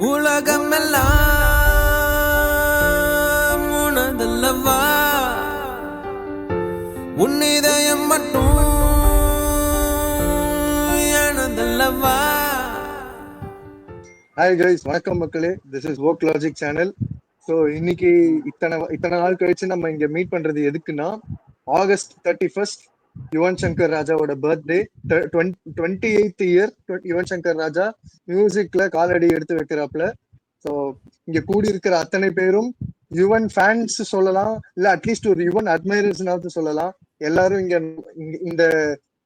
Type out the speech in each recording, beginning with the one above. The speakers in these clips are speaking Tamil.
உலகமெல்லாம் உனதல்லவா, உன் இதயம் மட்டும் எனதல்லவா. ஹாய் கைஸ், வணக்கம் மக்களே. This is Vogue Logic channel. So இன்னைக்கு இத்தனை நாள் கழிச்சு நம்ம இங்க மீட் பண்றது எதுக்குன்னா, ஆகஸ்ட் 31 யுவன் சங்கர் ராஜாவோட birthday. 28th year Yuvan Shankar Raja மியூசிக்ல காலடி எடுத்து வைக்கிறாப்ல. ஸோ இங்க கூடி இருக்கிற அத்தனை பேரும் யுவன் ஃபேன்ஸ் சொல்லலாம், இல்ல அட்லீஸ்ட் ஒரு யுவன் அட்மைரர்ஸ்னாவது சொல்லலாம். எல்லாரும் இங்க இந்த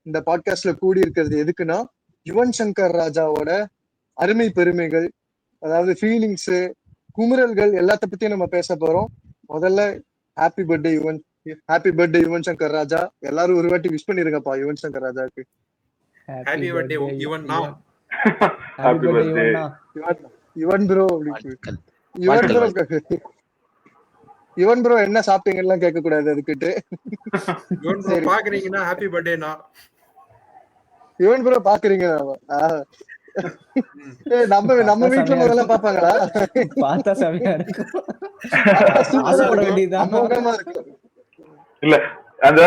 இந்த பாட்காஸ்ட்ல கூடி இருக்கிறது எதுக்குன்னா, யுவன் சங்கர் ராஜாவோட அருமை பெருமைகள், அதாவது ஃபீலிங்ஸ், குமுறல்கள் எல்லாத்த பத்தியும் நம்ம பேச போறோம். முதல்ல happy birthday Yuvan, happy birthday Yuvan Shankar Raja. எல்லாரும் ஒரு வாட்டி விஷ் பண்ணிருங்கப்பா யுவன் சங்கர் ராஜாக்கு. ஹாப்பி பர்த்டே யுவன் னா. Happy birthday Yuvan bro. Yuvan bro என்ன சாப்பிட்டீங்கன்னா கேட்க கூடாது, அதுக்கிட்டு. யுவன் ப்ரோ பாக்குறீங்கன்னா ஹாப்பி பர்த்டே னா. யுவன் ப்ரோ பாக்குறீங்க நம்ம வீட்டுல முதல்ல பாப்பாங்களா? பார்த்தா செமையா இருக்கும். இல்ல அந்த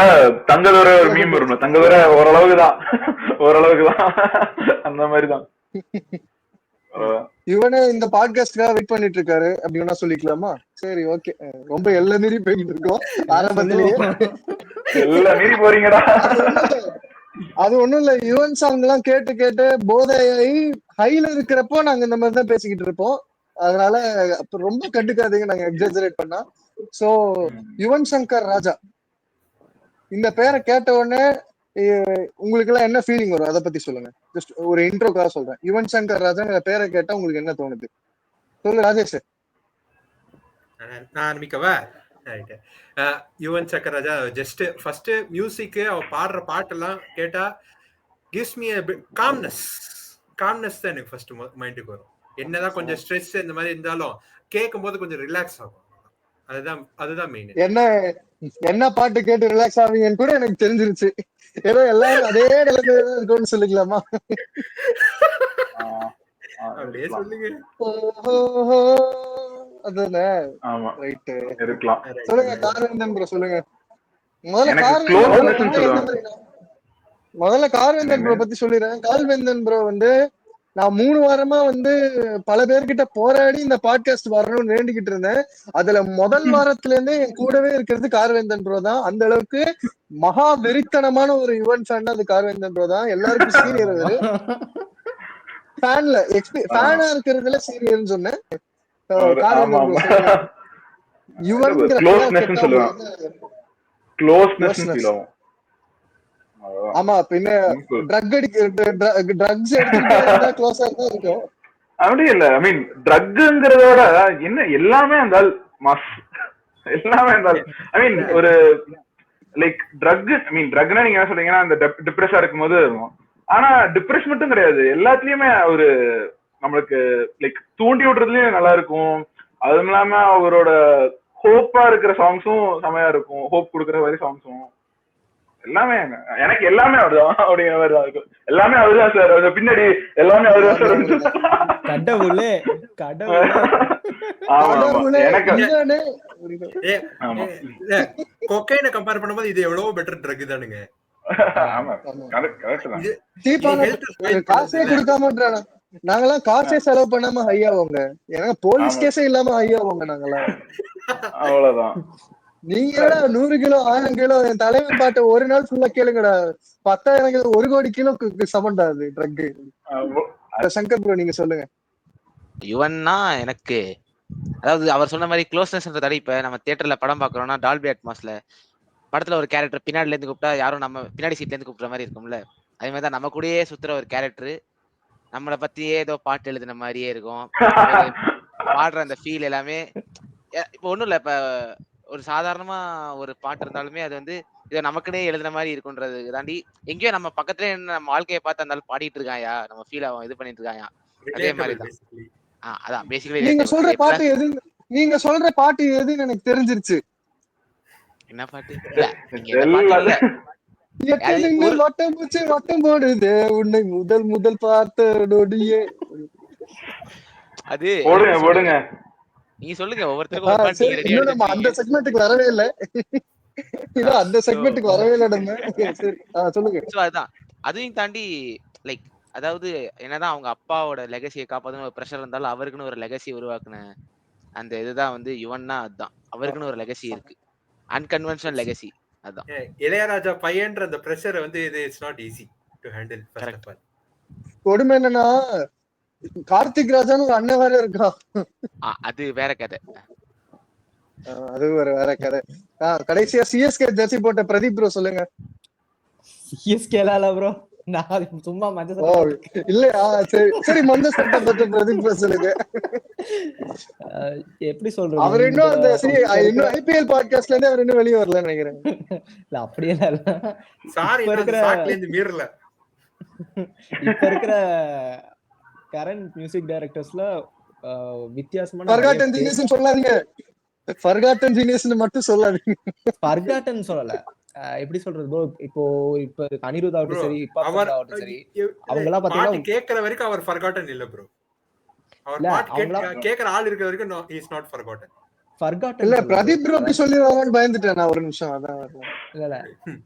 தங்கதோர ஒரு மீம் வரும், தங்கதோர ஓரளவுக்குதான் அந்த மாதிரிதான். இவனே இந்த பாட்காஸ்ட்காக வெயிட் பண்ணிட்டு இருக்காரு அப்படின்னா சொல்லிக்கலாமா? சரி, ஓகே. ரொம்ப எல்லை மீறி போயிட்டு இருக்கோம் ஆரம்பத்திலேயே. எல்லை மீறி போறீங்கடா. அது ஒண்ணும் இல்ல, யுவன் சாங் எல்லாம் கேட்டு கேட்டு போதையாகி ஹைல இருக்கிறப்போ நாங்க இந்த மாதிரி தான் பேசிக்கிட்டு இருப்போம். அதனால ரொம்ப கண்டுக்காதீங்க நாங்க எக்ஸாஜரேட் பண்ணா. சோ யுவன் சங்கர் ராஜா இந்த பேரை கேட்ட உடனே உங்களுக்கு எல்லாம் என்ன ஃபீலிங் வரும், அதை பத்தி சொல்லுங்க. ஜஸ்ட் ஒரு இன்ட்ரோக்காக சொல்றேன். யுவன் சங்கர் ராஜா இந்த பேரை கேட்டா உங்களுக்கு என்ன தோணுது சொல்லு ராஜேஷ். நான் ஆரம்பிக்கவா? யுவன் சங்கர் ராஜா ஜஸ்ட் ஃபர்ஸ்ட் மியூசிக், அவர் பாடுற பாட்டெல்லாம் கேட்டா கிவ்ஸ் மீ காம்னஸ் தான் எனக்கு ஃபர்ஸ்ட் மைண்டுக்கு வரும். என்னதான் கொஞ்சம் ஸ்ட்ரெஸ் இந்த மாதிரி இருந்தாலும் கேட்கும் போது கொஞ்சம் ரிலாக்ஸ் ஆகும். அதுதான் மெயின். என்ன பாட்டு கேட்டு ரிலாக்ஸ் ஆவீங்கன்னு கூட எனக்கு தெரிஞ்சிருச்சு. ஏதோ எல்லாரும் அதே நிலைமையில இருக்கும்னு சொல்லிக்கலாமா? அப்படியே சொல்லுங்க. அதுதானே ரைட் இருக்கலாம். சொல்லுங்க கார்வேந்தன் ப்ரோ, சொல்லுங்க. முதல்ல கார்வேந்தன் ப்ரோ பத்தி சொல்லிடுறேன். கார்வேந்தன் ப்ரோ வந்து நான் 3 வாரமா வந்து பல பேர்கிட்ட போராடி இந்த பாட்காஸ்ட் வரணும்னு வேண்டிக்கிட்டு இருந்தேன். அதுல முதல் வாரத்துல இருந்தே என் கூடவே இருக்கிறது கார்வேந்தன் ப்ரோ தான். அந்த அளவுக்கு மகா வெறித்தனமான ஒரு யுவன் ஃபேன் அது கார்வேந்தன் ப்ரோ தான். எல்லாருக்கும் சீனியர் அவரு. ஃபேனா இருக்கிறதுல சீனியர்னு சொன்னேன். ஆமா, பின்ன ட்ரக்ஸ் எடுத்துட்டா க்ளோஸா தான் இருக்கும். அப்படி இல்ல, ஐ மீன் ட்ரக்ங்கிறதோட என்ன எல்லாமே அந்த எல்லாமே அந்த ஐ மீன் ஒரு லைக் ட்ரக். ஐ மீன் ட்ரக்னா நீங்க என்ன சொல்றீங்கன்னா அந்த டிப்ரெஷா இருக்கும்போது, ஆனா டிப்ரெஷன் மட்டும் கிடையாது, எல்லாத்துலயுமே ஒரு நம்மளுக்கு லைக் தூண்டி விடுறதுலயும் நல்லா இருக்கும். அதுவும் இல்லாம அவரோட ஹோப்பா இருக்கிற சாங்ஸும் செமையா இருக்கும், ஹோப் கொடுக்குற மாதிரி சாங்ஸும் எல்லாமே. எனக்கு எல்லாமே அவர்தான் அப்படிங்கிற மாதிரி தான் இருக்கும். எல்லாமே அவர்தான் சார், அது பின்னாடி எல்லாமே அவர்தான் சார். கடவுளே கொக்கைனை கம்பேர் பண்ணும்போது இது எவ்வளவு பெட்டர் ட்ரக் தானுங்க. காசே கொடுக்காம நாங்கெல்லாம் காசே செலவு பண்ணாம ஹையாவோங்க. ஏன்னா போலீஸ் கேஸே இல்லாம ஹையாவோங்க நாங்கெல்லாம். அவ்வளவுதான். நீங்க 100 கிலோ 1000 கிலோ என் தலைவன் பாட்டு ஒரு நாள் ஃபுல்லா கேளுங்கடா. 10,000 கிலோ 1 கோடி கிலோ சமண்டாது ட்ரக். சங்கர் ப்ரோ நீங்க சொல்லுங்க. யுவன்னா எனக்கு அதாவது அவர் சொன்ன மாதிரி க்ளோஸ்னஸ்ன்றத இப்ப நம்ம தியேட்டர்ல படம் பாக்குறோம்னா டால்பி அட்மாஸ்ல படத்துல ஒரு கேரக்டர் பின்னாடில இருந்து கூப்பிட்டா யாரும் நம்ம பின்னாடி சீட்ல இருந்து கூப்பிடுற மாதிரி இருக்கும்ல, அதே மாதிரி தான் நம்ம கூடயே சுத்துற ஒரு கேரக்டர், நம்மளை பத்தியே ஏதோ பாட்டு எழுதுன மாதிரியே இருக்கும். பாடுற அந்த ஃபீல் எல்லாமே இப்ப ஒண்ணும் இல்ல. இப்ப ஒரு சாதாரணமா ஒரு பாட்டு இருந்தாலுமே அது வந்து இதை நமக்குனே எழுதுன மாதிரி இருக்குன்றது தாண்டி எங்கேயோ நம்ம பக்கத்துல நம்ம வாழ்க்கையை பார்த்து இருந்தாலும் பாடிட்டு இருக்காயா, நம்ம ஃபீல் ஆகும், இது பண்ணிட்டு இருக்காயா, அதே மாதிரிதான். அதான் பேசிக்கலி நீங்க சொல்ற பாட்டு எதுன்னு எனக்கு தெரிஞ்சிருச்சு. என்ன பாட்டு? வட்டம் போடுது உன்னை முதல் பார்த்த நொடியே. அது போடுங்க நீங்க சொல்லுங்க ஒவ்வொருத்தருக்கும் ஒரு பாட்டு சரி நீங்க ரெடியா இன்னும் நம்ம அந்த எடுத்துருக்கீங்க. செக்மெண்ட்டுக்கு வரவே இல்லை. இன்னும் அந்த செக்மெண்ட்டுக்கு வரவே இல்லை நம்ம. சரி சொல்லுங்க. சோ அதுதான் அதையும் தாண்டி லைக் அதாவது என்னதான் அவங்க அப்பாவோட லெகசியை காப்பாத்தணும் ஒரு ப்ரெஷர் இருந்தாலும் அவருக்குன்னு ஒரு லெகசி உருவாக்குன அந்த இதுதான் வந்து யுவன்னா. அதுதான் அவருக்குன்னு ஒரு லெகசி இருக்கு, அன்கன்வென்ஷனல் லெகசி. அதான் இளையராஜா பையன்ற அந்த பிரஷரை வந்து இது it's not easy to handle. First of all கொடுமை என்னன்னா கார்த்திக் ராஜான்னு ஒரு அண்ணன் வேற இருக்கா. அது வேற கதை. அது வேற கதை. கடைசியா சிஎஸ்கே ஜெர்சி போட்ட பிரதீப் ப்ரோ சொல்லுங்க. சிஎஸ்கேல ப்ரோ நான் சும்மா மஞ்சள் இல்லையா? சரி சரி மஞ்சள் சட்டை போட்ட பிரதீப் ப்ரோ சொல்லுங்க. எப்படி சொல்றது, அவர் இன்னும் அந்த இன்னும் ஐபிஎல் பாட்காஸ்ட்ல இருந்து அவர் இன்னும் வெளியே வரலன்னு நினைக்கிறேன். இல்ல அப்படியே இல்ல. சாரி சாக்ல இருந்து மீறல. இப்ப இருக்கிற கரண்ட் மியூசிக் டைரக்டர்ஸ்ல வித்தியாசமான ஃபர்காட்டன் ஜீனியஸ் சொல்லாதீங்க. ஃபர்காட்டன் ஜீனியஸ் மட்டும் சொல்லாதீங்க. ஃபர்காட்டன் சொல்லல. எப்படி சொல்றது ப்ரோ, இப்போ அனிருத் ஆகட்டும் சரி, அவர் ஆகட்டும் சரி, அவங்க எல்லாம் பாத்தீங்கன்னா கேக்குற வரைக்கும் அவர் ஃபர்காட்டன் இல்ல ப்ரோ. அவர் பாட்டு கேக்குற ஆள் இருக்கிற வரைக்கும் he is not forgotten. Forgotten இல்ல பிரதீப் ப்ரோ அப்படி சொல்லிடுவாங்கன்னு பயந்துட்டேன் நான் ஒரு நிமிஷம். அதான் இல்ல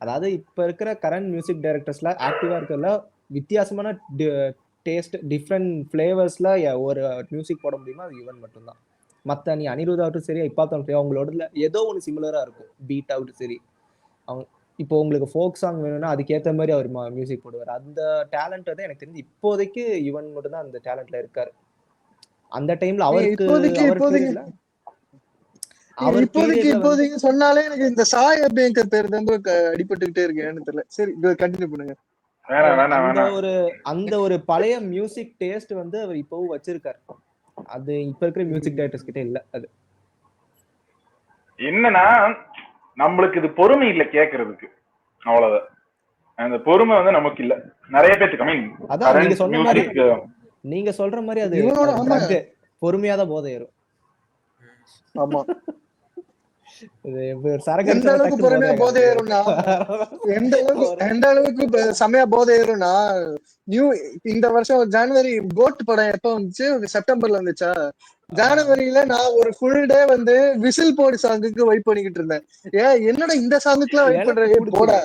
அதாவது இப்ப இருக்கிற கரண்ட் மியூசிக் டைரக்டர்ஸ்ல ஆக்டிவா இருக்கிறதுல வித்தியாசமான டேஸ்ட் டிஃப்ரெண்ட் ஃபிளேவர்ஸ்ல ஒரு மியூசிக் போட முடியுமா அது யுவன் மட்டும்தான். மத்த நீ அனிருத் ஆகட்டும் சரி, இப்போ அவங்களோட ஏதோ ஒன்று சிமிலரா இருக்கும். பீட் ஆகட்டும் சரி, அவங்க இப்போ உங்களுக்கு ஃபோக் சாங் வேணும்னா அதுக்கேற்ற மாதிரி அவர் மியூசிக் போடுவார். அந்த டேலண்ட் வந்து எனக்கு தெரிஞ்சு இப்போதைக்கு யுவன் மட்டும் தான் அந்த டேலண்ட்ல இருக்காரு. அந்த டைம்ல அவருக்கு இப்போதைக்கு சொன்னாலே எனக்கு இந்த சாய் அபியங்கர் பேர் தான் அடிபட்டுக்கிட்டே இருக்கேன்னு தெரியல. சரி கண்டினியூ பண்ணுங்க. அந்த ஒரு பழைய மியூசிக் டேஸ்ட் வந்து அவர் இப்பவும் வச்சிருக்காரு. அது இப்ப இருக்கிற மியூசிக் டைரக்டர்ஸ் கிட்ட இல்ல. அது என்னன்னா நம்மளுக்கு இது பொறுமை இல்ல கேக்குறதுக்கு, அவ்வளவுதான். அந்த பொறுமை வந்து நமக்கு இல்ல நிறைய பேருக்கு. ஐ மீன் அதான் நீங்க சொன்ன மாதிரி, நீங்க சொல்ற மாதிரி அது பொறுமையாதான் போதை ஏறும். ஆமா எந்த அளவுக்கு பொறுமையா போதை ஏறும்னா, எந்த அளவுக்கு செமையா போதை ஏறும்னா, இந்த வருஷம் ஜனவரி கோட் படம் எப்ப வந்துச்சு? செப்டம்பர்ல வந்துச்சா? ஜனவரியில நான் ஒரு ஃபுல் டே வந்து விசில் போடு சாங்குக்கு வெயிட் பண்ணிக்கிட்டு இருந்தேன். என்னடா இந்த சாங்குக்குலாம் வெயிட் பண்றேன், போடா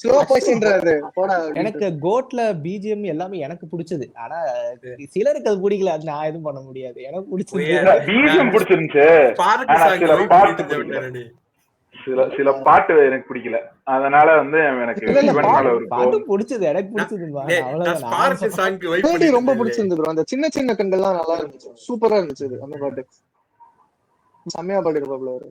ஸ்லோ பாய்ஸ்ன்றாரு போடா. எனக்கு கோட்ல பிஜிஎம் எல்லாமே எனக்கு பிடிச்சது. ஆனா சிலருக்கு அது பிடிக்கல, அது நான் எதுவும் பண்ண முடியாது. எனக்கு பிடிச்சிருந்துச்சு. சில பாட்டு எனக்கு பிடிக்கல, அதனால வந்து எனக்கு பாட்டு பிடிச்சது, எனக்கு பிடிச்சது ரொம்ப பிடிச்சிருந்து ப்ரோ. அந்த சின்ன சின்ன கண்கள்லாம் நல்லா இருந்துச்சு, சூப்பரா இருந்துச்சு அந்த பாட்டு, செம்மையா பாடிருப்பாப்ல அவரு.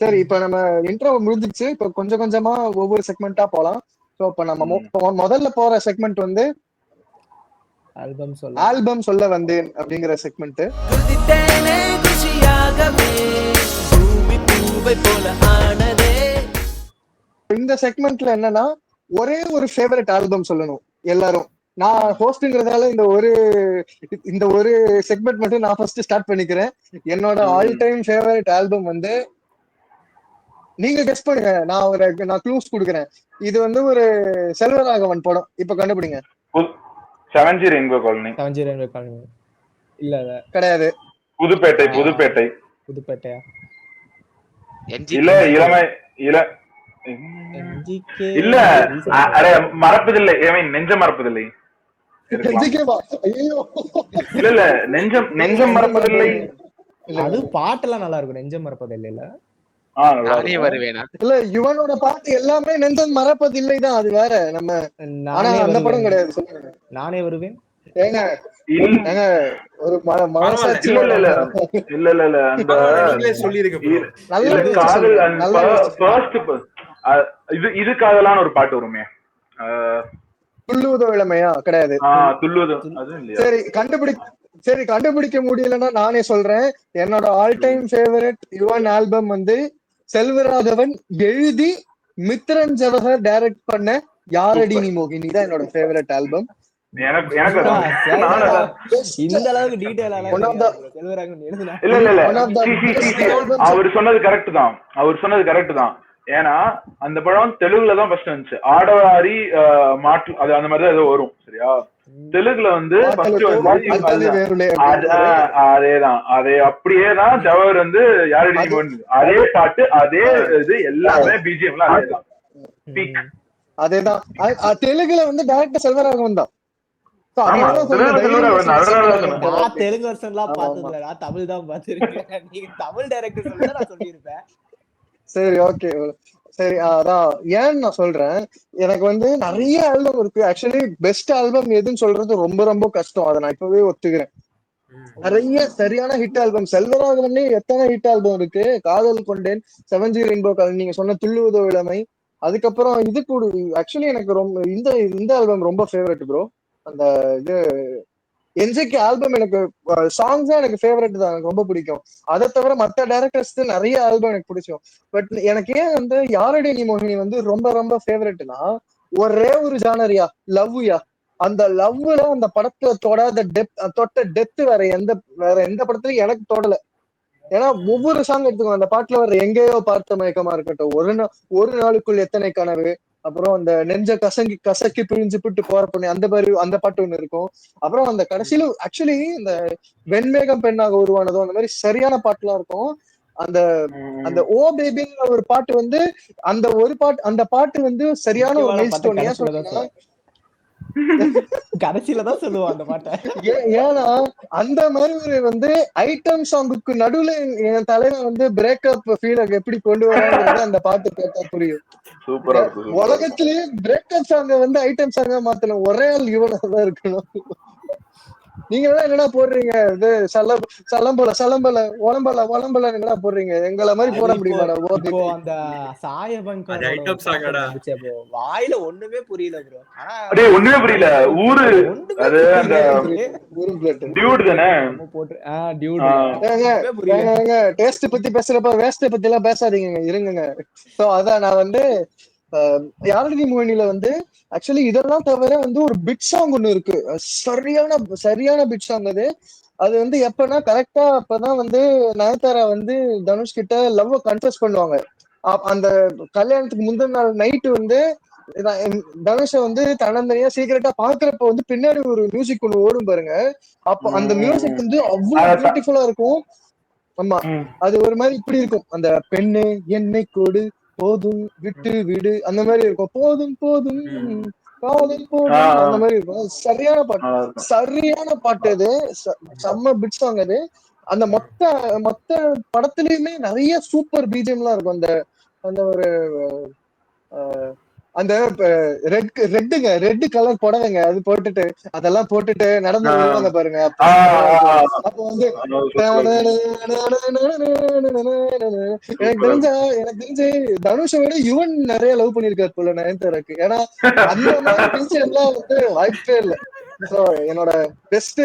சரி இப்ப நம்ம இன்ட்ரோ முடிஞ்சிச்சு. இப்ப கொஞ்சம் கொஞ்சமா ஒவ்வொரு செக்மெண்டா போலாம். சோ இப்ப நம்ம முதல்ல போற செக்மெண்ட் வந்து ஆல்பம் சொல்ல வந்தேன் அப்படிங்கிற செக்மெண்ட். இந்த செக்மெண்ட்ல என்னன்னா ஒரே ஒரு ஃபேவரட் ஆல்பம் சொல்லணும் எல்லாரும். நான் ஹோஸ்ட்ங்கிறதால இந்த ஒரு செக்மெண்ட் மட்டும் நான் ஃபர்ஸ்ட் ஸ்டார்ட் பண்ணிக்கிறேன். என்னோட ஆல் டைம் ஃபேவரட் ஆல்பம் வந்து நீங்க கெஸ் பண்ணுங்க. நான் க்ளூஸ் கொடுக்குறேன். இது வந்து ஒரு செல்வராகவன் படம். இப்ப கண்டுபிடிங்க. செவன்ஜி ரெயின்போ காலனி. இல்ல கிடையாது. புதுப்பேட்டையா? இல்ல இளமை இல்ல அரே மறப்பதில்லை. ஐ மீன் நெஞ்சம் மறப்பதில்லை. இல்ல நெஞ்சம் மறப்பதில்லை. அது பாட்டெல்லாம் நல்லா இருக்கும். நெஞ்சம் மறப்பதில்லை இல்ல நானே வருவேனா? இல்ல யுவனோட பாட்டு எல்லாமே நெஞ்சம் மறப்பதில்லை தான். அது வேற நம்ம அந்த படம் கிடையாது. சொல்லுங்க. நானே வருவேன். ஏங்க ஒரு மனசாட்சி இல்ல அந்த இது காதலான ஒரு பாட்டு வருமே, துள்ளுவதோ இளமையா? கிடையாது. சரி கண்டுபிடிக்க முடியலன்னா நானே சொல்றேன். என்னோட all time favourite Yuvan album வந்து செல்வராகவன் எழுதி மித்ரன் ஜவஹர் டைரக்ட் பண்ண யாரடி நீ மோகினி தான் என்னோட ஃபேவரட் ஆல்பம். இந்த அளவுக்கு டீடைலா அவர் சொன்னது கரெக்ட் தான். ஏன்னா அந்த படம் தெலுங்குல தான் ஃபர்ஸ்ட் வந்துச்சு. ஆடவாரி மாற்று அது அந்த மாதிரிதான் ஏதோ வரும். சரியா? தெலுங்குல வந்து ஃபர்ஸ்ட் அத்தனை வந்து வேறுலே அதேதான் அதே அப்படியேதான் ஜவஹர் வந்து யாரடி அதே பாட்டு அதே இது எல்லாமே பிஜிஎம்ல அதேதான் பீக். அதேதான் தெலுங்குல வந்து டைரக்டர் செல்வராகவன் தான். ஆமா நான் தெலுங்கு வெர்ஷன்லாம் பார்த்ததில்ல, நான் தமிழ் தான் பார்த்திருக்கேன். நீங்க தமிழ் டைரக்டர் சொல்லுங்க நான் சொல்லியிருப்பேன். சரி ஓகே சரி. அதான் ஏன்னு நான் சொல்றேன், எனக்கு வந்து நிறைய ஆல்பம் இருக்கு. ஆக்சுவலி பெஸ்ட் ஆல்பம் எதுன்னு சொல்றது ரொம்ப ரொம்ப கஷ்டம், அதை நான் இப்பவே ஒத்துக்கிறேன். நிறைய சரியான ஹிட் ஆல்பம் செல்வராகவன்லயே எத்தனை ஹிட் ஆல்பம் இருக்கு. காதல் கொண்டேன், 7G ரெயின்போ காலனி, நீங்க சொன்ன துள்ளுவதோ இளமை, அதுக்கப்புறம் இது கூட ஆக்சுவலி எனக்கு ரொம்ப இந்த ஆல்பம் ரொம்ப ஃபேவரட் ப்ரோ. அந்த இது என்ஜிக்கு ஆல்பம் எனக்கு சாங்ஸ் தான் எனக்கு ஃபேவரட் தான், எனக்கு ரொம்ப பிடிக்கும். அதை தவிர மற்ற டைரக்டர்ஸ் நிறைய ஆல்பம் எனக்கு பிடிக்கும். பட் எனக்கு ஏன் வந்து யாரடி நீ மோகினி வந்து ரொம்ப ரொம்ப ஃபேவரட்னா, ஒரே ஒரு ஜானரியா லவ்யா. அந்த லவ்ல அந்த படத்துல தொடாத தொட்ட டெப்த் வேற எந்த படத்துலயும் எனக்கு தொடல. ஏன்னா ஒவ்வொரு சாங் எடுத்துக்கோ, அந்த பாட்டுல வர எங்கேயோ பார்த்த மயக்கமா இருக்கட்டும், ஒரு நாளுக்குள் எத்தனை கனவு, அப்புறம் அந்த நெஞ்ச கசக்கி பிரிஞ்சு பிட்டு போற பொண்ணு, அந்த மாதிரி அந்த பாட்டு ஒண்ணு இருக்கும். அப்புறம் அந்த கடைசியில ஆக்சுவலி இந்த வெண்மேகம் பெண்ணாக உருவானதும் அந்த மாதிரி சரியான பாட்டுலாம் இருக்கும். அந்த அந்த ஓ பேபிங்கிற ஒரு பாட்டு வந்து அந்த பாட்டு வந்து சரியான ஒரு மைல்ஸ்டோன். ஏன் சொல்றேன்னா கடைசியில தான் சொல்லுவோம் அந்த பாட்டை. ஏன்னா அந்த மாதிரி ஒரு வந்து ஐட்டம் சாங்குக்கு நடுவுல என் தலைவன் வந்து பிரேக்கப் ஃபீல் எப்படி கொண்டு வராங்கிறத அந்த பாட்டு கேட்டா புரியும். உலகத்திலேயே பிரேக்கப் சாங்க வந்து ஐட்டம் சாங்கா மாத்தணும் ஒரே ஆள் இவனாதான் இருக்கணும். நீங்க என்னடா போடுறீங்க இது சலம்பல உடம்பல என்னடா போடுறீங்க, எங்களை மாதிரி போட முடியுமாடா? இப்போ அந்த சாயபங்கரோட இருந்துச்சு ப்ரோ, வாயில ஒண்ணுமே புரியல ப்ரோ. ஆனா ஒண்ணுமே புரியல. ஊரு அது அந்த டியூட் தானே போட்டு டியூட். டேஸ்ட் பத்தி பேசுறப்ப வேஸ்ட் பத்தி எல்லாம் பேசாதீங்க, இருங்க. சோ அதான் நான் வந்து யாரடி மோகினில வந்து ஆக்சுவலி இதெல்லாம் தவிர வந்து ஒரு பிட் சாங் ஒண்ணு இருக்கு, சரியான பிட் சாங். அது வந்து எப்பன்னா கரெக்டா அப்பதான் வந்து நயன்தாரா வந்து தனுஷ் கிட்ட லவ் கன்ஃபஸ் பண்ணுவாங்க. அந்த கல்யாணத்துக்கு முந்தின நாள் நைட்டு வந்து தனுஷ வந்து தனந்தனியா சீக்கிரட்டா பாக்குறப்ப வந்து பின்னாடி ஒரு மியூசிக் ஒண்ணு ஓடும் பாருங்க. அப்ப அந்த மியூசிக் வந்து அவ்வளவு பியூட்டிஃபுல்லா இருக்கும். ஆமா, அது ஒரு மாதிரி இப்படி இருக்கும், அந்த பெண்ணு என்னை கோடு போதும் விட்டு விடு அந்த மாதிரி இருக்கும், போதும் போதும் காதல் போதும் அந்த மாதிரி இருக்கும். சரியான பாட்டு அது, செம்ம பிட் சாங் அது. அந்த மொத்த படத்துலயுமே நிறைய சூப்பர் பிஜிஎம் எல்லாம் இருக்கும். அந்த ஒரு அந்த ரெட் கலர் புடவைங்க அது போட்டுட்டு அதெல்லாம் போட்டுட்டு நடந்து வருவாங்க பாருங்க. அப்ப வந்து எனக்கு தெரிஞ்சு தனுஷை விட யுவன் நிறைய லவ் பண்ணிருக்காரு போல நயன்தாராக்கு. ஏன்னா அந்த மாதிரி பிஜிஎம்லாம் வந்து வாய்ப்பே இல்லை. சோ என்னோட best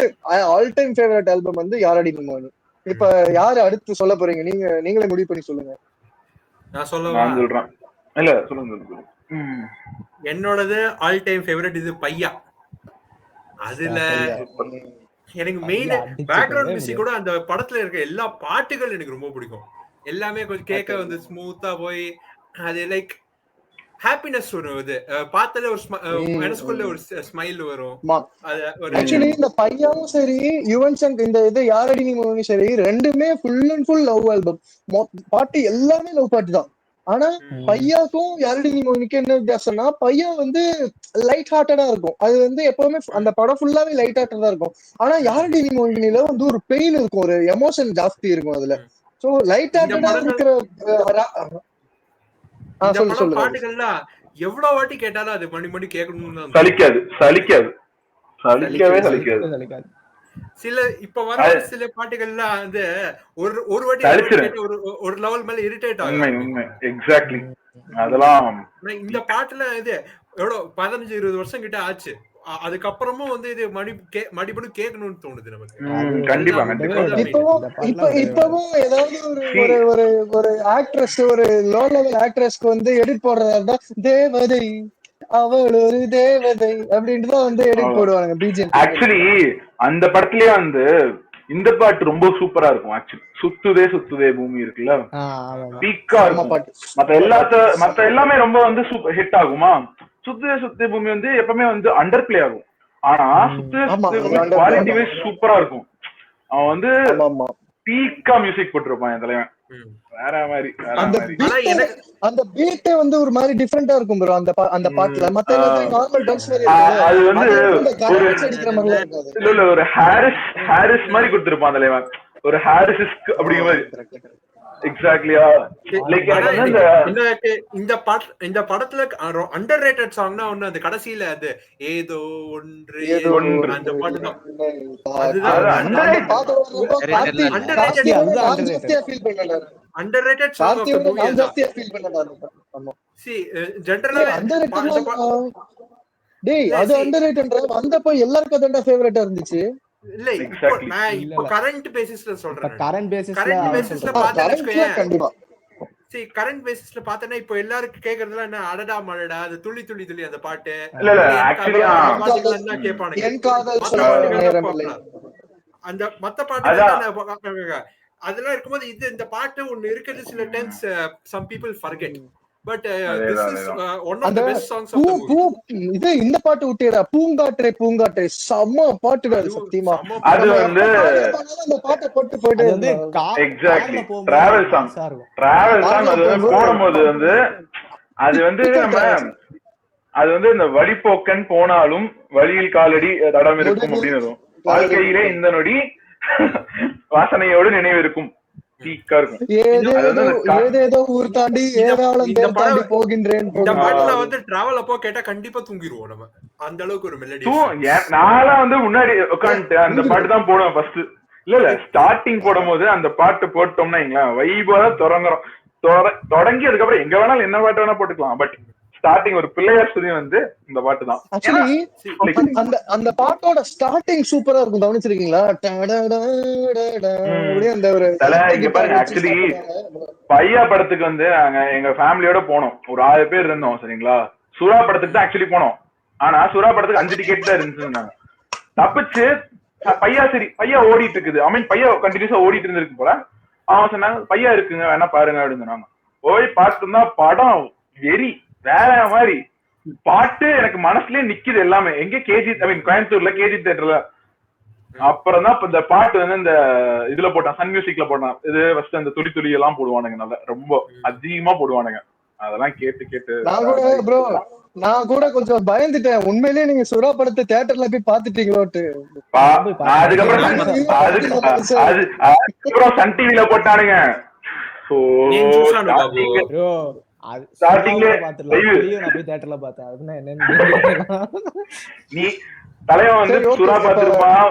all time favourite album வந்து யாரடி நீ மோகினி. இப்ப யாரு அடுத்து சொல்ல போறீங்க? நீங்களே முடிவு பண்ணி சொல்லுங்க. நான் சொல்றேன். இல்ல சொல்லுங்க. என்னோடது ஆல் டைம் ஃபேவரட் இது பையா. அதுல எனக்கு மெயின் பேக்ரவுண்ட் மியூசிக் கூட அந்த படத்துல இருக்க எல்லா பாட்டுகள் எனக்கு ரொம்ப பிடிக்கும். எல்லாமே கொஞ்சம் கேட்க வந்து ஸ்மூத்தா போய் அது லைக் ஹாப்பினஸ் வரும். இது பார்த்தாலே ஒரு மனசுக்குள்ள ஒரு ஸ்மைல் வரும். ஆக்சுவலி இந்த பையாவும் சரி யுவன் சங்கர் இந்த இது யாரடி நீ மோகினி சரி ரெண்டுமே full and full love album. பாட்டு எல்லாமே லவ் பாட்டு தான். ஆனா பையாக்கும் யாரடி நீ மோகினிக்கு என்ன வித்தியாசம்னா, பையா வந்து லைட் ஹார்ட்டடா இருக்கும். அது வந்து எப்பவுமே அந்த படம் ஃபுல்லாவே லைட் ஹார்ட்டடா இருக்கும். ஆனா யாரடி நீ மோகினில வந்து ஒரு பெயின் இருக்கும், ஒரு எமோஷன் ஜாஸ்தி இருக்கும் அதுல. சோ லைட் ஹார்ட்டடா இருக்கிற பாட்டுகள்லாம் எவ்வளவு வாட்டி கேட்டாலும் அது மணி கேட்கணும்னு சலிக்காது. சில இப்ப வர சில பாட்டுகள்லாம் வந்து ஒரு வாட்டி ஒரு லெவல் மேல இரிட்டேட் ஆகும். எக்ஸாக்ட்லி. அதெல்லாம் இந்த பாட்டுல இது எவ்வளவு 15-20 வருஷம் கிட்ட ஆச்சு. அதுக்கப்புறமும் வந்து இது மறுபடியும் கேட்கணும்னு தோணுது நமக்கு. கண்டிப்பா. இப்பவும் ஏதாவது ஒரு ஆக்ட்ரஸ் ஒரு லோ லெவல் ஆக்ட்ரஸ்க்கு வந்து எடிட் போடுறதா தேவதை அவள் ஒரு தேவதை அப்படின்ட்டு தான் வந்து எடிட் போடுவாங்க பிஜிஎம். ஆக்சுவலி அந்த படத்துலயே வந்து இந்த பாட்டு ரொம்ப சூப்பரா இருக்கும். ஆக்சுவலி சுத்துதே பூமி இருக்குல்ல, பீக்கா இருக்கும். மத்த எல்லாமே ரொம்ப வந்து சூப்பர் ஹிட் ஆகுமா. சுத்துதே பூமி வந்து எப்பவுமே வந்து அண்டர் பிளே ஆகும். ஆனா ஆமா, குவாலிட்டி வைஸ் சூப்பரா இருக்கும். அவன் வந்து ஆமா ஆமா பீக்கா மியூசிக் போட்டிருப்பான் என் தலைவன். ம். வேற மாதிரி வேற அந்த மாதிரி. ஆனா எனக்கு அந்த பீட்டே வந்து ஒரு மாதிரி டிஃபரெண்டா இருக்கும் ப்ரோ அந்த பாட்டுல. மத்த எல்லாத்தையும் நார்மல் டான்ஸ் மாதிரி அது வந்து இந்த கரண்ட் அடிக்கிற மாதிரி இருக்காது. இல்ல ஒரு ஹாரிஸ் மாதிரி கொடுத்திருப்பான் தலைவன். ஒரு ஹாரிஸ் அப்படிங்கிற மாதிரி. எக்ஸாக்ட்லியா லைக் ஆனா எனக்கு வந்து எனக்கு இந்த படத்துல அண்டர் ரேட்டட் சாங்னா ஒண்ணு அந்த கடைசியில அது ஏதோ ஒன்று ஏதோ அந்த பாட்டு தான். அது அந்த பாட்டு நான் ஜாஸ்தியா ஃபீல் பண்ணல. Underrated song of the movie நான் அதான். ஜாஸ்தியா ஃபீல் பண்ணல. ஆமா ஜெனரலாவே அண்டர்ரேட்டட். டேய் அது அண்டர்ரேட்டட்ன்ற வந்தப்ப எல்லாருக்கும் அதண்டா ஃபேவரட்டா இருந்துச்சு. இல்ல இப்போ நான் இப்போ கரண்ட் பேசிஸ்ல சொல்றேன். கரண்ட் பேசிஸ்ல பாத்தேன்னா கண்டிப்பா கரண்ட் பேசிஸ்ல பாத்தேன்னா இப்போ எல்லாருக்கும் கேக்குறதுல என்ன அடடா மழடா அது துளி துளி துளி அந்த பாட்டு இல்ல ஆக்சுவலி பாட்டுகள் தான் கேட்பானுங்க. என் காதல் மத்த சொல்ல பாட்டுகள் நேரம் இல்லை. அந்த மத்த பாட்டுகள் அதெல்லாம் இருக்கும்போது இந்த பாட்டு ஒன்னு இருக்குது. சில times some people forget but this is one of the best songs of the movie. இது இந்த பாட்டு விட்டேடா பூங்காற்றே பூங்காற்றே செம்ம பாட்டுடா சத்தியமா. அது வந்து அந்த பாட்டை போட்டு போயிட்டு வந்து எக்ஸாக்ட்லி டிராவல் சாங் அது வந்து போடும்போது வந்து அது வந்து நம்ம அது வந்து இந்த வழிபோக்கன் போனாலும் வழியில் காலடி தடம் இருக்கும் அப்படின்னு வரும். வாழ்க்கையிலே இந்த நொடி வாசனையோடு நினைவு இருக்கும். ஏதேதோ ஊர் தாண்டி ஏராளம் தாண்டி போகின்றேன். இந்த பாட்டுல வந்து டிராவல் அப்போ கேட்டா கண்டிப்பா தூங்கிடுவோம் நம்ம. அந்த அளவுக்கு ஒரு மெலடி. நான்லாம் வந்து முன்னாடி உட்காந்துட்டு அந்த பாட்டு தான் போடுவேன் ஃபர்ஸ்ட். இல்ல ஸ்டார்டிங் போடும் போது அந்த பாட்டு போட்டோம்னா வைபா தொடங்குறோம். தொடங்கி அதுக்கப்புறம் எங்க வேணாலும் என்ன பாட்டு வேணா போட்டுக்கலாம். பட் ஸ்டார்டிங் ஒரு பிள்ளையார் சுதி வந்து இந்த பாட்டு தான். ஆக்சுவலி அந்த பாட்டோட ஸ்டார்டிங் சூப்பரா இருக்கும். கவனிச்சிருக்கீங்களா? ஆக்சுவலி பையா படத்துக்கு வந்து நாங்க எங்க ஃபேமிலியோட போனோம். ஒரு 6 பேர் இருந்தோம் சரிங்களா. சுறா படத்துக்கு தான் ஆக்சுவலி போனோம். ஆனா சுறா படத்துக்கு 5 டிக்கெட் தான் இருந்துச்சு. தப்பிச்சு பையா ஓடிட்டு இருக்குது. ஐ மீன் பையா கண்டினியூஸா ஓடிட்டு இருந்திருக்கு போல. அவன் சொன்னாங்க பையா இருக்குங்க வேணா பாருங்க அப்படின்னு சொன்னாங்க. போய் பார்த்துருந்தா படம் வெறி வேற மாதிரி. பாட்டு எனக்கு மனசுலயே நிக்குது எல்லாமே. எங்க கேஜி ஐ மீன் கோயம்புத்தூர்ல கேஜி தியேட்டர்ல. அப்புறம் தான் இந்த பாட்டு வந்து இந்த இதுல போட்டான், சன் மியூசிக்ல போட்டான். இது ஃபர்ஸ்ட் அந்த துளி துளி எல்லாம் போடுவானுங்க, நல்லா ரொம்ப அதிகமா போடுவானுங்க. அதெல்லாம் கேட்டு நான் கூட கொஞ்சம் பயந்துட்டேன். உண்மையிலேயே நீங்க சுறா படத்தை தியேட்டர்ல போய் பாத்துட்டீங்களோட்டு. அதுக்கப்புறம் சன் டிவில போட்டானுங்க. நீ தலைவன் வந்து சுறா பாத்துருப்பான்.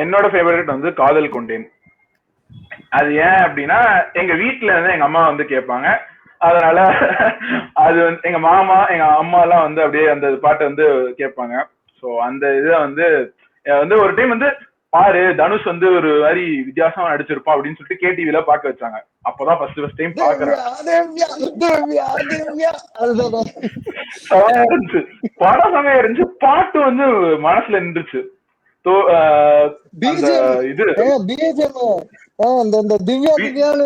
என்னோட ஃபேவரட் வந்து காதல் கொண்டேன். அது ஏன் அப்படின்னா எங்க வீட்டுல இருந்து எங்க அம்மா வந்து கேட்பாங்க. அதனால அது வந்து எங்க மாமா எங்க அம்மா எல்லாம் வந்து அப்படியே அந்த பாட்டை வந்து கேட்பாங்க. சோ அந்த இதை வந்து ஒரு டைம் வந்து பாரு தனுஷ் வந்து ஒரு மாதிரி வித்தியாசமா நடிச்சிருப்பான் அப்படின்னு சொல்லிட்டு கேடிவில பாக்க வச்சாங்க. அப்பதான் ஃபர்ஸ்ட் டைம் பாக்குறேன். படம் செமையா இருந்துச்சு. பாட்டு வந்து மனசுல நின்றுச்சு. திவ்யான்னு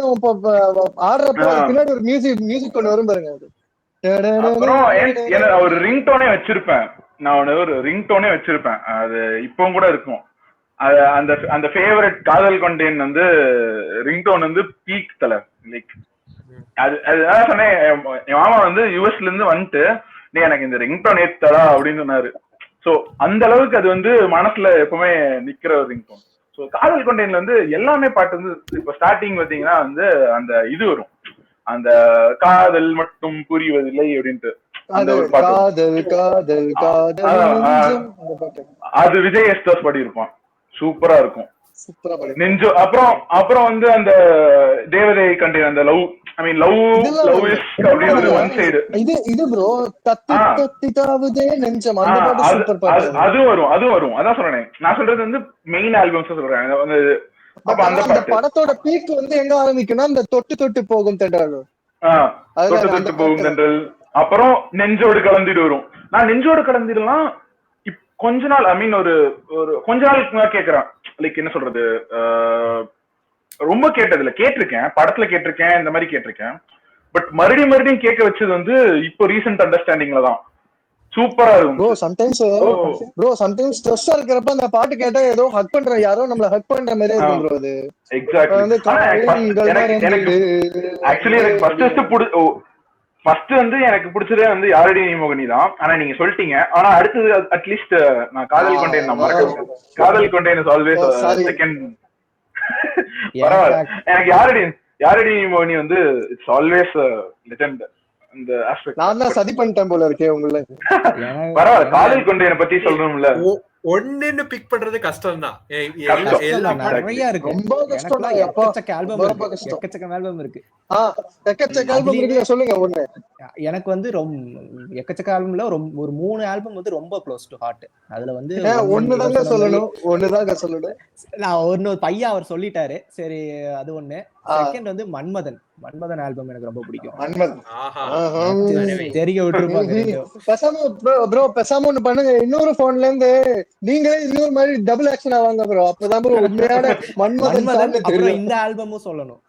ஆடுறப்ப பின்னாடி ஒரு மியூசிக் கொண்டு வரும் பாருங்க. அப்புறம் ஒரு ரிங்டோனே வச்சிருப்பேன். நான் ஒரு ரிங்டோனே வச்சிருப்பேன். அது இப்பவும் கூட இருக்கும். அந்த ஃபேவரட் காதல் கொண்டேன் வந்து ரிங்டோன் வந்து பீக் தலை. லைக் அதுதான் சொன்னேன். என் மாமா வந்து யுஎஸ்ல இருந்து வந்துட்டு நீ எனக்கு இந்த ரிங்டோன் ஏத்தடா அப்படின்னு சொன்னாரு. சோ அந்த அளவுக்கு அது வந்து மனசுல எப்பவுமே நிக்கிற ஒரு ரிங்டோன். ஸோ காதல் கொண்டேன்ல வந்து எல்லாமே பாட்டு வந்து இப்ப ஸ்டார்டிங் பாத்தீங்கன்னா வந்து அந்த இது வரும், அந்த காதல் மட்டும் புரிவதில்லை அப்படின்ட்டு அந்த ஒரு பாட்டு. அது விஜய் எஸ்தாஸ் பாடி இருப்பான். சூப்பரா இருக்கும். நெஞ்சோ அப்புறம் வந்து அந்த தேவதை கண்டேன் அந்த love I mean love is அப்படிங்கிற ஒன் சைடு இது ப்ரோ தத்தி தாவுதே நெஞ்சம் அந்த பாட்டு சூப்பர் பாட்டு. அது வரும் அதான் சொல்றேன். நான் சொல்றது வந்து மெயின் ஆல்பம்ஸ் சொல்றேன். அந்த படத்தோட பீக் வந்து எங்க ஆரம்பிக்கும்னா அந்த தொட்டு போகும் தென்றல். தொட்டு போகும் தென்றல். அப்புறம் நெஞ்சோடு கலந்துட்டு வரும். நான் நெஞ்சோடு கலந்துடலாம் கொஞ்ச நாள் ஐ மீன் ஒரு கொஞ்ச நாளுக்கு கேக்குறேன். லைக் என்ன சொல்றது, ரொம்ப கேட்டதில்ல. கேட்டிருக்கேன், படத்துல கேட்டிருக்கேன், இந்த மாதிரி கேட்டிருக்கேன். பட் மறுபடியும் கேட்க வச்சது வந்து இப்போ ரீசெண்ட் அண்டர்ஸ்டாண்டிங்ல தான் சூப்பரா இருக்கும். ப்ரோ சம்டைம்ஸ் ஸ்ட்ரெஸ்ஸா இருக்கிறப்ப அந்த பாட்டு கேட்டா ஏதோ ஹக் பண்ற யாரோ நம்மள ஹக் பண்ற மாதிரியே இருக்கும் ப்ரோ. அது எக்ஸாக்ட்லி. ஆக்சுவலி எனக்கு ஃபர்ஸ்ட் வந்து எனக்கு பிடிச்சதே வந்து யாரடி மோகினி தான். ஆனா நீங்க சொல்லிட்டீங்க. ஆனா அடுத்தது அட்லீஸ்ட் நான் காதல் கொண்டேன் நான் மறக்க. காதல் கொண்டேன் இஸ் ஆல்வேஸ் செகண்ட். பரவாயில்ல. எனக்கு யாரடி மோகினி வந்து இட்ஸ் ஆல்வேஸ் லெஜெண்ட். இந்த ஆஸ்பெக்ட் நான் தான் சதி பண்ணிட்டேன் போல இருக்கே உங்களை. பரவாயில்ல. காதல் கொண்டேன் பத்தி சொல்றோம்ல, ஒன்னு பிக் பண்றது கஷ்டம் தான். நிறைய இருக்கு, ரொம்ப கஷ்டம். எக்கச்சக்க ஆல்பம் இருக்கு. எக்கச்சக்க ஆல்பம் இருக்கு. சொல்லுங்க ஒண்ணு. எனக்கு வந்து எக்கச்சக்க ஆல்பம்ல ஒரு 3 ஆல்பம் வந்து ரொம்ப க்ளோஸ் டு ஹார்ட். அதுல வந்து ஒண்ணுதாங்க சொல்லணும். நான் ஒன்னு பையன் அவர் சொல்லிட்டாரு, சரி அது ஒண்ணு. செகண்ட் வந்து மன்மதன் ஆல்பம் எனக்கு ரொம்ப பிடிக்கும். தெரிய விட்டுருப்பாங்க. பேசாம ஒண்ணு பண்ணுங்க, இன்னொரு போன்ல இருந்து நீங்களே இன்னொரு மாதிரி டபுள் ஆக்ஷன் ஆவாங்க ப்ரோ. அப்பதான் ப்ரோ உண்மையான மன்மதன். அப்புறம் இந்த ஆல்பமும் சொல்லணும்,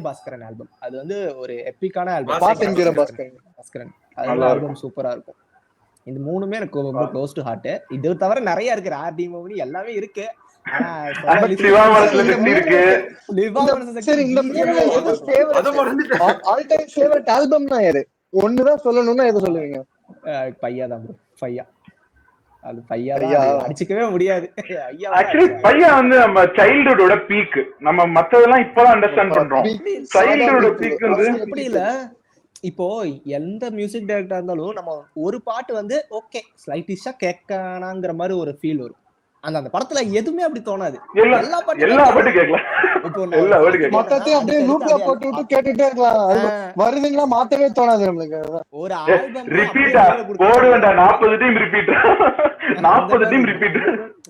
பாஸ்கரன் ஆல்பம். அது வந்து ஒரு எப்பிக்கான ஆல்பம். பாஸ்கரன் அது ஆல்பம் சூப்பரா இருக்கும். இந்த மூணுமே எனக்கு ரொம்ப க்ளோஸ் டு ஹார்ட். இது தவிர நிறைய இருக்கு, ஆர்டி மூவி எல்லாமே இருக்கு. ஒண்ணுதான் சொல்லணும்னா எதை சொல்லுவீங்க? பையாதான் ப்ரோ. பையா அது பையா அடிச்சுக்கவே முடியாது. ஆக்சுவலி பையா வந்து நம்ம சைல்ட்ஹுட்டோட பீக். நம்ம மத்ததெல்லாம் இப்பதான் அண்டர்ஸ்டாண்ட் பண்றோம். சைல்ட்ஹுட்டோட பீக் வந்து எப்படி இல்ல, இப்போ எந்த மியூசிக் டைரக்டரா இருந்தாலும் நம்ம ஒரு பாட்டு வந்து ஓகே ஸ்லைட்டிஷா கேட்கணுங்கிற மாதிரி ஒரு ஃபீல் வரும். அந்த படத்துல எதுவுமே அப்படி தோணாது. எல்லா பாட்டும் கேட்கலாம். மொத்தத்தையும் அப்படியே லூப்ல போட்டு விட்டு கேட்டுட்டே இருக்கலாம். வருதுங்களா மாத்தவே தோணாது நம்மளுக்கு. ஒரு ஆல்பம் ரிப்பீட்டா போட வேண்டாம். 40 time repeat. 40 time repeat.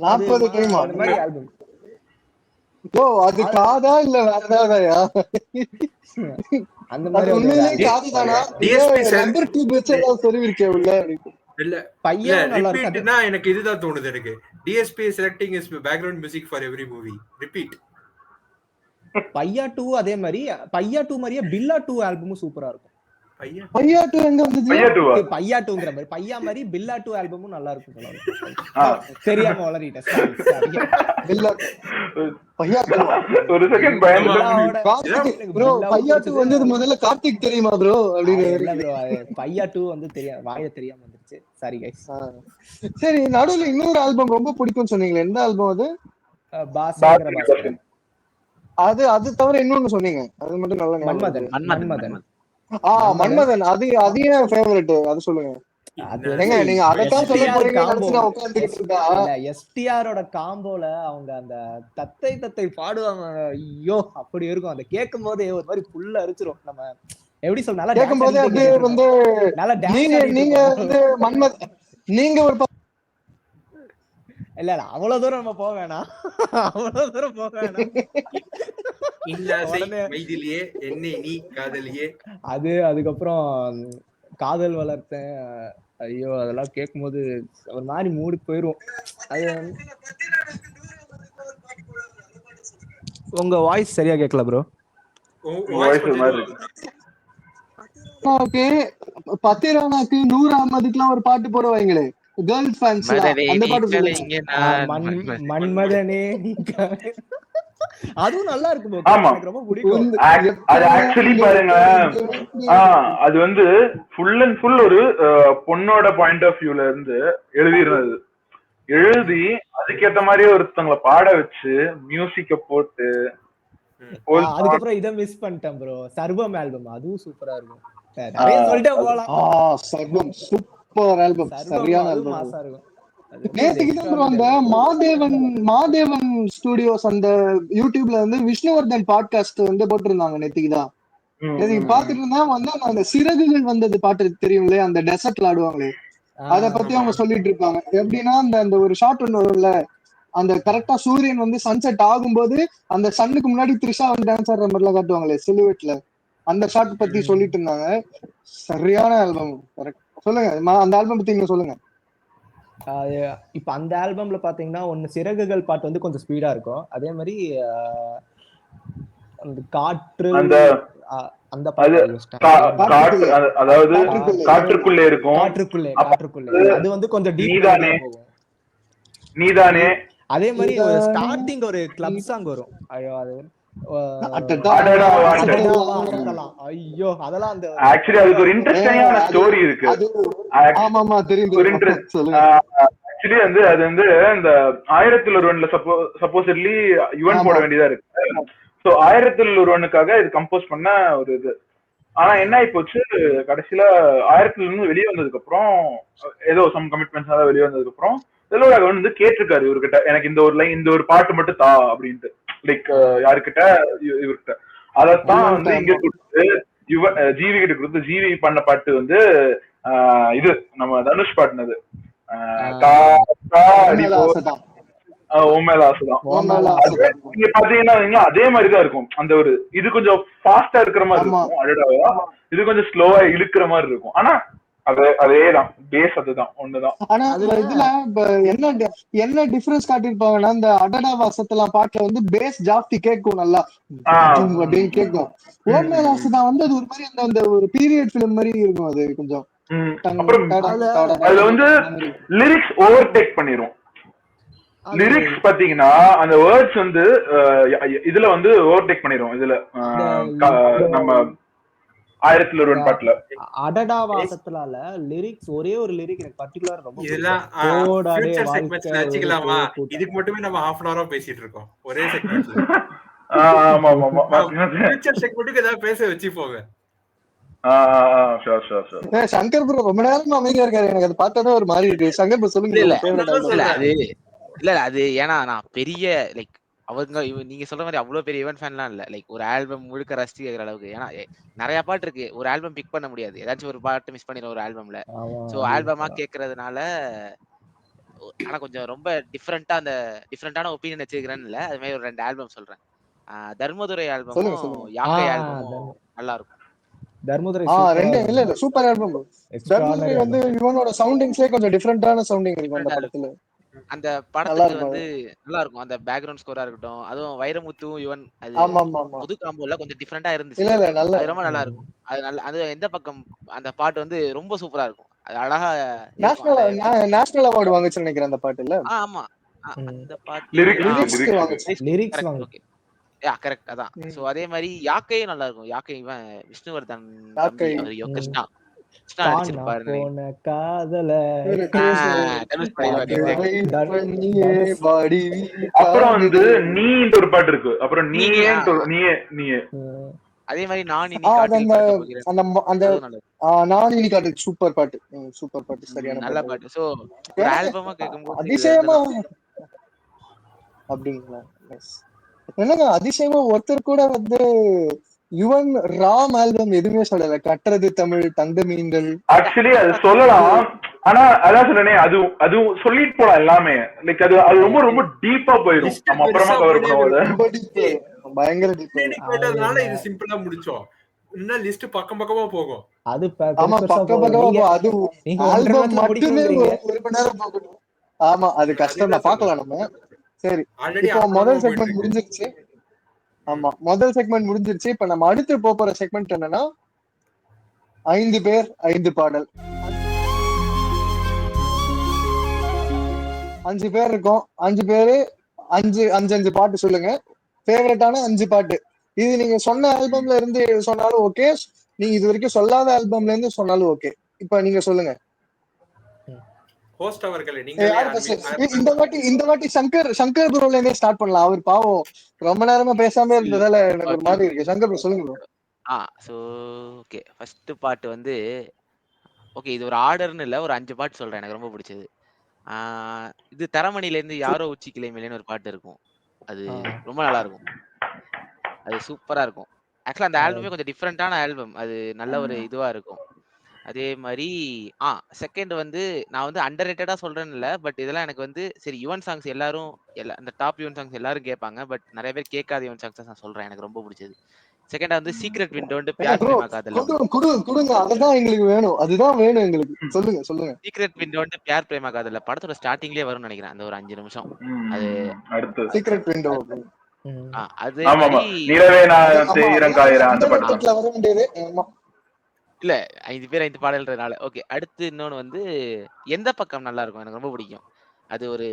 40 time அந்த மாதிரி ஆல்பம். ஓ அது காதா இல்ல வேற ஏதாவதா? அந்த மாதிரி உண்மையிலேயே காதுதானா? டிஎஸ்பி நம்பர் 2 வெச்சலாம் சொல்லிருக்கே உள்ள. இல்ல பையன் ரிப்பீட்னா எனக்கு இதுதான் தோணுது. எனக்கு DSP selecting is background music for every movie. Repeat. Paiyaa 2 அதே மாதிரி பையா 2 மாதிரியே பில்லா 2 ஆல்பமும் சூப்பரா இருக்கும். பையா 2 எங்க வந்துச்சு? பையா 2ங்கற மாதிரி பையா மாதிரி பில்லா 2 ஆல்பமும் நல்லா இருக்கும். தெரியாம வளரிட்டேன். பில்லா பையா ஒரு செகண்ட் பயந்து ப்ரோ. பையா 2 வந்தது முதல்ல கார்த்திக் தெரியுமா ப்ரோ? அப்படினு இல்ல ப்ரோ, பையா 2 வந்து வாயில தெரியாம வந்துருச்சு. Sorry guys. சரி, நடுவுல இன்னொரு ஆல்பம் ரொம்ப பிடிக்கும்னு சொன்னீங்களே, எந்த ஆல்பம் அது? பாஸ்கரன். அது தவிர இன்னொன்னு சொன்னீங்க, அது மட்டும் நல்லா மன்மதன். மன்மதன் அது ஏன் ஃபேவரட்? அது சொல்லுங்க. நீங்க அதத்தான் சொல்ல போறீங்க நினைச்சு நான் உட்கார்ந்துட்டு இருக்கேன். எஸ்டிஆரோட காம்போல அவங்க அந்த தத்தை பாடுவாங்க. ஐயோ அப்படி இருக்கும். அதை கேட்கும் போதே ஒரு மாதிரி புல்ல அரிச்சிரும். நம்ம எப்படி சொல்ல, நல்லா கேட்கும் போதே அப்படியே வந்து நீங்க வந்து மன்மதன் நீங்க ஒரு இல்ல அவ்வளவு தூரம் நம்ம போக வேணாம். அவ்வளவு தூரம் போக வேணாம். அது அதுக்கப்புறம் காதல் வளர்த்தேன். ஐயோ அதெல்லாம் கேட்கும் போது ஒரு மாதிரி மூடி போயிரும். அது உங்க வாய்ஸ் சரியா கேட்கல ப்ரோ. பத்திரானாக்கு 100 அஹமதுக்குலாம் ஒரு பாட்டு போடுவாங்களே, கேர்ள்ஸ் ஃபேன்ஸ், அந்த பாட்டு சொல்லுங்க. மன்மதனே அதுவும் நல்லா இருக்கும். எனக்கு ரொம்ப பிடிக்கும். அது ஆக்சுவலி பாருங்க, அது வந்து ஃபுல் அண்ட் ஃபுல் ஒரு பொண்ணோட பாயிண்ட் ஆஃப் வியூல இருந்து எழுதி அதுக்கேத்த மாதிரியே ஒருத்தவங்களை பாட வச்சு மியூசிக்க போட்டு. அதுக்கப்புறம் இதை மிஸ் பண்ணிட்டேன் ப்ரோ, சர்வம் ஆல்பம். அதுவும் சூப்பரா இருக்கும். நிறைய சொல்லிட்டே போலாம். சர்வம் சூப்பர் ஆல்பம், சரியான ஆல்பம். மாசா இருக்கும். அந்த மாதேவன் ஸ்டுடியோஸ் அந்த யூடியூப்ல வந்து விஷ்ணுவர்தன் பாட்காஸ்ட் வந்து போட்டிருந்தாங்க. நேத்திக்குதான் பாத்துட்டு இருந்தா வந்து அந்த சிறகுகள் வந்தது பாட்டு தெரியும் இல்லையா, அந்த டெசர்ட்ல ஆடுவாங்களே, அத பத்தி அவங்க சொல்லிட்டு இருப்பாங்க. எப்படின்னா அந்த ஒரு ஷாட் ஒன்று வரும்ல, அந்த கரெக்டா சூரியன் வந்து சன்செட் ஆகும்போது அந்த சன்னுக்கு முன்னாடி த்ரிஷா வந்து டான்ஸ் ஆடுற மாதிரி எல்லாம் காட்டுவாங்களே சிலுவெட்ல, அந்த ஷாட் பத்தி சொல்லிட்டு இருந்தாங்க. சரியான ஆல்பம். சொல்லுங்க அந்த ஆல்பம் பத்தி நீங்க சொல்லுங்க. இப்ப அந்த ஆல்பம்ல பாத்தீங்கன்னா ஒன்னு சிறகுகள் பாட்டு வந்து கொஞ்சம் ஸ்பீடா இருக்கும். அதே மாதிரி அந்த காற்று அந்த அது காற்று, அதாவது காற்றுக்குள்ளே இருக்கும். காற்றுக்குள்ளே அது வந்து கொஞ்சம் டீப் நீதானே போகும். நீதானே அதே மாதிரி ஒரு ஸ்டார்டிங் ஒரு கிளப் சாங் வரும். ஐயோ அது அடடா வாண்டட். ஐயோ அதெல்லாம் அந்த ஆக்சுவலி அதுக்கு ஒரு இன்ட்ரெஸ்டிங்கான ஸ்டோரி இருக்கு. ஆமாமா தெரியும் ஒரு இன்ட்ரெஸ்ட் ஆக்சுவலி வந்து அது வந்து இந்த 1001 சப்போசிட்லி யுவன் போட வேண்டியதா இருக்கு. சோ 1001க்காக இது கம்போஸ் பண்ண ஒரு இது. ஆனா என்ன ஆயி போச்சு, கடைசியில 1001 வெளியே வந்ததுக்கு அப்புறம் ஏதோ சம் கமிட்மெண்ட்ஸ் வெளியே வந்ததுக்கு அப்புறம் செல்வராகவன் வந்து கேட்டிருக்காரு இவர்கிட்ட, எனக்கு இந்த ஒரு லைன், இந்த ஒரு பாட்டு மட்டும் தா அப்படின்ட்டு. லைக் யாருக்கிட்ட, இவர்கிட்ட. அதத்தான் வந்து இங்க கொடுத்து ஜிவி கிட்ட கொடுத்து, ஜிவி பண்ண பாட்டு வந்து இது நம்ம தனுஷ் பாட்டுனது நீங்க பாத்தீங்கன்னா அதே மாதிரிதான் இருக்கும். அந்த ஒரு இது கொஞ்சம் ஃபாஸ்டா இருக்கிற மாதிரி இருக்கும் அடடா, இது கொஞ்சம் ஸ்லோவா இழுக்கிற மாதிரி இருக்கும். ஆனா அதேதான் பேஸ், அதுதான் ஒண்ணுதான். ஆனா இதுல என்ன டிஃபரன்ஸ் காட்டிருப்பாங்கன்னா, இந்த அடடா வாசத்தெல்லாம் பாட்டுல வந்து பேஸ் ஜாஸ்தி கேட்கும், நல்லா அப்படின்னு கேட்கும். ஓமே வாசதான் வந்து அது ஒரு மாதிரி அந்த ஒரு பீரியட் பிலிம் மாதிரி இருக்கும். அது கொஞ்சம் அதுல வந்து லிரிக்ஸ் ஓவர்டேக் பண்ணிரும். லிரிக்ஸ் பாத்தீங்கன்னா அந்த வேர்ட்ஸ் வந்து இதுல வந்து ஓவர்டேக் பண்ணிரும். இதுல நம்ம 1001 பாட்டுல அடடா வாசத்துல லிரிக்ஸ் ஒரே ஒரு லிரிக் எனக்கு பர்టిక్యులர் ரொம்ப இதெல்லாம் ஃபியூச்சர் செக்மெண்ட்ஸ்ல வச்சுக்கலாமா? இதுக்கு மட்டுமே நம்ம half an hour பேசிட்டு இருக்கோம் ஒரே செக்மெண்ட்ல. ஆமா ஆமா ஃபியூச்சர் செக்மெண்ட்டுக்கு ஏதாவது பேச வச்சு போங்க. சங்கர் ப்ரோ ரொம்ப நேரம் அமைதியா இருக்காரு, எனக்கு அது பார்த்தாதான் ஒரு மாதிரி இருக்கு. சங்கர் ப்ரோ சொல்லுங்க. இல்ல அது ஏன்னா நான் பெரிய லைக் அவங்க நீங்க சொல்ற மாதிரி அவ்வளவு பெரிய ஈவென்ட் ஃபேன்லாம் இல்ல. லைக் ஒரு ஆல்பம் முழுக்க ரசிச்சு கேட்கற அளவுக்கு. ஏன்னா நிறைய பாட்டு இருக்கு, ஒரு ஆல்பம் பிக் பண்ண முடியாது, ஏதாச்சும் ஒரு பாட்டு மிஸ் பண்ணிடும் ஒரு ஆல்பம்ல. சோ ஆல்பமா கேட்கறதுனால ஆனா கொஞ்சம் ரொம்ப டிஃப்ரெண்டான ஒப்பீனியன் வச்சிருக்கிறேன்னு இல்ல. அது மாதிரி ஒரு 2 ஆல்பம் சொல்றேன். தர்மதுரை ஆல்பமும் யாக்கை ஆல்பமும் நல்லா இருக்கும். தர்மதுரை இல்ல சூப்பர் ஆல்பம். தர்மதுரை வந்து இவனோட சவுண்டிங்ஸ்லயே கொஞ்சம் டிஃபரெண்டான சவுண்டிங் இருக்கும் அந்த படத்துல. அந்த படத்துக்கு வந்து நல்லா இருக்கும். அந்த பேக்ரவுண்ட் ஸ்கோரா இருக்கட்டும், அதுவும் வைரமுத்து யுவன் அது புது காம்போல கொஞ்சம் டிஃபரெண்டா இருந்துச்சு. அது ரொம்ப நல்லா இருக்கும். அது எந்த பக்கம் அந்த பாட்டு வந்து ரொம்ப சூப்பரா இருக்கும். அது அழகா நேஷனல் அவார்டு வாங்குச்சு நினைக்கிறேன் அந்த பாட்டு. இல்ல ஆமா அந்த பாட்டு லிரிக்ஸ் ஓகே யா கரெக்ட் அதான். சோ அதே மாதிரி யாக்கையும் நல்லா இருக்கும். யாக்கை இவன் விஷ்ணுவர்தன் தம்பி, அவர் கிருஷ்ணா அப்புறம் வந்து நீ ஒரு பாட்டு இருக்கு. அப்புறம் நீயே அதே மாதிரி நான் இனி காட்டு சூப்பர் பாட்டு, சூப்பர் பாட்டு, சரியான நல்ல பாட்டு. சோ ஒரு ஆல்பமா கேட்கும்போது அதிசயமா அப்படிங்களா? என்னங்க அதிசயமா ஒருத்தர் கூட வந்து யுவன் ராம் ஆல்பம் எதுவுமே சொல்லல. கட்டுறது தமிழ், தங்க மீன்கள். ஆக்சுவலி அது சொல்லலாம், ஆனா அதான் சொன்னே, அது சொல்லிட்டு போலாம் எல்லாமே. லைக் அது ரொம்ப ரொம்ப டீப்பா போயிடும். நம்ம அப்புறமா கவர் பண்ணுவோம். பயங்கர டீப்பா. இது சிம்பிளா முடிச்சோம். இன்னும் லிஸ்ட் பக்கமா போகும். அது ஆமா பக்கமா அது ஆல்பம் மட்டுமே ஒரு மணி நேரம் போகணும். ஆமா அது கஷ்டம் தான், பார்க்கலாம் நம்ம. சரி, இப்போ முதல் செக்மெண்ட் முடிஞ்சிருச்சு. ஆமா முதல் செக்மெண்ட் முடிஞ்சிருச்சு. இப்ப நம்ம அடுத்து போற செக்மெண்ட் என்னன்னா 5 பேர் 5 பாடல். 5 பேர் இருக்கோம். 5 பேரு 5 பாட்டு சொல்லுங்க. ஃபேவரட்டான 5 பாட்டு. இது நீங்க சொன்ன ஆல்பம்ல இருந்து சொன்னாலும் ஓகே, நீங்க இது வரைக்கும் சொல்லாத ஆல்பம்ல இருந்து சொன்னாலும் ஓகே. இப்ப நீங்க சொல்லுங்க. ஹோஸ்ட் அவர்களே, இந்த வாட்டி சங்கர் ப்ரோல இருந்தே ஸ்டார்ட் பண்ணலாம். அவர் பாவம் ரொம்ப நேரமா பேசாம இருந்ததால எனக்கு ஒரு மாதிரி இருக்கு. சங்கர் ப்ரோ சொல்லுங்க. சோ ஓகே, ஃபர்ஸ்ட் பாட்டு வந்து ஓகே, இது ஒரு ஆர்டர்னு இல்ல, ஒரு 5 பாட்டு சொல்றேன் எனக்கு ரொம்ப பிடிச்சது. இது தரமணில இருந்து யாரோ உச்சி கிளைமேலேன்னு ஒரு பாட்டு இருக்கும். அது ரொம்ப நல்லா இருக்கும், அது சூப்பரா இருக்கும். ஆக்சுவலா அந்த ஆல்பமே கொஞ்சம் டிஃப்ரெண்டான ஆல்பம், அது நல்ல ஒரு இதுவா இருக்கும். அதே மாதிரி செகண்ட் வந்து நான் வந்து அண்டர் ரேட்டடா சொல்றேன்னு இல்ல, பட் இதெல்லாம் எனக்கு வந்து சரி யுவன் சாங்ஸ் எல்லாரும் அந்த டாப் யுவன் சாங்ஸ் எல்லாரும் கேட்பாங்க, பட் நிறைய பேர் கேட்காத யுவன் சாங்ஸ் நான் சொல்றேன், எனக்கு ரொம்ப பிடிச்சது. செகண்டா வந்து சீக்ரெட் விண்டோன்னு பியார் பிரேமா காதல் கொடுங்க, அதுதான் எங்களுக்கு வேணும், அதுதான் வேணும் எங்களுக்கு. சொல்லுங்க. சீக்ரெட் விண்டோன்னு பியார் பிரேமா காதல் படத்தோட ஸ்டார்டிங்லயே வரும்னு நினைக்கிறேன், அந்த ஒரு 5 நிமிஷம். அது அடுத்து சீக்ரெட் விண்டோ. அதே ஆமா ஆமா, மாதிரி நிலவே நான் ஆமா, தேயிரம் காயிரம் அந்த பாட்டு. அண்டர்ரேட்டட்ல வர வேண்டியது. ஆமா. இல்ல 5 பேர் 5 பாடல்ன்றதுனால. ஓகே. அடுத்து இன்னொன்னு வந்து எந்த பக்கம் நல்லா இருக்கும். எனக்கு ரொம்ப பிடிக்கும். அது ஒரு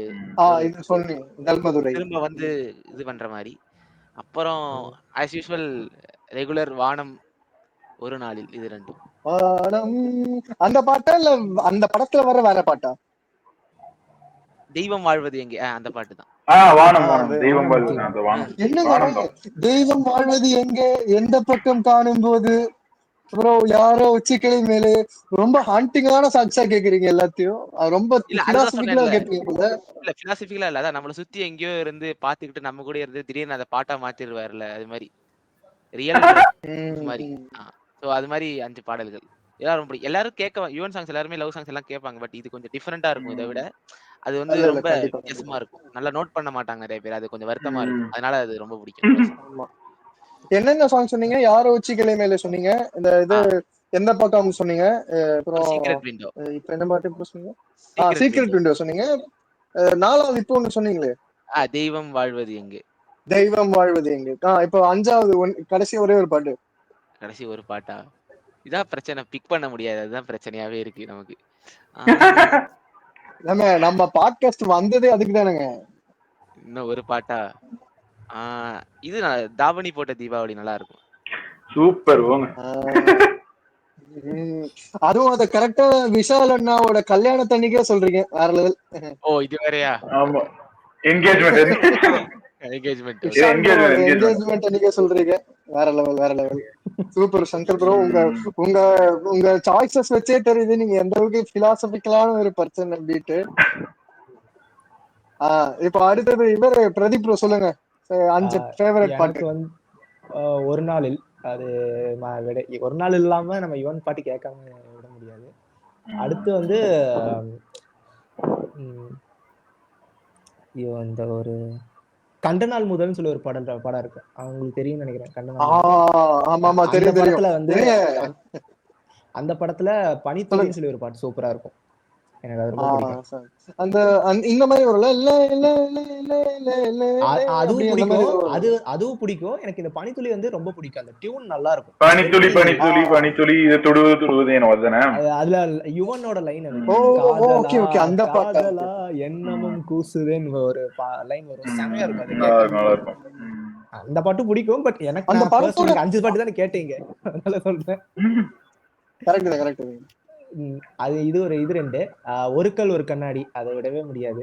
இது சொன்னீங்க நல்மதுரை. திரும்ப வந்து இது பண்ற மாதிரி. அப்புறம் ஆஸ் யூசுவல் ரெகுலர் வானம் ஒரு நாளில் இது ரெண்டும். வானம் அந்த பாட்டா இல்ல அந்த படத்துல வர வேற பாட்டா? தெய்வம் வாழ்வது எங்கே அந்த பாட்டு தான். வானம் வானம் தெய்வம் வாழ்வது அந்த வானம் என்னங்க வானம் தான். தெய்வம் வாழ்வது எங்கே எந்த பக்கம் காணும் போது ப்ரோ யாரோ உச்சிக்கிளை மேலே ரொம்ப ஹாண்டிங்கான சாங்ஸா கேக்குறீங்க எல்லாத்தையும். ரொம்ப இல்ல அதுதான் பிலாசபிக்கலா சொன்னேன்ல. கேட்பீங்க. இல்ல பிலாசபிக்கலா இல்ல. அதான் நம்மள சுத்தி எங்கேயோ இருந்து பாத்துக்கிட்டு நம்ம கூட இருந்து திடீர்னு அதை பாட்டா மாத்திருவாருல அது மாதிரி. ரியல் மாதிரி. சோ அது மாதிரி 5 பாடல்கள். எல்லாரும் எல்லாரும் கேட்க யுவன் சாங்ஸ் எல்லாருமே லவ் சாங்ஸ் எல்லாம் கேட்பாங்க. பட் இது கொஞ்சம் டிஃபரெண்டா இருக்கும் இதை விட. அது வந்து ரொம்ப வித்தியாசமா இருக்கும். நல்லா நோட் பண்ண மாட்டாங்க நிறைய பேர். அது கொஞ்சம் வருத்தமா இருக்கும். அதனால அது ரொம்ப பிடிக்கும். என்னென்ன சாங் சொன்னீங்க? யாரோ உச்சிக்கிளை மேலே சொன்னீங்க. இந்த இது எந்த பக்கம் சொன்னீங்க? அப்புறம் சீக்ரெட் விண்டோ. இப்ப என்ன பாட்டு இப்ப சொன்னீங்க? சீக்ரெட் விண்டோ சொன்னீங்க. 4வது இப்போ ஒண்ணு சொன்னீங்களே தெய்வம் வாழ்வது எங்கே. தெய்வம் வாழ்வது எங்கே. இப்போ 5வது கடைசி ஒரே ஒரு பாட்டு. கடைசி ஒரு பாட்டா? இதான் பிரச்சனை. பிக் பண்ண முடியாது. அதுதான் பிரச்சனையாவே இருக்கு நமக்கு. நம்ம பாட்காஸ்ட் வந்ததே அதுக்கு தானேங்க. இன்னும் ஒரு பாட்டா? இது தாவணி போட்ட தீபாவளி நல்லா இருக்கும். சூப்பர். அதுவும் அத கரெக்டா விஷால் அண்ணாவோட கல்யாணத்தன்னைக்கே சொல்றீங்க. வேற லெவல். இது வேறயா? ஆமா, என்கேஜ்மென்ட் அன்னைக்கே சொல்றீங்க. வேற லெவல் வேற லெவல். Super Shankar bro. உங்க சாய்ஸஸ் வச்சே தெரியுது நீங்க எந்த அளவுக்கு பிலாசபிக்கலான ஒரு பர்சன் அப்படின்ட்டு. இப்ப அடுத்தது இவர் பிரதீப் ப்ரோ சொல்லுங்க. 5 ஃபேவரட் பாட்டு. எனக்கு வந்து ஒரு நாளில் அது ஒரு நாள் இல்லாம நம்ம யுவன் பாட்டு கேட்காம விட முடியாது. அடுத்து வந்து இந்த ஒரு கண்டநாள் முதல்னு சொல்லி ஒரு படம் இருக்கு. அவங்களுக்கு தெரியும் நினைக்கிறேன். கண்டநாள் படத்துல வந்து அந்த படத்துல பனித்துளின்னு சொல்லி ஒரு பாட்டு சூப்பரா இருக்கும். எனக்கு அது ரொம்ப பிடிக்கும். இந்த மாதிரி ஒரு அதுவும் பிடிக்கும். அதுவும் பிடிக்கும். எனக்கு இந்த பனித்துளி வந்து ரொம்ப பிடிக்கும். அந்த டியூன் நல்லா இருக்கும். பனித்துளி பனித்துளி பனித்துளி இது தொடுவது தொடுவது என்ன வந்தன அதுல யுவனோட லைன் அந்த காதலா எண்ணமும் கூசுதேன்னு ஒரு லைன் வரும். செமையா இருக்கும். அந்த பாட்டு பிடிக்கும். பட் எனக்கு அந்த படத்தோட 5 பாட்டு தானே கேட்டீங்க, அதனால சொல்றேன். அது இது 2 ஒரு கல் ஒரு கண்ணாடி அதை விடவே முடியாது.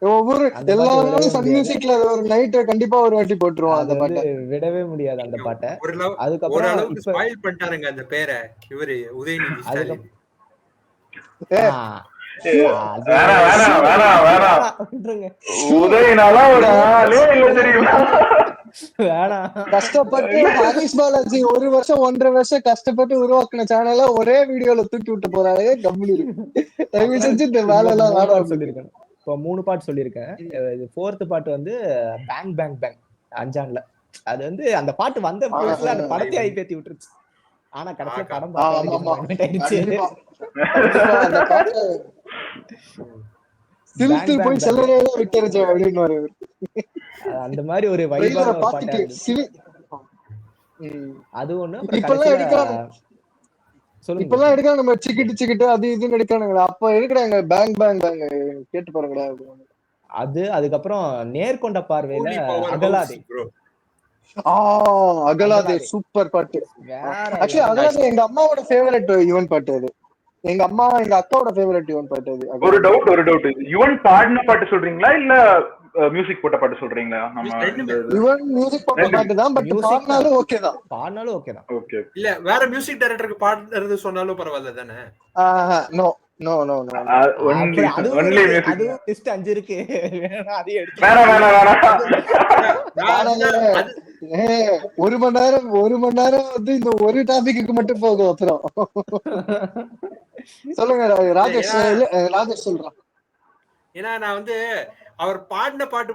ஒவ்வொரு எல்லாரும் சன் மியூசிக்ல ஒரு நைட் கண்டிப்பா ஒரு வாட்டி போட்டுருவோம். அந்த பாட்டை விடவே முடியாது அந்த பாட்டை. அதுக்கப்புறம் ஸ்பாயில் பண்ணிட்டாருங்க அந்த பேரை இவரு உதயநிதி ஸ்டாலின். கஷ்டப்பட்டு ஹரிஷ் பாலாஜி 1 வருஷம் 1.5 வருஷம் கஷ்டப்பட்டு உருவாக்குன சேனல ஒரே வீடியோல தூக்கி விட்டு போறாரு. கம்பெனி தயவு செஞ்சு இந்த வேலை எல்லாம் வேணாம் சொல்லிருக்கேன். இப்போ 3 பாட்டு சொல்லியிருக்கேன். 4th பாட்டு வந்து பேங் பேங் பேங் அஞ்சான்ல. அது வந்து அந்த பாட்டு வந்த புதுசுல அந்த படத்தை ஐபேத்தி விட்டுருச்சு. ஆனா கடைசியில படம் அந்த மாதிரி ஒரு வைபான பாட்டு. அது ஒண்ணு. இப்பெல்லாம் எடுக்கலாம் நம்ம சிக்கிட்டு அது இதுன்னு எடுக்கணுங்களா? அப்ப எடுக்கிறாங்க பேங் பேங் பேங் கேட்டு பாருங்கடா. அது அதுக்கப்புறம் நேர்கொண்ட பார்வையில அகலாதே. அகலாதே சூப்பர் பாட்டு. ஆக்சுவலி அகலாதே எங்க அம்மாவோட ஃபேவரட் யுவன் பாட்டு. அது எங்க அம்மா எங்க அக்காவோட ஃபேவரட் யுவன் பாட்டு. அது ஒரு டவுட் யுவன் பாடின பாட்டு சொல்றீங்களா இல்ல மியூசிக் போட்ட பாட்டு சொல்றீங்களா? யுவன் மியூசிக் போட்ட பாட்டு தான். பட் பாடினாலும் ஓகே தான். பாடினாலும் ஓகே தான். ஓகே. இல்ல வேற மியூசிக் டைரக்டருக்கு பாடுறது சொன்னாலும் பரவாயில்ல தானே? No no no no. Only music. அது லிஸ்ட் 5 இருக்கு. அது எடுத்து ஒரு மணி நேரம் வந்து இந்த ஒரு டாபிக்கு மட்டும் போகும். அப்புறம் சொல்லுங்க ராஜேஷ் சொல்றான். ஏன்னா நான் வந்து அவர் பாடின பாட்டு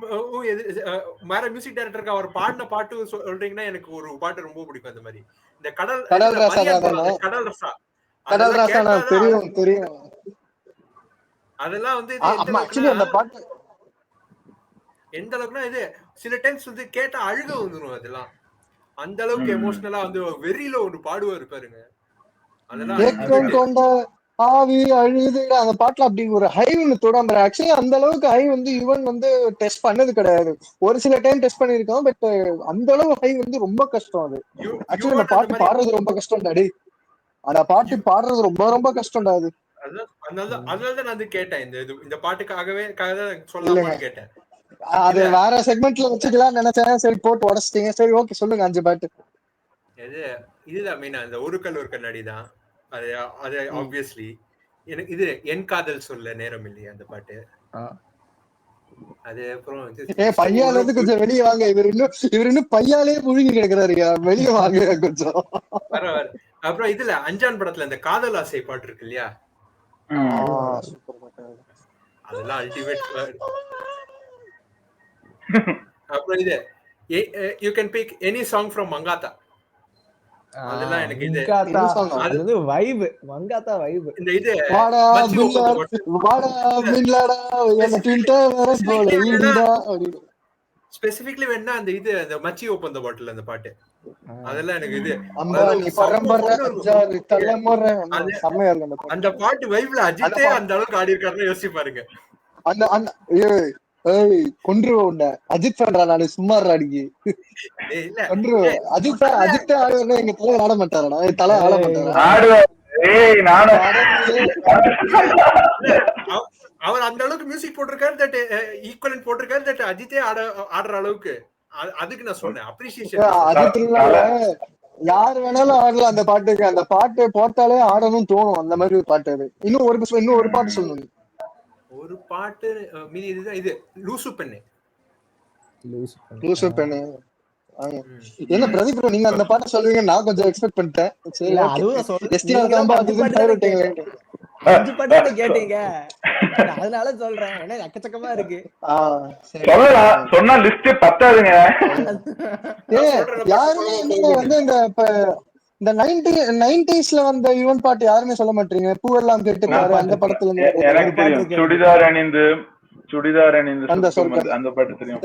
வேற மியூசிக் டைரக்டருக்கு அவர் பாடின பாட்டு சொல்றீங்கன்னா எனக்கு ஒரு பாட்டு ரொம்ப பிடிக்கும். அந்த மாதிரி இந்த கடல் ரசா தெரியும். அதெல்லாம் வந்து அந்த பாட்டு எந்த அளவுக்குன்னா இது சில டைம்ஸ் வந்து கேட்டா அழுக வந்துடும். அதெல்லாம் அந்த அளவுக்கு எமோஷனலா வந்து வெறியில ஒன்று பாடுவாரு பாருங்க. அதெல்லாம் ஏக்கம் கொண்ட ஆவி அழுது அந்த பாட்டுல அப்படி ஒரு ஹை ஒண்ணு தொடாம ஆக்சுவலி அந்த அளவுக்கு ஹை வந்து யுவன் வந்து டெஸ்ட் பண்ணது கிடையாது. ஒரு சில டைம் டெஸ்ட் பண்ணிருக்கோம், பட் அந்த அளவு ஹை வந்து ரொம்ப கஷ்டம். அது ஆக்சுவலி அந்த பாட்டு பாடுறது ரொம்ப கஷ்டம் டாடி. அந்த பாட்டு பாடுறது ரொம்ப ரொம்ப கஷ்டம்டா அது. அதனாலதான் நான் வந்து கேட்டேன், இந்த பாட்டுக்காகவே சொல்லலாமான்னு கேட்டேன். அது வேற செக்மெண்ட்ல வச்சுக்கலாம் நினைச்சேன், சரி போட்டு உடச்சிட்டீங்க. சரி ஓகே சொல்லுங்க 5 பாட்டு. இதுதான் மெயினா அந்த ஒரு கல் ஒரு கண்ணாடி தான். அது ஆப்வியஸ்லி எனக்கு இது என் காதல் சொல்ல நேரம் இல்லையா அந்த பாட்டு. அது அப்புறம் பையால இருந்து கொஞ்சம் வெளியே வாங்க. இவர் இன்னும் பையாலே புழுங்கி கிடக்குறாருயா, வெளியே வாங்க கொஞ்சம். அப்புறம் இதுல அஞ்சான் படத்துல இந்த காதல் ஆசை பாட்டு இருக்கு இல்லையா, அதெல்லாம் அல்டிமேட். அப்புறம் இது you can big any song from Mankatha. அதெல்லாம் எனக்கு இது அது வைப், மங்காத்தா வைப். இந்த இது வாடா மின்னடா என்ன டிண்டா வர போல ஈடா அப்படி ஸ்பெசிபிக்கலி வேணா அந்த இது அந்த மச்சி ஓபன் பாட்டில் அந்த பாட்டு, அதெல்லாம் எனக்கு இது அம்பானி பரம்பரை அஞ்சாறு தலைமுறை செமையா இருக்கு அந்த பாட்டு வைப்ல. அஜித்தே அந்த அளவுக்கு ஆடி இருக்காருன்னு யோசிச்சு பாருங்க. அந்த ஏய் கொன்றுவ உன்ன அஜித் பண்றா, நானு சும்மா அடிக்கி கொன்றுவ. அஜித் ஆடுவா, எங்க தலை ஆட மாட்டாரா? தலை ஆட மாட்டாரா? அவர் அந்த அளவுக்கு மியூசிக் போட்டிருக்காரு, தட் ஈக்குவலன்ட் போட்டிருக்காரு, தட் அஜித்தே ஆடுற அளவுக்கு. அதுக்கு நான் சொன்னேன் அப்ரிசியேஷன். அஜித் யாரு வேணாலும் ஆடலாம் அந்த பாட்டுக்கு. அந்த பாட்டு போட்டாலே ஆடணும்னு தோணும். அந்த மாதிரி ஒரு பாட்டு அது. இன்னும் ஒரு பாட்டு சொல்லணும். ஒரு பாட்டு மீதி இதுதான். இது லூசு பெண்ணு. என்ன பிரதீப் ப்ரோ நீங்க அந்த பாட்டு சொல்லுவீங்க, நான் கொஞ்சம் எக்ஸ்பெக்ட் பண்ணிட்டேன். சரி கேட்டீங்க அதனால சொல்றேன். ஏன்னா எக்கச்சக்கமா இருக்கு. சொன்னா லிஸ்ட் பத்தாதுங்க. யாருமே வந்து இந்த 90s வந்த யுவன் பாட்டு யாருமே சொல்ல மாட்டீங்க. பூவெல்லாம் கேட்டு பாரு அந்த படத்துல எனக்கு தெரியும். சுடிதார் அணிந்து அந்த பாட்டு தெரியும்.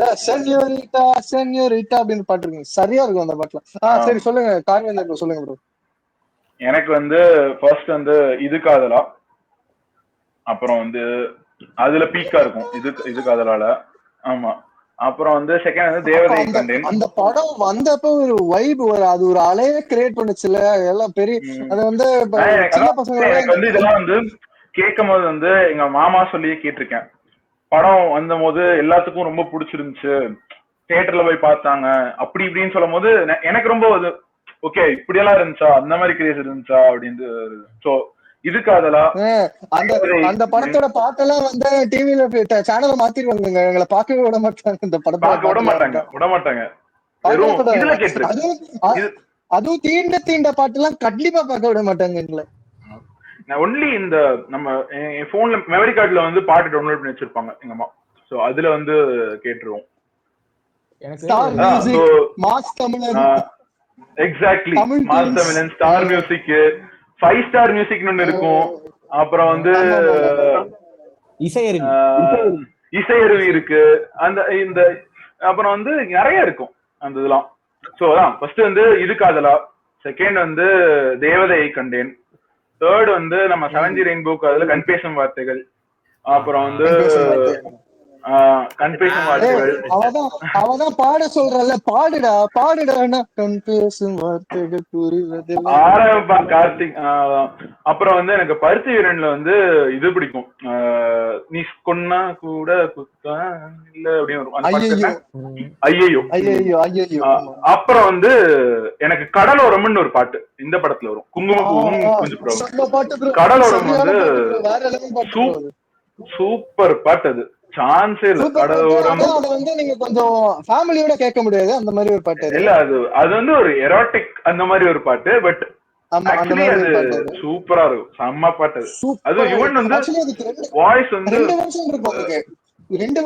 சென்யூரிட்டா அப்படின்னு பாட்டு இருக்கு, சரியா இருக்கும் அந்த பாட்டுல. சரி சொல்லுங்க கார்வேந்தர் சொல்லுங்க ப்ரோ. எனக்கு வந்து ஃபர்ஸ்ட் வந்து இது காதலா, அப்புறம் வந்து அதுல பீக்கா இருக்கும் இது காதலால. ஆமா. அப்புறம் வந்து செகண்ட் வந்து தேவதை கண்டேன். அந்த படம் வந்தப்ப ஒரு வைப் அது ஒரு அலையே கிரியேட் பண்ணுச்சுல எல்லாம் பெரிய. அது வந்து சின்ன பசங்க எனக்கு வந்து இதெல்லாம் வந்து கேட்கும் போது வந்து எங்க மாமா சொல்லியே கேட்டிருக்கேன். படம் வந்த போது எல்லாத்துக்கும் ரொம்ப பிடிச்சிருந்துச்சு, தியேட்டர்ல போய் பார்த்தாங்க அப்படி இப்படின்னு சொல்லும் போது எனக்கு ரொம்ப அது ஓகே இப்படி எல்லாம் இருந்துச்சா, அந்த மாதிரி கிரேஸ் இருந்துச்சா அப்படின்னு. சோ இதுக்கு அதெல்லாம் அந்த படத்தோட பாட்டெல்லாம் வந்து டிவில சேனலை மாத்திருவாங்க, எங்களை பார்க்கவே விட மாட்டாங்க. இந்த படத்தை விட மாட்டாங்க. அதுவும் தீண்ட பாட்டு எல்லாம் கண்டிப்பா பார்க்க விட மாட்டாங்க எங்களை. ஒன்லி இந்த நம்ம போன்ல மெமரி கார்டுல வந்து பாட்டு டவுன்லோட் பண்ணி வச்சிருப்பாங்க எங்க அம்மா. சோ அதுல வந்து கேட்டுருவோம். எக்ஸாக்ட்லி மாஸ் தமிழன், ஸ்டார் மியூசிக், 5 ஸ்டார் மியூசிக்னு ஒண்ணு இருக்கும். அப்புறம் வந்து இசையருவி இருக்கு. அந்த இந்த அப்புறம் வந்து நிறைய இருக்கும் அந்த இதெல்லாம். சோ அதான் ஃபர்ஸ்ட் வந்து இது காதலா, செகண்ட் வந்து தேவதையை கண்டேன், தேர்ட் வந்து நம்ம 7G ரெயின்போக்கு அதுல கன்பேஷன் வார்த்தைகள், அப்புறம் வந்து கன்பேஷன் வார்த்தைகள். அவதான் பாட சொல்றல, பாடுடா கன்பேஷன் வார்த்தைகள் புரிவதில்லை ஆரம்பா கார்த்திக். அப்புறம் வந்து எனக்கு பருத்தி வீரன்ல வந்து இது பிடிக்கும், நீ கொன்னா கூட குத்தா இல்ல அப்படின்னு. ஐயோ. அப்புறம் வந்து எனக்கு கடலோரம்னு ஒரு பாட்டு இந்த படத்துல வரும், குங்குமப்பூ. கடலோரம் வந்து சூப்பர் பாட்டு, அது சான்ஸே இல்ல. கடலோரம் வந்து நீங்க கொஞ்சம் ஃபேமிலியோட கேட்க முடியாது அந்த மாதிரி ஒரு பாட்டு இல்ல. அது வந்து ஒரு எரோட்டிக் அந்த மாதிரி ஒரு பாட்டு. பட் சூப்பரா இருக்கும், செம்ம பாட்டு. அது யுவன் வந்து வாய்ஸ் வந்து 2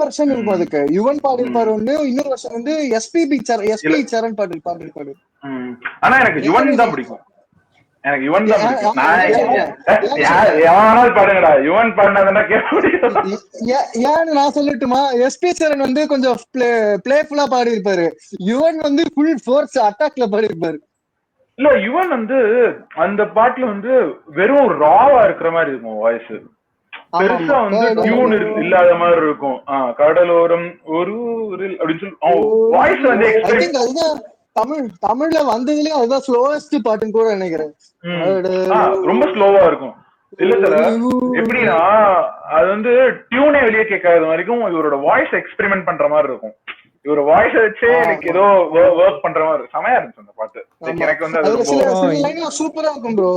வருஷம் இருக்கும் அதுக்கு. யுவன் பாடிருப்பாரு ஒண்ணு, இன்னொரு வருஷம் வந்து எஸ்பி சரண் பாடிருப்பாரு. ஆனா எனக்கு யுவன் தான் பிடிக்கும். எனக்கு யுவன் தான் பிடிக்கும். எவனாலும் பாடுங்கடா, யுவன் பாடினதுன்னா கேட்க முடியும். ஏன்னு நான் சொல்லட்டுமா? எஸ்பி சரண் வந்து கொஞ்சம் பிளேஃபுல்லா பாடி இருப்பாரு, யுவன் வந்து ஃபுல் ஃபோர்ஸ் அட்டாக்ல பாடி இருப்பாரு. இல்ல யுவன் வந்து அந்த பாட்டுல வந்து வெறும் ராவா இருக்கிற மாதிரி இருக்கும் வாய்ஸ், பெருசா வந்து டியூன் இல்லாத மாதிரி இருக்கும். கடலோரம் ஒரு அப்படின்னு சொல்லி வாய்ஸ் வந்து தமிழ்ல வந்ததுலயே அதுதான் ஸ்லோவஸ்ட் பாட்டுன்னு கூட நினைக்கிறேன். ரொம்ப ஸ்லோவா இருக்கும். இல்ல சார், எப்படின்னா அது வந்து டியூனே வெளியே கேட்காத வரைக்கும் இவரோட வாய்ஸ் எக்ஸ்பெரிமெண்ட் பண்ற மாதிரி இருக்கும். இவரோட வாய்ஸ் வச்சே எனக்கு ஏதோ ஒர்க் பண்ற மாதிரி செமையா இருந்துச்சு அந்த பாட்டு. எனக்கு வந்து அது சூப்பரா இருக்கும் ப்ரோ.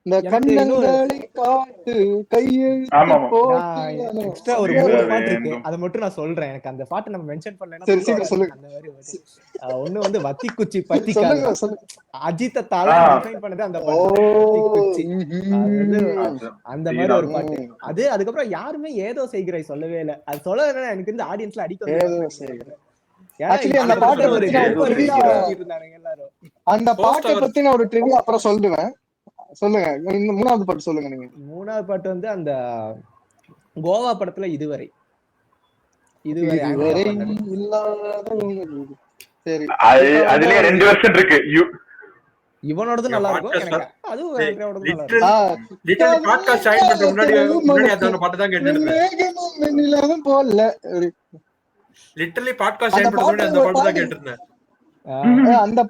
இந்த கண்ணங்களை காட்டு எக்ஸ்ட்ரா ஒரு 3 பாட்டு இருக்கு, அத மட்டும் நான் சொல்றேன். எனக்கு அந்த பாட்டு நம்ம மென்ஷன் பண்ணலன்னா அந்த மாதிரி ஒண்ணு வந்து வத்தி குச்சி பத்திக்காது, அஜித்த தாள டிஃபைன் பண்ணது அந்த பாட்டு. அந்த மாதிரி ஒரு பாட்டு அது. அதுக்கப்புறம் யாருமே ஏதோ செய்கிற சொல்லவே இல்லை. அது சொல்ல எனக்கு இந்த ஆடியன்ஸ்ல அடிக்க அந்த பாட்டை பத்தி நான் ஒரு ட்ரிவியா அப்புறம் சொல்லுவேன். சொல்லுங்க, மூணாவது பாட்டு சொல்லுங்க நீங்க. மூணாவது பாட்டு வந்து அந்த கோவா படத்துல இதுவரை சரி, அதுலயே 2 வெர்ஷன் இருக்கு. இவனோடது நல்லா இருக்கும், எனக்கு அதுவும் பாட்காஸ்ட் ஜாயின் பண்ற முன்னாடி அந்த பாட்டு தான் கேட்டிருந்தேன். போல லிட்டரலி பாட்காஸ்ட் ஜாயின் பண்ற முன்னாடி அந்த பாட்டு தான் கேட்டிருந்தேன். அந்த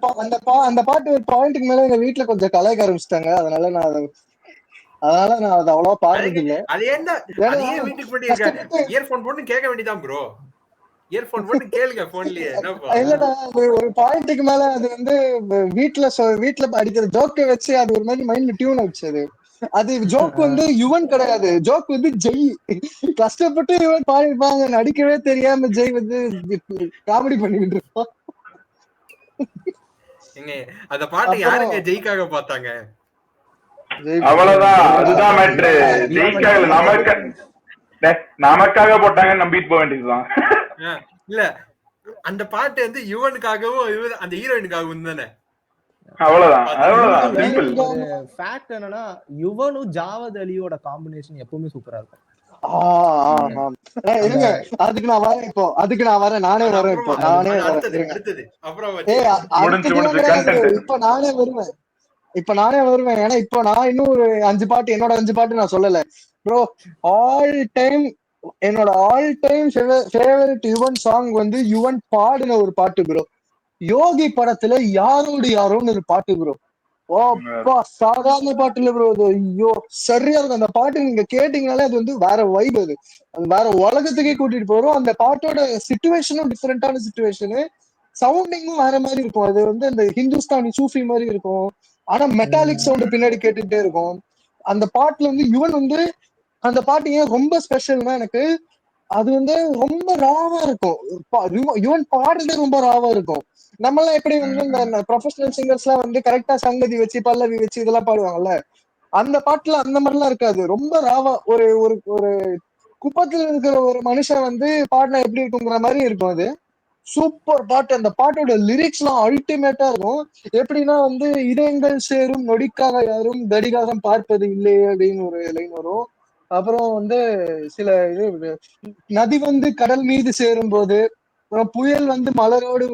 பாட்டு ஒரு பாயிண்ட்க்கு மேல எங்க வீட்டுல கொஞ்சம் கலாய்க்க ஆரம்பிச்சிட்டாங்க, அதனால நான் அதை அவ்வளவா பாடுறது இல்ல. அது என்ன வீட்டுக்கு போட்டு இயர்போன் போட்டு கேட்க வேண்டியதான் ப்ரோ, இயர்போன் போட்டு கேளுங்க போன்லயே. இல்லடா, ஒரு பாயிண்ட்க்கு மேல அது வந்து வீட்டுல அடிக்கிற ஜோக்கை வச்சு அது ஒரு மாதிரி மைண்ட்ல டியூன் ஆயிடுச்சு. அது ஜோக் வந்து யுவன் கிடையாது, ஜோக் வந்து ஜெய். கஷ்டப்பட்டு யுவன் பாடிருப்பாங்க, நடிக்கவே தெரியாம ஜெய் வந்து காமெடி பண்ணிக்கிட்டு இருப்பான். அந்த பாட்டு யாருங்க ஜெய்க்காக பார்த்தாங்க? அவ்வளவுதான், அதுதான் மேட்ரு. ஜெய்க்காக நமக்காக போட்டாங்க, நம்பிட்டு போக வேண்டியதுதான். இல்ல, அந்த பாட்டு வந்து யுவனுக்காகவும் அந்த ஹீரோயினுக்காகவும் தானே. அவ்வளவுதான். ஃபேக்ட் என்னன்னா யுவனும் ஜாவத் அலியோட காம்பினேஷன் எப்பவுமே சூப்பரா இருக்கும். அதுக்கு நான் வரேன் இப்போ, நானே வரேன் இப்போ நானே வருவேன். ஏன்னா இப்போ நான் இன்னும் ஒரு 5 பாட்டு, என்னோட 5 பாட்டு நான் சொல்லல ப்ரோ. என்னோட all time favourite Yuvan song வந்து யுவன் பாடின ஒரு பாட்டு ப்ரோ. யோகி படத்துல யாரோடு யாரோன்னு ஒரு பாட்டு ப்ரோ. சாதாரண பாட்டு இல்ல ப்ரோ, அது ஐயோ சரியா இருக்கும். அந்த பாட்டு நீங்க கேட்டீங்கனாலே அது வந்து வேற வைப், அது வேற உலகத்துக்கே கூட்டிட்டு போறோம். அந்த பாட்டோட சிச்சுவேஷனும் டிஃப்ரெண்டான சிச்சுவேஷனு, சவுண்டிங்கும் வேற மாதிரி இருக்கும். அது வந்து அந்த ஹிந்துஸ்தானி சூஃபி மாதிரி இருக்கும், ஆனா மெட்டாலிக் சவுண்ட் பின்னாடி கேட்டுட்டே இருக்கும். அந்த பாட்டுல வந்து யுவன் வந்து அந்த பாட்டு ஏன் ரொம்ப ஸ்பெஷல்னா, எனக்கு அது வந்து ரொம்ப ராவா இருக்கும். யுவன் பாடுறதே ரொம்ப ராவா இருக்கும். நம்ம எல்லாம் எப்படி வந்து இந்த ப்ரொஃபஷனல் சிங்கர்ஸ் எல்லாம் வந்து கரெக்டா சங்கதி வச்சு பல்லவி வச்சு இதெல்லாம் பாடுவாங்கல்ல, அந்த பாட்டுல அந்த மாதிரிலாம் இருக்காது. ரொம்ப ராவா ஒரு ஒரு குப்பத்துல இருக்கிற ஒரு மனுஷன் வந்து பாடினா எப்படி இருக்குங்கிற மாதிரி இருக்கும். அது சூப்பர் பாட்டு. அந்த பாட்டோட லிரிக்ஸ் எல்லாம் அல்டிமேட்டா இருக்கும். எப்படின்னா வந்து இதயங்கள் சேரும் நொடிக்காக யாரும் கடிகாரம் பார்ப்பது இல்லையே அப்படின்னு ஒரு லைன் வரும். அப்புறம் வந்து சில இது, நதி வந்து கடல் மீது சேரும் போது, அப்புறம் புயல் வந்து மலரோடு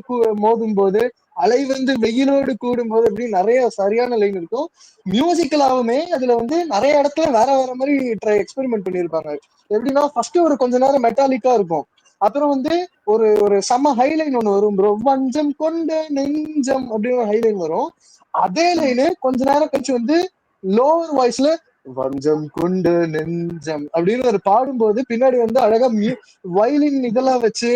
மோதும் போது, அலை வந்து வெயிலோடு கூடும் போது, அப்படி நிறைய சரியான லைன் இருக்கும். மியூசிக்கலாவுமே அதுல வந்து நிறைய இடத்துல வேற வேற மாதிரி எக்ஸ்பெரிமெண்ட் பண்ணியிருப்பாங்க. எப்படின்னா ஃபர்ஸ்ட் ஒரு கொஞ்ச நேரம் மெட்டாலிக்கா இருக்கும், அப்புறம் வந்து ஒரு ஒரு செம்ம ஹைலைன் ஒண்ணு வரும் ப்ரோ, வஞ்சம் கொண்ட நெஞ்சம் அப்படின்னு ஒரு ஹைலைன் வரும். அதே லைனு கொஞ்ச நேரம் கழிச்சு வந்து லோவர் வாய்ஸ்ல வஞ்சம் கொண்ட நெஞ்சம் அப்படின்னு ஒரு பாடும்போது பின்னாடி வந்து அழகா வயலின் இதெல்லாம் வச்சு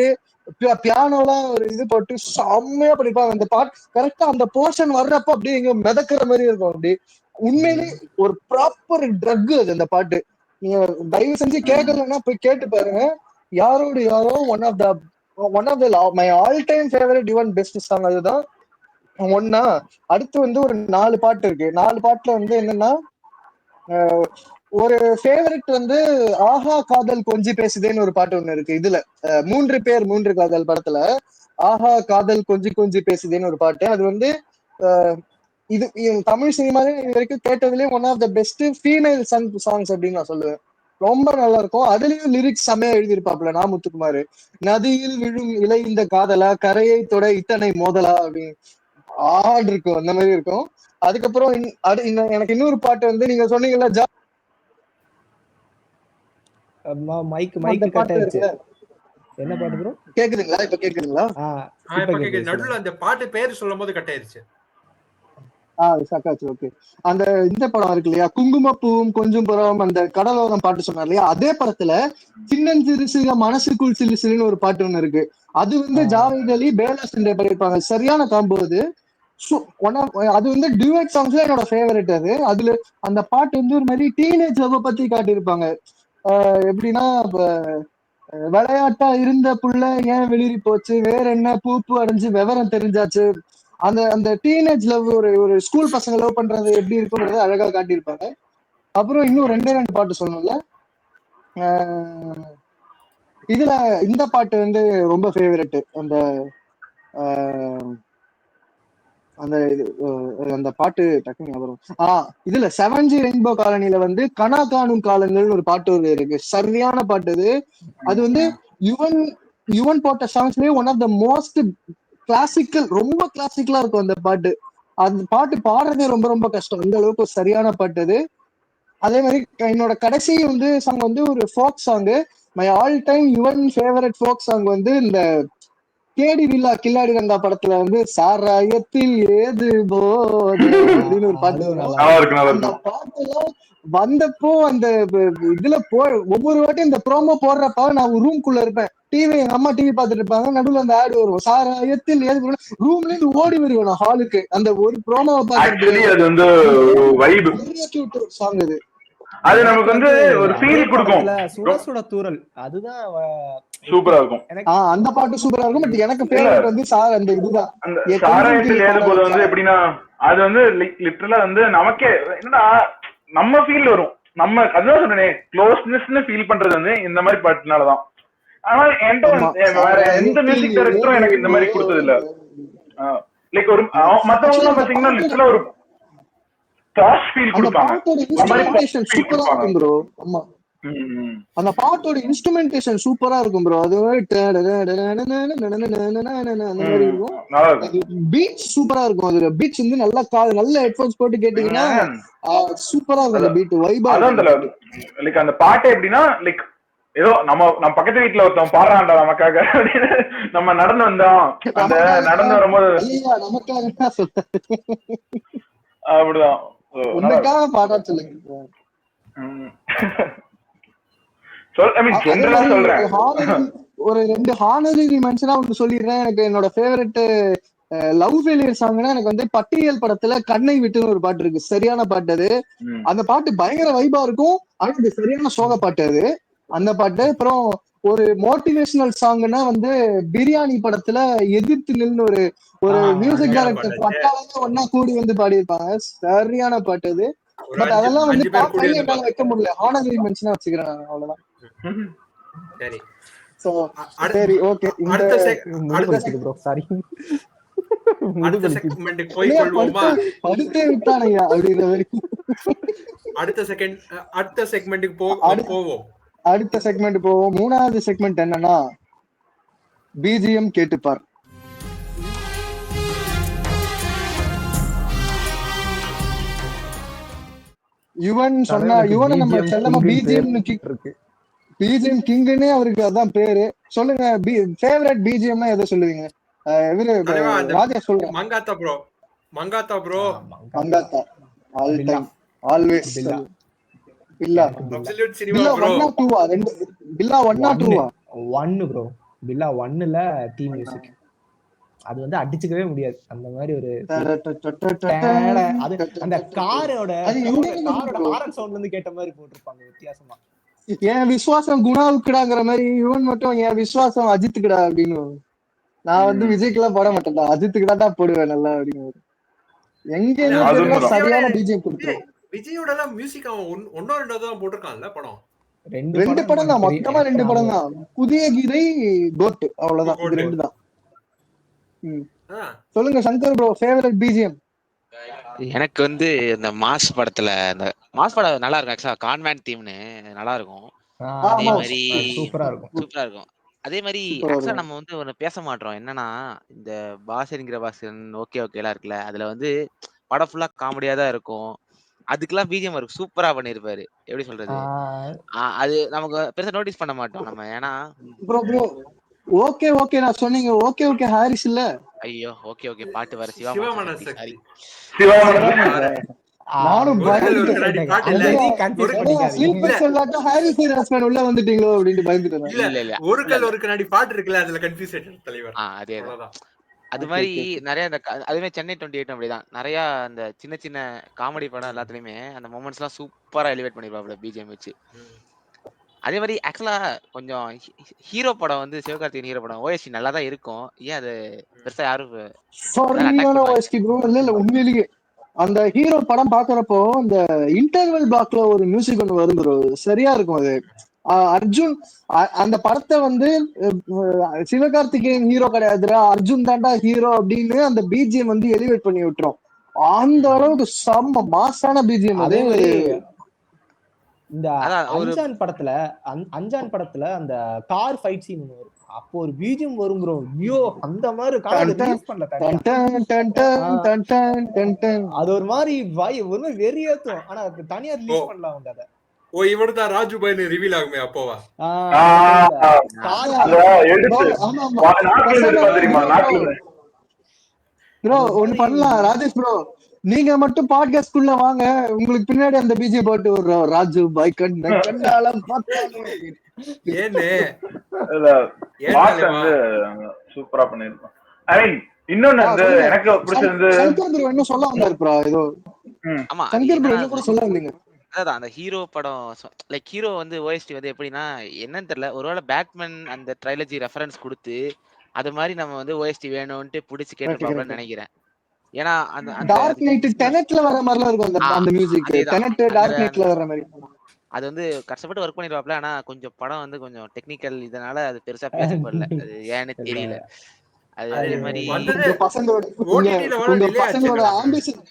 பியானோலாம் ஒரு இது போட்டு செம்மையா பண்ணிப்பாங்க. அந்த பாட்டு கரெக்டா அந்த போர்ஷன் வர்றப்ப அப்படியே இங்க மிதக்கிற மாதிரி இருக்கும். அப்படி உண்மையிலே ஒரு ப்ராப்பர் ட்ரக் அது அந்த பாட்டு. நீங்க தயவு செஞ்சு கேட்கலன்னா போய் கேட்டு பாருங்க. யாரோடு யாரோ one of the my all time favourite Yuvan best song அதுதான் ஒன்னா. அடுத்து வந்து ஒரு 4 பாட்டு இருக்கு. 4 பாட்டுல வந்து என்னன்னா, ஒரு ஃபேவரட் வந்து ஆஹா காதல் கொஞ்சி பேசுதேன்னு ஒரு பாட்டு ஒண்ணு இருக்கு. இதுல 3 பேர் 3 காதல் படத்துல ஆஹா காதல் கொஞ்சி கொஞ்சி பேசுதேன்னு ஒரு பாட்டு. அது வந்து தமிழ் சினிமாவே இது வரைக்கும் கேட்டதுலயே one of the best female songs அப்படின்னு நான் சொல்லுவேன். ரொம்ப நல்லா இருக்கும். அதுலயும் லிரிக்ஸ் செம்மையா எழுதியிருப்பாப்ல நா முத்துக்குமார். நதியில் விழும் இலை இந்த காதலா, கரையை தொட இத்தனை மோதலா அப்படின்னு ஆடு இருக்கும், அந்த மாதிரி இருக்கும். அதுக்கப்புறம் எனக்கு இன்னொரு பாட்டு வந்து நீங்க சொன்னீங்கல்ல மைக் கட் ஆயிடுச்சு. என்ன பாட்டு ப்ரோ? கேக்குதுங்களா? இப்ப கேக்குதுங்களா? நடுவுல அந்த பாட்டு பேர் சொல்லும் போது கட் ஆயிருச்சு. சக்காச்சு. ஓகே. அந்த இந்த படம் இருக்கு இல்லையா, குங்குமப்பூவும் கொஞ்சம் புறம், அந்த கடலோரம் பாட்டு சொன்னார் இல்லையா, அதே படத்துல சின்னஞ்சிறு சிறு மனசுக்குள் சிறு சிறுன்னு ஒரு பாட்டு ஒண்ணு இருக்கு. அது வந்து ஜாவேத் அலி பேலா சிண்டே பண்ணிருப்பாங்க. சரியான காம்போ அது. அது வந்து டியூட் சாங்ஸ்ல என்னோட ஃபேவரட். அதுல அந்த பாட்டு வந்து ஒரு மாதிரி டீனேஜ் லவ் பத்தி காட்டியிருப்பாங்க. எப்படின்னா, விளையாட்டா இருந்த புள்ள ஏன் வெளிரி போச்சு, வேற என்ன பூப்பு அடைஞ்சு விவரம் தெரிஞ்சாச்சு, அந்த அந்த டீனேஜ் லவ், ஒரு ஸ்கூல் பசங்க லவ் பண்றது எப்படி இருக்கும்ன்றத அழகா காட்டியிருப்பாங்க. அப்புறம் இன்னும் 2 பாட்டு சொல்லணும்ல, இதுல இந்த பாட்டு வந்து ரொம்ப ஃபேவரட். அந்த பாட்டு டக்குனு வரும். இதுல 7G ரெயின்போ காலனில வந்து கனா காணும் காலங்கள் ஒரு பாட்டு இருக்கு. சரியான பாட்டு அது வந்து யுவன் போட்ட சாங்ஸ்லயே one of the most classical, ரொம்ப கிளாசிக்கலா இருக்கும் அந்த பாட்டு. அந்த பாட்டு பாடுறதே ரொம்ப ரொம்ப கஷ்டம், அந்த அளவுக்கு சரியான பாட்டு அது. அதே மாதிரி என்னோட கடைசி வந்து சாங் வந்து ஒரு folk song. My all time Yuvan favourite folk song வந்து இந்த கேடி வில்லா கில்லாடி ரங்கா படத்துல வந்து சாராயத்தில் ஏது போது அப்படின்னு ஒரு பாட்டு வரும். அந்த பாட்டு எல்லாம் வந்தப்போ அந்த இதுல ஒவ்வொரு வாட்டியும் இந்த ப்ரோமோ போடுறப்ப நான் ரூம்குள்ள இருப்பேன், எங்க அம்மா டிவி பாத்துட்டு இருப்பாங்க, நடுவுல அந்த ஆடு வரும் சாராயத்தில் ஏது, ரூம்ல இருந்து ஓடி வருவேன் நான் ஹாலுக்கு அந்த ஒரு ப்ரோமோவை பாக்குறதுக்கு. சாங் இது. அது நமக்கு வந்து ஒரு ஃபீல் கொடுக்கும். சுடசுட தூறல் அதுதான் சூப்பரா இருக்கும். அந்த பாட்டு சூப்பரா இருக்கும். பட் எனக்கு ஃபேவரட் வந்து அந்த இதுதான். அந்த சாராயத்தில் ஏதும்போது வந்து எப்படின்னா, அது வந்து லிட்டரலா வந்து நமக்கே என்னடா நம்ம ஃபீல் வரும். நம்ம அதுதான் சொன்னேனே, க்ளோஸ்னஸ்னு ஃபீல் பண்றது வந்து இந்த மாதிரி பாட்டுனாலதான். ஆனா என்கிட்ட வேற எந்த மியூசிக் டைரக்டரும் எனக்கு இந்த மாதிரி கொடுத்தது இல்ல. லைக் ஒரு மத்தவங்க பாத்தீங்கன்னா லிட்டரலா ஒரு த்ராஷ் ஃபீல் கொடுப்பாங்க. சூப்பரா இருக்கும் ப்ரோ. ஆமா, அந்த பாட்டோட இன்ஸ்ட்ருமெண்டேஷன் சூப்பரா இருக்கும் ப்ரோ. அது அந்த மாதிரி இருக்கும். பீட்ஸ் சூப்பரா இருக்கும். அதுல பீட்ஸ் வந்து நல்லா நல்ல ஹெட்போன்ஸ் போட்டு கேட்டீங்கன்னா சூப்பரா இருக்கும் அந்த பீட் வைபா. லைக் அந்த பாட்டு எப்படின்னா, லைக் ஏதோ நம்ம பக்கத்து வீட்டுல ஒருத்தவங்க பாடுறான்டா நமக்காக அப்படின்னு நம்ம நடந்து வந்தோம், அந்த நடந்து வரும்போது அப்படிதான் பாடா சொல்லுங்க. ஒரு 2 ஹானரரி மென்ஷனா ஒன்று சொல்லிடுறேன். எனக்கு என்னோட ஃபேவரட் லவ் ஃபெயிலியர் சாங்னா எனக்கு வந்து பட்டியல் படத்துல கண்ணை விட்டுன்னு ஒரு பாட்டு இருக்கு. சரியான பாட்டு அது. அந்த பாட்டு பயங்கர வைபா இருக்கும். ஆனா இது சரியான சோக பாட்டு அது, அந்த பாட்டு. அப்புறம் ஒரு மோட்டிவேஷனல் சாங்னா வந்து பிரியாணி படத்துல எதிர்த்து நின்று ஒரு மியூசிக் டைரக்டர் பட்டாளமே ஒன்னா கூடி வந்து பாடியிருப்பாங்க. சரியான பாட்டு அது. பட் அதெல்லாம் வந்து டாப் 5 என்னால வைக்க முடியல, ஹானரரி மென்ஷனா வச்சுக்கிறேன் நான், அவ்வளவுதான். சரி சரி ஓகே. அடுத்த செக்மெண்ட்டுக்கு போய் கொள்வோமா? அடுத்தே விட்டானையா அப்படிங்கிற மாதிரி. அடுத்த செக்மெண்ட்டுக்கு போவோம். அடுத்த செக்மெண்ட் போவோம். 3வது செக்மெண்ட் என்னன்னா பிஜிஎம் கேட்டுப்பார். யுவன் சொன்னா, யுவனை நம்ம செல்லமா பிஜிஎம் கிங்னே அவருக்கு அதான் பேரு. சொல்லுங்க, ஃபேவரட் பிஜிஎம்னா எதை சொல்லுவீங்க? ராஜா சொல்றேன். Mankatha bro. Mankatha all time always. Billa absolute cinema bro. Billa 1 or 2? 1 bro. Billa 1ல டீம் மியூசிக் அது வந்து அடிச்சுக்கவே முடியாது. அந்த மாதிரி ஒரு அந்த காரோட ஹாரன் சவுண்ட்ல இருந்து கேட்ட மாதிரி போட்டிருப்பாங்க வித்தியாசமா. என் விசுவாசம் குணாவுக்குடாங்கிற மாதிரி இவன் மட்டும் என் விசுவாசம் அஜித்துக்குடா அப்படின்னு. நான் வந்து விஜய்க்குலாம் போட மாட்டேன்டா, அஜித்துக்குடா தான் போடுவேன் நல்லா அப்படின்னு. எங்க சரியான பிஜிஎம் கொடுத்துரும். விஜயோட எல்லாம் மியூசிக் அவன் 1-2 தான் போட்டிருக்கான்ல படம். 2 படம் தான், மொத்தமா 2 படம் தான். புதிய கீதை, கோட், அவ்வளவுதான். இது 2 தான். சொல்லுங்க சங்கர் ப்ரோ, ஃபேவரட் பிஜிஎம். எனக்கு வந்து இந்த மாஸ் படத்துல இந்த மாஸ் படம் நல்லா இருக்கும். ஆக்சுவலா கான்வென்ட் தீம்னு நல்லா இருக்கும். அதே ஆமா மாதிரி சூப்பரா இருக்கும். சூப்பரா இருக்கும். அதே மாதிரி சூப்பரா ஆக்சுவலா இருக்கும். நம்ம வந்து ஒண்ணு பேச மாட்டோம். என்னன்னா இந்த பாசன்ங்கிற பாசன் ஓகே ஓகேலாம் இருக்குல்ல. அதுல வந்து படம் ஃபுல்லா காமெடியா தான் இருக்கும். அதுக்கெல்லாம் பிஜிஎம் ஒர்க் சூப்பரா பண்ணிருப்பாரு. எப்படி சொல்றது? அது நமக்கு பெருசா நோட்டீஸ் பண்ண மாட்டோம் நம்ம. ஏன்னா ப்ரோ ஓகே ஓகே நான் சொன்னீங்க. ஓகே ஓகே ஹாரிஸ் இல்ல. ஐயோ ஓகே ஓகே பாட்டு வர சிவா சிவா மனசக்தி சாரி. மனசக்தி சிவா நானும் ஒரு கல் ஒரு பயந்துட்டேன். கண்ணாடி பாட்டு இல்ல அங்கேயும் கன்ஃபியூஸ் ஒரு ஏடா பண்ணிக்காதீங்க. ஸ்லீப்பர் செல்லாட்டா ஹாரிஸ் ஹாஸ்மேன் உள்ள வந்துட்டீங்களோ அப்படின்ட்டு பயந்துட்டேன் நான். இல்ல இல்ல இல்ல ஒரு இல்ல கல் இல்ல. ஒரு கண்ணாடி பாட்டு இருக்குல்ல அதுல கன்ஃபியூஸ் ஆயிட்டு தலைவர். அதேதான். அவ்வளவுதான். அது ஓகே மாதிரி ஓகே ஓகே. நிறைய அந்த அதே மாதிரி சென்னை 28 அப்படிதான். நிறைய அந்த சின்ன சின்ன காமெடி படம் எல்லாத்துலயுமே அந்த மொமெண்ட்ஸ் எல்லாம் சூப்பரா எலிவேட் பண்ணிருப்பாப்ல பிஜிஎம் வச்சு. அதே மாதிரி ஆக்சுவலா கொஞ்சம் ஹீரோ படம் வந்து சிவகார்த்திகேயன் ஹீரோ படம் ஓஎஸ்டி நல்லா தான் இருக்கும். ஏன் அது பெருசா யாரும் எல்லாரும் அட்டாக் சரியான பண்ணுவாங்க. OST bro. இல்ல உண்மையிலேயே அந்த ஹீரோ படம் பாக்குறப்போ இந்த இன்டர்வல் பிளாக்ல ஒரு மியூசிக் ஒன்று வரும் ப்ரோ. சரியா இருக்கும் அது. அர்ஜுன் அந்த படத்தை வந்து சிவகார்த்திகேயன் ஹீரோ கிடையாதுடா அர்ஜுன் தாண்டா ஹீரோ அப்படின்னு அந்த பிஜிஎம் வந்து எலிவேட் பண்ணி விட்டுரும். அந்த அளவுக்கு செம்ம மாசான பிஜிஎம் அது. அதே மாதிரி இந்த அதான் ஒரு அஞ்சான் படத்துல அந்த கார் ஃபைட் சீன் வரும். அப்போ ஒரு பிஜிஎம் வரும் ப்ரோ. ஐயோ அந்த மாதிரி கார் ரிலீஸ் பண்ணல தனியா. அது ஒரு மாதிரி ஒரு மாதிரி வெறியேத்தும். ஆனா தனியா ரிலீஸ் பண்ணலாம் அவங்க அதை. ஓ இவர்தான் ராஜு பாய்னு ரிவீல் ஆகுமே அப்போவா? ப்ரோ ஒண்ணு பண்ணலாம் ராஜேஷ் ப்ரோ. நீங்க மட்டும் பாட்காஸ்ட்குள்ள வாங்க. உங்களுக்கு பின்னாடி அந்த பிஜி பாட்டு வர்றோம். ராஜு பாய் கண்ணாலம் ஏன்னு சூப்பரா பண்ணிருக்கோம். ஐ மீன் இன்னொன்னு வந்து எனக்கு பிடிச்சது சங்கர் ப்ரோ என்ன சொல்ல வந்தாரு ப்ரோ. ஏதோ ஆமா சங்கர் ப்ரோ என்ன கூட சொல்ல வந்தீங்க. அதான் அந்த ஹீரோ படம் லைக் ஹீரோ வந்து ஓஎஸ்டி வந்து எப்படின்னா என்னன்னு தெரியல. ஒருவேளை பேட்மேன் அந்த ட்ரைலஜி ரெஃபரன்ஸ் கொடுத்து அது மாதிரி நம்ம வந்து ஓஎஸ்டி வேணும்ட்டு பிடிச்சி கேட்டுப்பாங்கன்னு நினைக்கிறேன். ஏன்னா அந்த டார்க் நைட் டெனட்ல வர மாதிரிலாம் இருக்கும் அந்த மியூசிக். டெனட் டார்க் நைட்ல வர மாதிரி அது வந்து கஷ்டப்பட்டு ஒர்க் பண்ணிடுவாப்ல. ஆனா கொஞ்சம் படம் வந்து கொஞ்சம் டெக்னிக்கல் இதனால அது பெருசா பேசப்படல. அது ஏன்னு தெரியல. அது அதே மாதிரி பசங்களோட ஆம்பிஷன்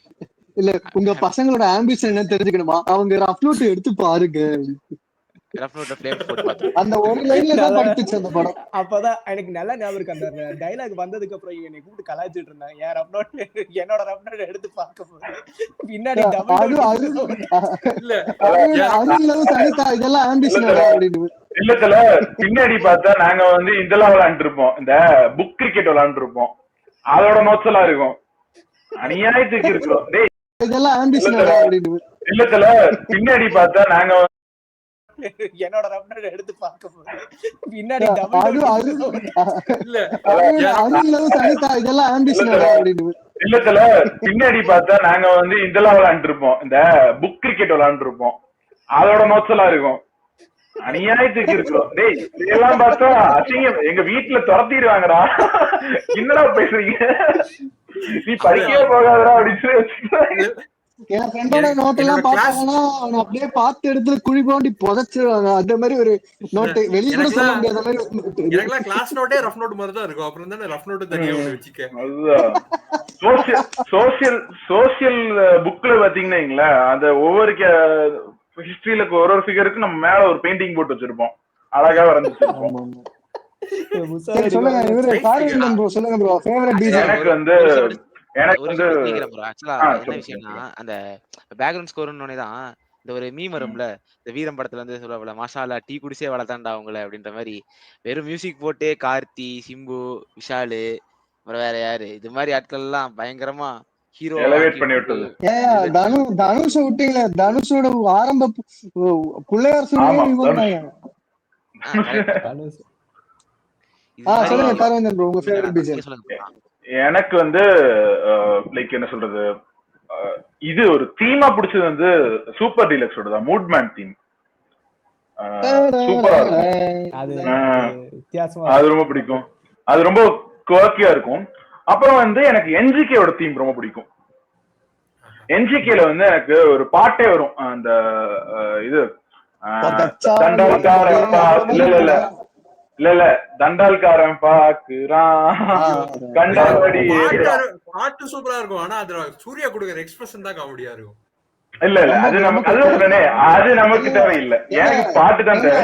இல்ல உங்க பசங்களோட ஆம்பிஷன் என்ன தெரிஞ்சுக்கணுமா? அவங்க ரஃப்லோட் எடுத்து பாருங்க. அந்த ஒரு லைன்ல தான் படிச்சுச்சு அந்த படம். அப்பதான் எனக்கு நல்லா ஞாபகம் இருக்கு. அந்த டைலாக் வந்ததுக்கு அப்புறம் என்னை கூப்பிட்டு கலாய்ச்சிட்டு இருந்தாங்க. என் ரஃப்னோட் என்னோட ரஃப்னோட் எடுத்து பார்க்க போது பின்னாடி இதெல்லாம் ஆம்பிஷன் அப்படின்னு இல்லத்துல பின்னாடி பார்த்தா நாங்க வந்து இதெல்லாம் விளையாண்டு இருப்போம். இந்த புக் கிரிக்கெட் விளையாண்டு இருப்போம். அதோட நோட்ஸ் எல்லாம் இருக்கும். அநியாயத்துக்கு இருக்கிறோம். இதெல்லாம் ஆம்பிஷன் அப்படின்னு இல்லத்துல பின்னாடி பார்த்தா நாங்க என்னோட ரஃப்னோட் எடுத்து பார்க்க போது பின்னாடி இதெல்லாம் ஆம்பிஷன் அப்படின்னு இல்லத்துல பின்னாடி பார்த்தா நாங்க வந்து இதெல்லாம் விளையாண்டு இருப்போம். இந்த புக் கிரிக்கெட் விளையாண்டு இருப்போம். அதோட நோட்ஸ் எல்லாம் இருக்கும். அநியாயத்துக்கு இருக்கிறோம். டேய் இதெல்லாம் பார்த்தா அசிங்கம். எங்க வீட்டுல துரத்திடுவாங்கடா. என்னடா பேசுறீங்க? நீ படிக்கவே போகாதடா அப்படின்னு என் ஃப்ரெண்டோட நோட் எல்லாம் பார்த்தாங்கன்னா அவனை அப்படியே பார்த்து எடுத்து குழி தோண்டி புதைச்சிருவாங்க. அந்த மாதிரி ஒரு நோட்டு வெளியே கூட சொல்ல முடியாத மாதிரி. எனக்குலாம் கிளாஸ் நோட்டே ரஃப் நோட் மாதிரி தான் இருக்கும். அப்புறம் தானே ரஃப் நோட் தனியா ஒண்ணு வச்சுக்க. சோசியல் புக்ல பாத்தீங்கன்னா அந்த ஒவ்வொரு ஹிஸ்டரியில ஒரு ஒரு ஃபிகருக்கு நம்ம மேல ஒரு பெயிண்டிங் போட்டு வச்சிருப்போம். அழகா வரைஞ்சிருப்போம். எனக்கு வந்து என்ன விஷயம்னா அந்த பேக்ரவுண்ட் ஸ்கோர்னு தான் இந்த ஒரு மீம் வரும்ல. இந்த வீரம் படத்துல இருந்து சொல்லுவாங்கல்ல மசாலா டீ குடிச்சே வளர்த்தாண்டா அவங்கள அப்படின்ற மாதிரி வெறும் மியூசிக் போட்டு கார்த்தி சிம்பு விஷாலு அப்புறம் வேற யாரு இது மாதிரி ஆட்கள் எல்லாம் பயங்கரமா ஹீரோ தனுஷ் விட்டீங்களா? தனுஷோட ஆரம்ப பிள்ளையார் சொல்லுங்க. எனக்கு வந்து லைக் என்ன சொல்றது இது ஒரு தீமா பிடிச்சது வந்து சூப்பர் டீலக்ஸோட தான் மூட்மேன் தீம். சூப்பரா இருக்கும். அது ரொம்ப பிடிக்கும். அது ரொம்ப குவர்க்கியா இருக்கும். அப்புறம் வந்து எனக்கு என்ஜிகேயோட தீம் ரொம்ப பிடிக்கும். என்ஜிகேல வந்து எனக்கு ஒரு பாட்டே வரும். அந்த இது இல்ல இல்ல தண்டால்காரன் பாக்குறான் கண்டாபடி. பாட்டு சூப்பரா இருக்கும், ஆனா அதுல சூர்யா கொடுக்குற எக்ஸ்பிரஷன் தான் காமெடியா இருக்கும். இல்ல அது நமக்கு அது நமக்கு தேவையில்லை, எனக்கு பாட்டு தான் தேவை.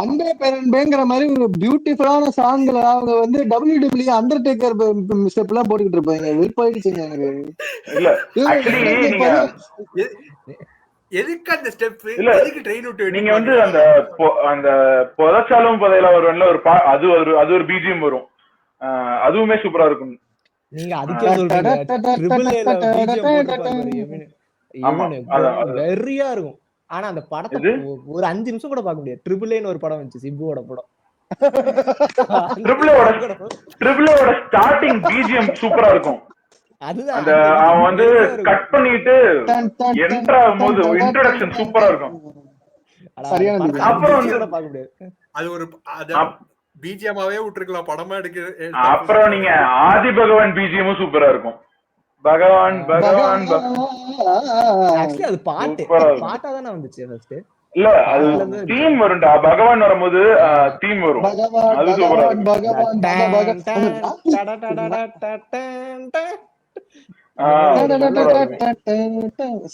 அண்டே பேரன்பேங்கிற மாதிரி ஒரு பியூட்டிஃபுல்லான சாங்ல அவங்க வந்து WWE அண்டர்டேக்கர் ஸ்டெப் எல்லாம் போட்டுக்கிட்டு இருப்பாங்க. வெறுப்பாயிடுச்சுங்க எனக்கு. இல்ல ஆக்சுவலி நீங்க எதுக்கு அந்த ஸ்டெப், எதுக்கு ட்ரெயின் விட்டு நீங்க வந்து அந்த புதைச்சாலும் புதையல வரும்ல ஒரு அது ஒரு பிஜிஎம் வரும், அதுவுமே சூப்பரா இருக்கும். நீங்க அதுக்கே சொல்றீங்க ட்ரிபிள் ஏல பிஜிஎம் போட்டு வெறியா இருக்கும். ஆனா அந்த படத்தை ஒரு 5 நிமிஷம் கூட பார்க்க முடியாது. ட்ரிபிள் ஏன்னு ஒரு படம் வந்துச்சு, சிம்புவோட படம். ட்ரிபிளோட ஸ்டார்டிங் பிஜிஎம் சூப்பரா இருக்கும். அதுதான் அந்த அவன் வந்து கட் பண்ணிட்டு என்டர் ஆகும்போது இன்ட்ரோடக்ஷன் சூப்பரா இருக்கும். அப்புறம் கூட பார்க்க முடியாது, அது ஒரு பிஜிஎம்மாவே விட்டுருக்கலாம், படமா எடுக்க. அப்புறம் நீங்க ஆதி பகவான் பிஜிஎமும் சூப்பரா இருக்கும். பகவான் பகவான் ஆக்சுவலி அது பாட்டா தானே வந்துச்சு ஃபர்ஸ்ட். இல்ல அது தீம் வரும்டா, பகவான் வரும்போது தீம் வரும், அது சூப்பரா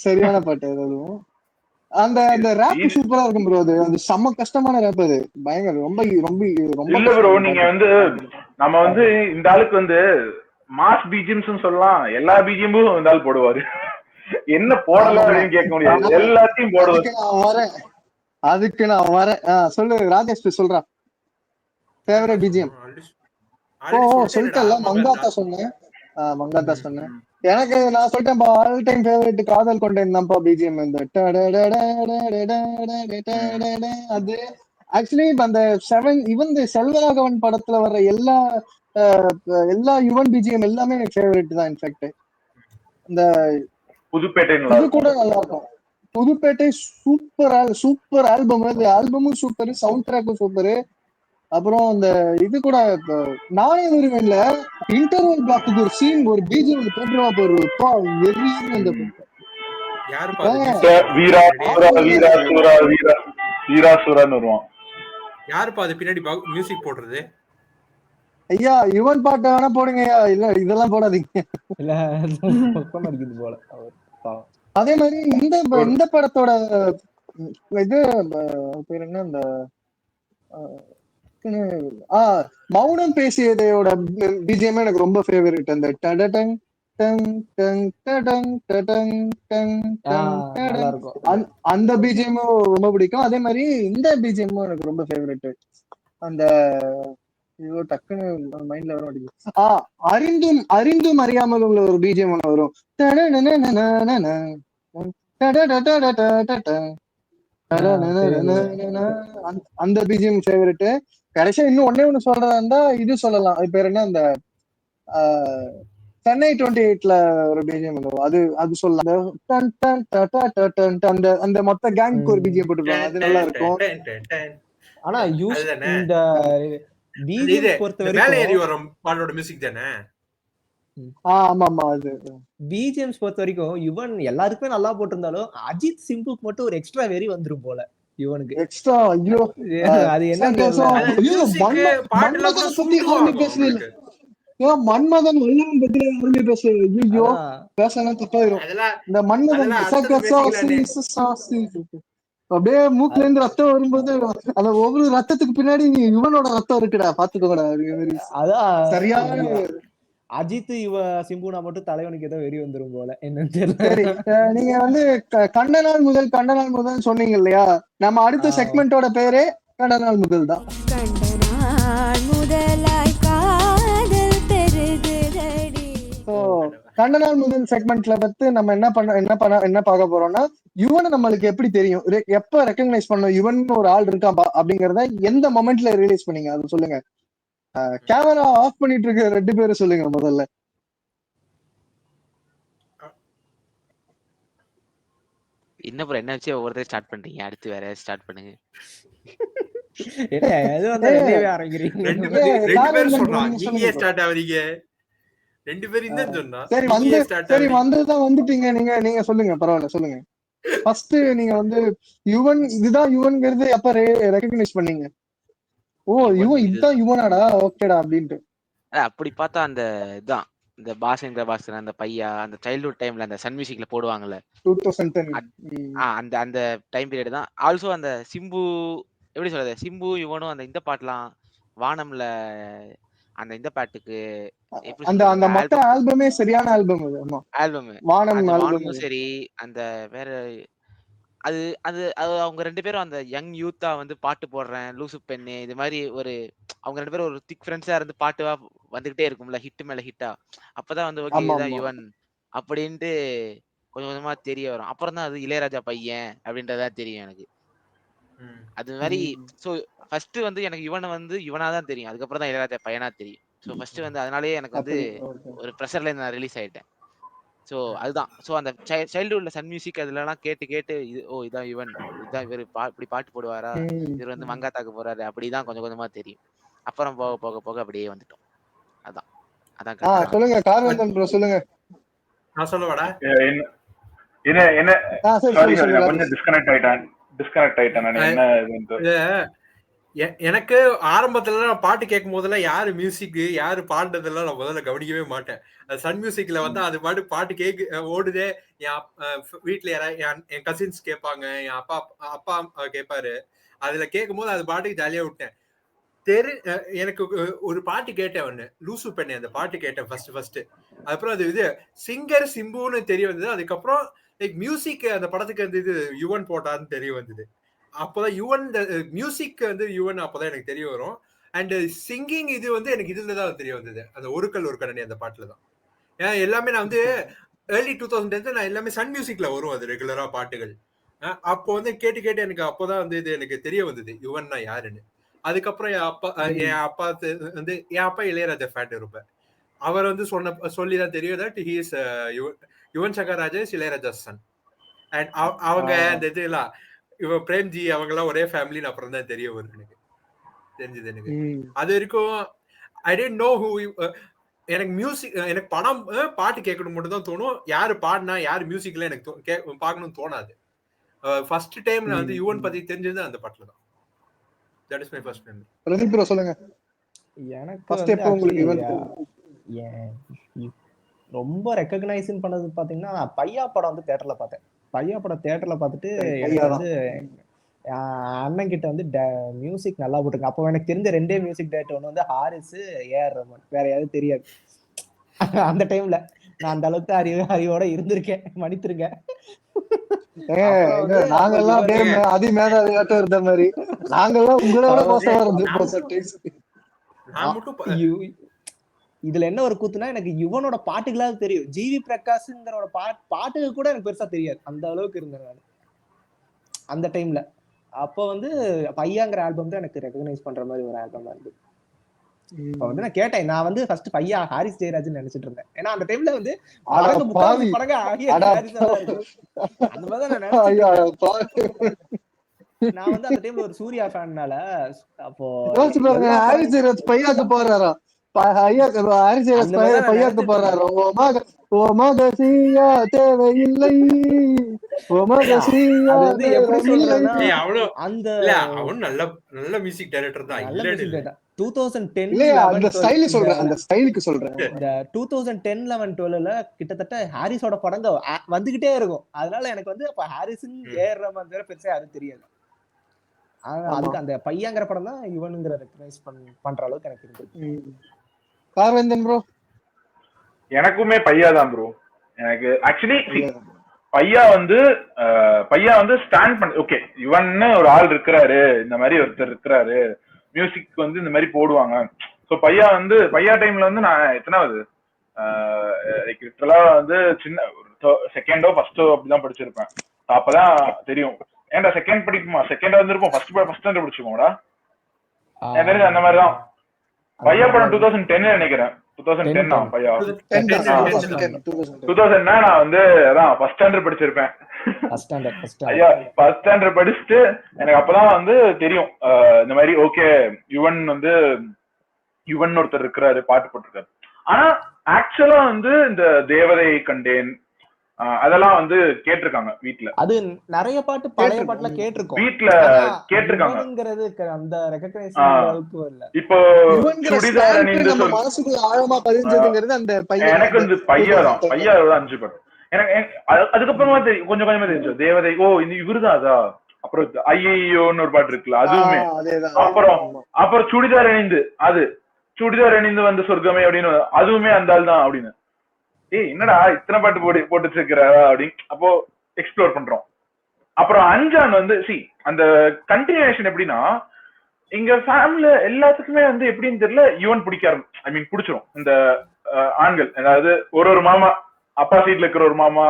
சரியான பாட்டு. அதுவும் அந்த அந்த ராப் சூப்பரா இருக்கும் ப்ரோ. அது செம்ம கஷ்டமான ராப், அது பயங்கர ரொம்ப ரொம்ப ரொம்ப இல்ல ப்ரோ. நீங்க வந்து நம்ம வந்து இந்த ஆளுக்கு வந்து மாஸ் பிஜிஎம்ஸ் சொல்லலாம், எல்லா பிஜிஎமும் இந்த ஆள் போடுவாரு, என்ன போடலாம் அப்படின்னு கேட்க முடியாது, எல்லாத்தையும் போடுவாரு. அதுக்கு நான் வரேன். சொல்லு ராஜேஷ், சொல்றான் ஃபேவரட் பிஜிஎம். சொல்லிட்டல, மங்காத்தா சொன்னேன். மங்காத்தா சொன்னேன். எனக்கு நான் சொல்லிட்டேன், ஆல் டைம் ஃபேவரட் காதல் கொண்டேன் தான்ப்பா பிஜிஎம். இந்த அது ஆக்சுவலி அந்த இவன் செல்வராகவன் படத்துல வர்ற எல்லா யுவன் பிஜிஎம் எல்லாமே எனக்கு ஃபேவரட் தான். இன்ஃபேக்ட் இந்த புதுப்பேட்டை கூட நல்லா இருக்கும். Pudhupettai super album. அது ஆல்பமும் சூப்பர், சவுண்ட் ட்ராக்கும் சூப்பர். அப்புறம் அந்த இது கூட நானே வருவேன்ல இன்டர்வல் பிளாக்கு ஒரு சீன், ஒரு பிஜிஎம் போட்டுருவா போரு வெறியும். அந்த வீராசுரன் வருவான். யாருப்பா அது பின்னாடி மியூசிக் போடுறது? ஐயா யுவன் பாட்டு வேணா போடுங்க. இல்ல இதெல்லாம் போடாதீங்க. இல்ல போல. அதே மாதிரி இந்த படத்தோட இது பேர் என்ன, இந்த மௌனம் பேசியதையோட பிஜிஎம் எனக்கு ரொம்ப ஃபேவரட். அந்த டடடங் டங் டங் டடங் டடங் டங் டங் அந்த பிஜிஎம்மும் ரொம்ப பிடிக்கும். அதே மாதிரி இந்த பிஜிஎம்மும் எனக்கு ரொம்ப ஃபேவரட். அந்த டக்குன்னு மைண்ட்ல வர மாட்டேங்குது. அறிந்தும் அறியாமல் உள்ள ஒரு பிஜிஎம் ஒண்ணு வரும். அந்த பிஜிஎம் ஃபேவரட். கடைசியா இன்னும் ஒண்ணு சொல்றதா இருந்தா இது சொல்லலாம். அது பேர் என்ன, அந்த சென்னை 28ல ஒரு பிஜிஎம் வரும், அது சொல்லலாம். அந்த மொத்த கேங்க்கு ஒரு பிஜிஎம் போட்டுருப்பாங்க, அது நல்லா இருக்கும். ஆனா இந்த பிஜிஎம் பொறுத்த வரைக்கும் பாட்டோட மியூசிக் தானே. ஆமா அது பிஜிஎம்ஸ் பொறுத்த வரைக்கும் யுவன் எல்லாருக்குமே நல்லா போட்டிருந்தாலும் அஜித் சிம்புக்கு மட்டும் ஒரு எக்ஸ்ட்ரா வெரி வந்துரும் போல. யுவனுக்கு எக்ஸ்ட்ரா ஐயோ அது என்ன மன்மதன் வல்லவன் பத்தில யாருமே பேசுறது. ஐயோ பேசலாம் தப்பாயிரும். இந்த மன்மதன் அப்படியே மூக்குல இருந்து ரத்தம் வரும்போது அந்த ஒவ்வொரு ரத்தத்துக்கு பின்னாடி யுவனோட ரத்தம் இருக்குடா, பாத்துக்கோடா. அதான் சரியான அஜித் சிம்புனா மட்டும் தலைவனுக்கு ஏதோ வெறி வந்துரும் போல, என்னன்னு தெரியல. நீங்க வந்து கண்டநாள் முதல் சொன்னீங்க இல்லையா, நம்ம அடுத்த செக்மெண்டோட பேரே கண்டநாள் முதல் தான். கண்டநாள் முதல் செக்மெண்ட்ல பத்தி நம்ம என்ன பார்க்க போறோம்னா, யுவனை நம்மளுக்கு எப்படி தெரியும், எப்ப ரெக்கக்னைஸ் பண்ணோம் யுவன் ஒரு ஆள் இருக்காப்பா அப்படிங்கறத எந்த மொமெண்ட்ல ரியலைஸ் பண்ணீங்க, அது சொல்லுங்க. கேமரா ஆஃப் பண்ணிட்டு இருக்க 2 பேரும் சொல்லுங்க முதல்ல. இன்னும் என்ன வச்சு ஒவ்வொருத்தரும் ஸ்டார்ட் பண்றீங்க, அடுத்து வேற ஸ்டார்ட் பண்ணுங்க. சரி வந்ததுதான் வந்துட்டீங்க நீங்க சொல்லுங்க, பரவாயில்ல சொல்லுங்க. ஃபர்ஸ்ட் நீங்க வந்து யுவன் இதுதான் யுவன்ங்கிறது எப்ப ரெகக்னைஸ் பண்ணீங்க? ஓ இவன் இதுதான் இவனாடா ஓகேடா அப்படின்ட்டு. அப்படி பார்த்தா அந்த இதான் இந்த பாசேந்திர பாஸ்கர் அந்த பையா அந்த சைல்ட்ஹுட் டைம்ல அந்த சன் மியூசிக்ல போடுவாங்கல்ல 2010. அந்த அந்த டைம் பீரியட் தான். ஆல்சோ அந்த சிம்பு எப்படி சொல்றது, சிம்பு இவனும் அந்த இந்த பாட்டுலாம் வானம்ல அந்த இந்த பாட்டுக்கு எப்படி அந்த அந்த சொல்றது மொத்த ஆல்பமே சரியான ஆல்பம் அது. ஆமா ஆல்பம் வானம் அந்த ஆல்பம். வானமும் சரி அந்த வேற அது அது அது அவங்க 2 பேரும் அந்த யங் யூத்தா வந்து பாட்டு போடுறேன் லூசு பெண்ணு இது மாதிரி ஒரு அவங்க 2 பேரும் ஒரு திக் ஃப்ரெண்ட்ஸா இருந்து பாட்டுவா வந்துகிட்டே இருக்கும்ல ஹிட் மேல ஹிட்டா. அப்பதான் வந்து ஓகே ஆமா இதான் ஆமா. யுவன் அப்படின்ட்டு கொஞ்சம் கொஞ்சமா தெரிய வரும். அப்புறம் தான் அது இளையராஜா பையன் அப்படின்றதா தெரியும் எனக்கு. அது மாதிரி சோ ஃபர்ஸ்ட் வந்து எனக்கு இவனை வந்து இவனா தான் தெரியும், அதுக்கப்புறம் தான் இளையராஜா பையனா தெரியும். ஸோ ஃபர்ஸ்ட் வந்து அதனாலேயே எனக்கு வந்து ஒரு ப்ரெஷர்ல இருந்து நான் ரிலீஸ் ஆயிட்டேன். ஸோ அதுதான். ஸோ அந்த சைல்டுஹுட்ல சன் மியூசிக் அதுலலாம் கேட்டு கேட்டு இது ஓ இதான் இவன், இதான் இவர் இப்படி பாட்டு போடுவாரா, இவர் வந்து மங்காத்தாக்கு போறாரு அப்படிதான் கொஞ்சம் கொஞ்சமா தெரியும். அப்புறம் போக போக போக அப்படியே வந்துட்டோம். அதான் அதான் சொல்லுங்க கார்வந்தன் ப்ரோ சொல்லுங்க. நான் சொல்லவாடா என்ன என்ன சாரி சாரி நான் கொஞ்சம் டிஸ்கனெக்ட் ஆயிட்டேன் நான். என்ன இது எனக்கு ஆரம்பத்துல நான் பாட்டு கேட்கும் போதெல்லாம் யாரு மியூசிக் யாரு பாடுறதெல்லாம் நான் முதல்ல கவனிக்கவே மாட்டேன். சன் மியூசிக்ல வந்து அது பாட்டு கேக்கு ஓடுதே. வீட்டுல யாராவது என் கசின்ஸ் கேட்பாங்க, என் அப்பா கேட்பாரு. அதுல கேட்கும் போது அது பாட்டுக்கு ஜாலியா விட்டேன். எனக்கு ஒரு பாட்டு கேட்டேன் ஒண்ணு லூசு பெண்ணே, அந்த பாட்டு கேட்டேன் ஃபர்ஸ்ட். அதுக்கப்புறம் அது இது சிங்கர் சிம்புன்னு தெரிய வந்தது. அதுக்கப்புறம் லைக் மியூசிக் அந்த படத்துக்கு வந்து இது யுவன் போட்டான்னு தெரிய வந்தது. அப்பதான் யுவன் மியூசிக் வந்து யுவன் அப்பதான் எனக்கு தெரிய வரும். அண்ட் சிங்கிங் இது வந்து எனக்கு இதுலதான் தெரிய வந்தது, அந்த ஒருக்கல் ஒரு கண்ணனி அந்த பாட்டுலதான். ஏன்னா எல்லாமே நான் வந்து ஏர்லி 2010 நான் எல்லாமே சன் மியூசிக்ல வரும் அது ரெகுலரா பாட்டுகள். அப்போ வந்து கேட்டு கேட்டு எனக்கு அப்போதான் வந்து இது எனக்கு தெரிய வந்தது யுவன்னா யாருன்னு. அதுக்கப்புறம் என் அப்பா வந்து என் அப்பா இளையராஜா ஃபேன் இருப்பேன். அவர் வந்து சொல்லிதான் தெரியும் that he is Yuvan Shankar Raja is Ilaiyaraaja son. And அவங்க அந்த இதெல்லாம் இவன் பிரேம்ஜி அவங்க எல்லாம் ஒரே ஃபேமிலின்னு அப்புறம் தான் தெரிய வரும் எனக்கு தெரிஞ்சது. எனக்கு அது வரைக்கும் ஐ டோன்ட் நோ ஹூ. எனக்கு மியூசிக் எனக்கு படம் பாட்டு கேட்கணும் மட்டும் தான் தோணும். யாரு பாடினா யாரு மியூசிக்ல எனக்கு பார்க்கணும்னு தோணாது. ஃபர்ஸ்ட் டைம் நான் வந்து யுவன் பத்தி தெரிஞ்சது அந்த பாட்டுல தான். That is my first memory. Pradeep bro சொல்லுங்க. எனக்கு வந்து ரொம்ப ரெகக்னைஸ் பண்ணது பாத்தீங்கன்னா பையா படம் வந்து தியேட்டர்ல பார்த்தேன். பையா படம் தியேட்டர்ல பார்த்துட்டு எனக்கு வந்து அண்ணன் கிட்ட வந்து மியூசிக் நல்லா போட்டுருங்க. அப்போ எனக்கு தெரிஞ்ச 2 மியூசிக் டைரக்டர் ஒன்று வந்து ஹாரிஸ், ஏஆர் ரஹ்மான், வேற யாரும் தெரியாது. அந்த டைம்ல நான் அந்த அளவுக்கு அறிவோட இருந்திருக்கேன், மன்னித்துருங்க. நாங்கெல்லாம் அதி மேதாவியாட்டம் இருந்த மாதிரி நாங்கெல்லாம் உங்களோட மோசமா இருந்திருப்போம். இதுல என்ன ஒரு கூத்துனா எனக்கு யுவனோட பாட்டுகளாவது தெரியும், ஜிவி பிரகாஷ்ங்கிறோட பாட்டுக்கு கூட எனக்கு பெருசா தெரியாது. அந்த அளவுக்கு இருந்தேன் நான் அந்த டைம்ல. அப்போ வந்து பையாங்கிற ஆல்பம் தான் எனக்கு ரெகக்னைஸ் பண்ற மாதிரி ஒரு ஆல்பமா இருக்கு. இப்ப வந்து நான் கேட்டேன், நான் வந்து ஃபர்ஸ்ட் பையா ஹாரிஸ் ஜெயராஜ் நினைச்சிட்டு இருந்தேன். ஏன்னா அந்த டைம்ல வந்து படங்க அந்த மாதிரி நான் வந்து அந்த டைம்ல ஒரு சூர்யா ஃபேன்னால அப்போ ஹாரிஸ் ஜெயராஜ் பையாக்கு போறாரா பையாக்கு போறாரு. தேவையில்லை அவன் நல்ல மியூசிக் டைரக்டர் தான். 2010-11 கிட்டத்தட்ட ஹாரிஸோட படங்க வந்துகிட்டே இருக்கும். அதனால எனக்கு வந்து அப்ப ஹாரிஸ் ஏஆர் ரஹ்மான் வேற பெருசா யாரும் தெரியாது. அதுக்கு அந்த பையாங்கிற படம் தான் யுவனுங்கிற ரெகக்னைஸ் பண்ற அளவுக்கு எனக்கு இருக்கு. கார்வந்தன் ப்ரோ எனக்குமே பையா தான் ப்ரோ. எனக்கு ஆக்சுவலி பையா வந்து ஸ்டாண்ட் பண்ண ஓகே யுவன்னு ஒரு ஆள் இருக்கிறாரு, இந்த மாதிரி ஒருத்தர் இருக்கிறாரு, மியூசிக் வந்து இந்த மாதிரி போடுவாங்க. ஸோ பையா டைம்ல வந்து நான் எத்தனாவது லிட்டரலா வந்து சின்ன செகண்டோ ஃபர்ஸ்டோ அப்படிதான் படிச்சிருப்பேன். அப்பதான் தெரியும். ஏன்டா செகண்ட் படிக்குமா, செகண்ட் வந்துருப்போம், ஃபர்ஸ்ட் ஸ்டாண்டர்ட் படிச்சுக்கோடா. எனக்கு தெரிஞ்சு அந்த மாதிரிதான் பையா படம் 2010 நினைக்கிறேன். 2010 தான் பையா. 2010 நான் வந்து அதான் ஃபர்ஸ்ட் ஸ்டாண்டர்ட் படிச்சிருப்பேன். ஐயா ஃபர்ஸ்ட் ஸ்டாண்டர்ட் படிச்சுட்டு எனக்கு அப்பதான் வந்து தெரியும் இந்த மாதிரி ஓகே யுவன் ஒருத்தர் இருக்கிறாரு, பாட்டு போட்டிருக்காரு. ஆனா ஆக்சுவலா வந்து இந்த தேவதை கண்டேன், அதெல்லாம் வந்து கேட்டிருக்காங்க வீட்ல. அது நிறைய பாட்டு பழைய பாட்டுல கேட்டிருக்கோம். வீட்ல கேட்டிருக்காங்க. யுவன்ங்கிறது அந்த ரெகக்னைசேஷன் அளவுக்கு இல்ல. இப்போ யுவன்ங்கிற சுடிதார் stamp அணிந்து நம்ம மனசுக்குள்ள ஆழமா பதிஞ்சதுங்கிறது அந்த பையன். எனக்கு வந்து பையா 5 பாட்டு எனக்கு அதுக்கப்புறமா கொஞ்சம் கொஞ்சமா தெரிஞ்சு தேவதை. ஓ இந்த இவருதான் அதா. அப்புறம் ஐயோன்னு ஒரு பாட்டு இருக்குல்ல, அதுவுமே. அப்புறம் சுடிதார் அணிந்து, அது சுடிதார் அணிந்து வந்து சொர்க்கமே அப்படின்னு, அதுவுமே அந்த ஆள் தான் அப்படின்னு. என்னடா இத்தனை பாட்டு போட்டு வச்சிருக்கிற அப்படின்னு அப்போ எக்ஸ்ப்ளோர் பண்றோம். அப்புறம் அஞ்சான் வந்து அந்த கண்டினியூஷன் எப்படின்னா, இங்க ஃபேமிலில எல்லாத்துக்குமே வந்து எப்படின்னு தெரியல, யுவன் பிடிக்க ஐ மீன் பிடிச்சிரும். இந்த ஆண்கள், அதாவது ஒரு மாமா, அப்பா சைட்ல இருக்கிற ஒரு மாமா,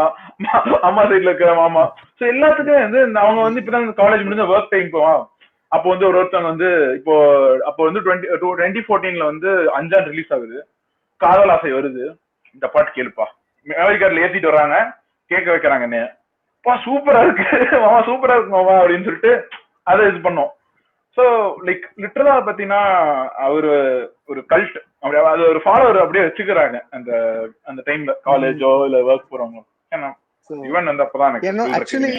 அம்மா சைட்ல இருக்கிற மாமா, சோ எல்லாத்துக்குமே வந்து அவங்க வந்து இப்பதான் காலேஜ் முடிஞ்ச ஒர்க் டைம் போவான். அப்போ வந்து ஒருத்தவங்க வந்து அப்போ வந்து 2014 வந்து அஞ்சான் ரிலீஸ் ஆகுது. காதல் ஆசை வருது, இந்த பாட்டு கேளுப்பா, அமெரிக்கால ஏத்திட்டு வர்றாங்க, கேட்க வைக்கிறாங்க என்ன, சூப்பரா இருக்கு மாமா, சூப்பரா இருக்கு மாமா அப்படின்னு சொல்லிட்டு அதை இது பண்ணோம். சோ லைக் லிட்டரலா பாத்தீங்கன்னா அவரு ஒரு கல்ட், அது ஒரு ஃபாலோவர் அப்படியே வச்சுக்கிறாங்க அந்த அந்த டைம்ல, காலேஜோ இல்ல ஒர்க் போறவங்க. யுவன் வந்து அப்பதான் ஆக்சுவலி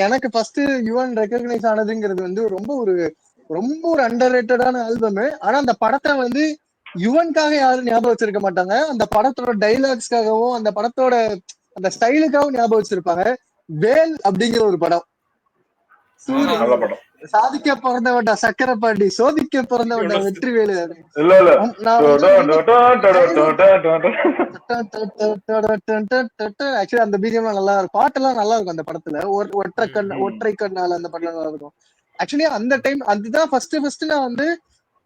எனக்கு ஃபர்ஸ்ட் யுவன் ரெகக்னைஸ் ஆனதுங்கிறது வந்து ரொம்ப ஒரு அண்டர் ரேட்டடான ஆல்பம். ஆனா அந்த படத்தை வந்து யுவன்காக யாரும் ஞாபகம் வச்சிருக்க மாட்டாங்க, அந்த படத்தோட டைலாக்ஸ்க்காகவும் அந்த படத்தோட அந்த ஸ்டைலுக்காகவும் ஞாபகம் வச்சிருப்பாங்க. வேல் அப்படிங்கிற ஒரு படம், சாதிக்க பிறந்தவட்டா சக்கரப்பாண்டி, சோதிக்க பிறந்தவட்டா வெற்றிவேலு. ஆக்சுவலி அந்த பிஜிஎம் நல்லா இருக்கும், பாட்டெல்லாம் நல்லா இருக்கும் அந்த படத்துல. ஒற்றை கண்ணால அந்த படம் நல்லா இருக்கும். ஆக்சுவலி அந்த டைம் அதுதான் ஃபர்ஸ்ட் நான் வந்து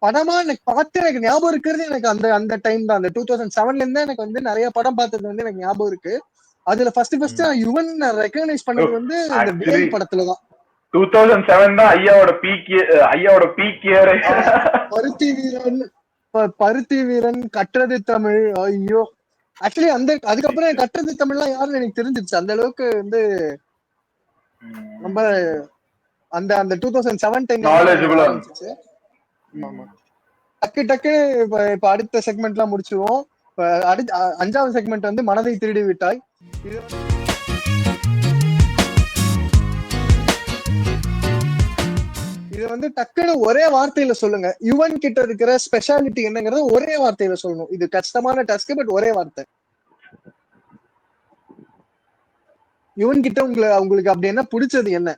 படமா எனக்கு பார்த்து எனக்கு ஞாபகம் இருக்கிறது. எனக்கு அந்த டைம் தான், அந்த 2007ல இருந்து எனக்கு வந்து நிறைய படம் பார்த்தது வந்து எனக்கு ஞாபகம் இருக்கு. அதுல ஃபர்ஸ்ட் யுவன் ரெகக்னைஸ் பண்ணது வந்து இந்த வேல் படத்துலதான். 2007 தான் ஐயாவோட பீக் இயர். பருத்தி வீரன், கற்றது தமிழ். ஐயோ ஆக்சுவலி அதுக்கப்புறம் கற்றது தமிழ்லாம் யாருன்னு எனக்கு தெரிஞ்சிருச்சு. அந்த அளவுக்கு வந்து ரொம்ப அந்த 2007 டைம் ஆரம்பிச்சிச்சு. டக்கு இப்ப அடுத்த செக்மெண்ட் எல்லாம் முடிச்சுவோம். அஞ்சாவது செக்மெண்ட் வந்து மனதை திருடி விட்டாய். இது வந்து டக்குன்னு ஒரே வார்த்தையில சொல்லுங்க, யுவன் கிட்ட இருக்கிற ஸ்பெஷாலிட்டி என்னங்கறத ஒரே வார்த்தையில சொல்லணும். இது கஷ்டமான டாஸ்க், பட் ஒரே வார்த்தை. யுவன் கிட்ட உங்களுக்கு அப்படி என்ன பிடிச்சது என்ன,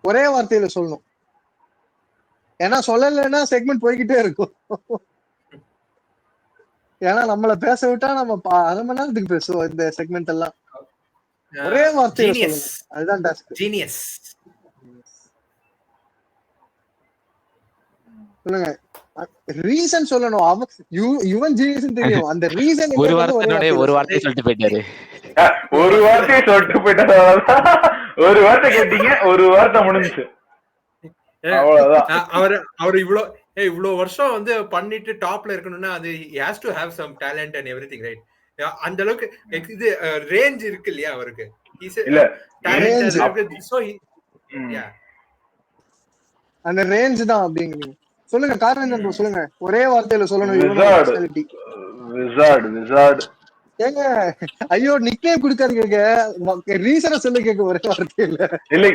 ஒரே வார்த்தையில சொல்லணும். ஏன்னா சொல்லலைன்னா செக்மெண்ட் போய்கிட்டே இருக்கும். ஏன்னா நம்மள பேச விட்டா நம்ம 1/2 மணி நேரத்துக்கு பேசுவோம் இந்த செக்மெண்ட் எல்லாம். ஒரே வார்த்தையில சொல்லுங்க, அதுதான் டாஸ்க். ஜீனியஸ் சொல்லுங்க, ரீசன் சொல்லணும். யுவன் ஜீனியஸ் தெரியும், அந்த ரீசன் ஒரு வார்த்தை சொல்லிட்டு போயிட்டாரு. ஒரு வார்த்தையை சொல்லிட்டு போயிட்டாரு. ஒரு வார்த்தை கேட்டீங்க, ஒரு வார்த்தை முடிஞ்சுச்சு. அவர் இவ்வளவு வருஷம் வந்து பண்ணிட்டு டாப்ல இருக்கணும்னா அது has to have some talent and everything, right? அந்த அளவுக்கு இது ரேஞ்ச் இருக்கு இல்லையா அவருக்கு? இல்ல அந்த ரேஞ்ச் தான் அப்படிங்கிறீங்க. சொல்லுங்க காரணம் சொல்லுங்க, ஒரே வார்த்தையில சொல்லணும். ஏங்க ஐயோ நிக்னேம் கொடுக்காதீங்க, ரீசனை சொல்லி கேட்க ஒரே வார்த்தையில. இல்லை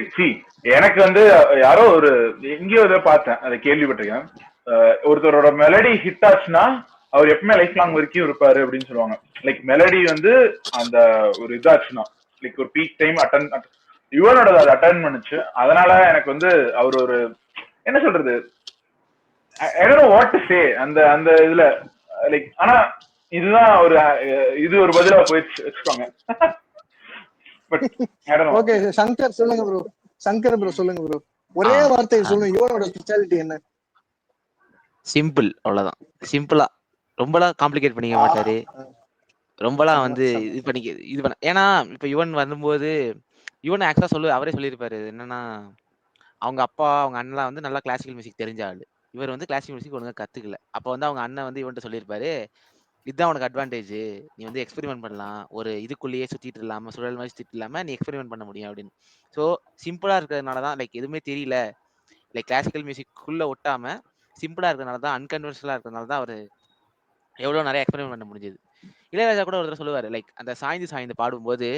எனக்கு வந்து யாரோ ஒரு எங்கேயோ இதை பார்த்தேன், அதை கேள்விப்பட்டிருக்கேன். ஒருத்தரோட மெலடி ஹிட் ஆச்சுன்னா அவர் எப்பவுமே லைஃப் லாங் வரைக்கும் இருப்பாரு அப்படின்னு சொல்லுவாங்க. லைக் மெலடி வந்து அந்த ஒரு இதாச்சுன்னா லைக் ஒரு பீக் டைம் யுவனோட அதை அட்டன் பண்ணுச்சு. அதனால எனக்கு வந்து அவர் ஒரு என்ன சொல்றது, I don't know what to say அந்த இதுல லைக். ஆனா இதுதான் இது ஒரு பதிலா போயிடுச்சு வச்சுக்கோங்க. ஓகே சங்கர் சொல்லுங்க ப்ரோ. சங்கர் ப்ரோ சொல்லுங்க ப்ரோ, ஒரே வார்த்தையை சொல்லுங்க, யுவனோட ஸ்பெஷாலிட்டி என்ன? சிம்பிள், அவ்வளவுதான். சிம்பிளா, ரொம்பலாம் காம்ப்ளிகேட் பண்ணிக்க மாட்டாரு, ரொம்பலாம் வந்து இது பண்ண. ஏன்னா இப்ப யுவன் வரும்போது யுவன் ஆக்சுவலா அவரே சொல்லியிருப்பாரு என்னன்னா, அவங்க அப்பா அவங்க அண்ணெல்லாம் வந்து நல்லா கிளாசிக்கல் மியூசிக் தெரிஞ்ச ஆளு, இவர் வந்து கிளாசிக்கல் மியூசிக் ஒழுங்கா கத்துக்கல. அப்ப வந்து அவங்க அண்ணன் வந்து இவன்ட்டு சொல்லியிருப்பாரு, இதுதான் உனக்கு அட்வான்டேஜ், நீ வந்து எக்ஸ்பெரிமெண்ட் பண்ணலாம், ஒரு இதுக்குள்ளேயே சுத்திட்டு இல்லாம சுழல் மாதிரி சுத்திட்டு இல்லாம நீ எக்ஸ்பெரிமெண்ட் பண்ண முடியும் அப்படின்னு. ஸோ சிம்பிளா இருக்கிறதுனாலதான் லைக் எதுவுமே தெரியல, லைக் கிளாசிக்கல் மியூசிக்குள்ள ஒட்டாம சிம்பிளா இருக்கிறதுனால தான், அன்கன்வென்ஷனலா இருக்கிறதுனால தான் அவர் எவ்வளவு நிறைய எக்ஸ்பெரிமெண்ட் பண்ண முடிஞ்சது. இளையராஜா கூட ஒரு தடவை சொல்லுவாரு லைக் அந்த சாய்ந்து சாய்ந்து பாடும்போது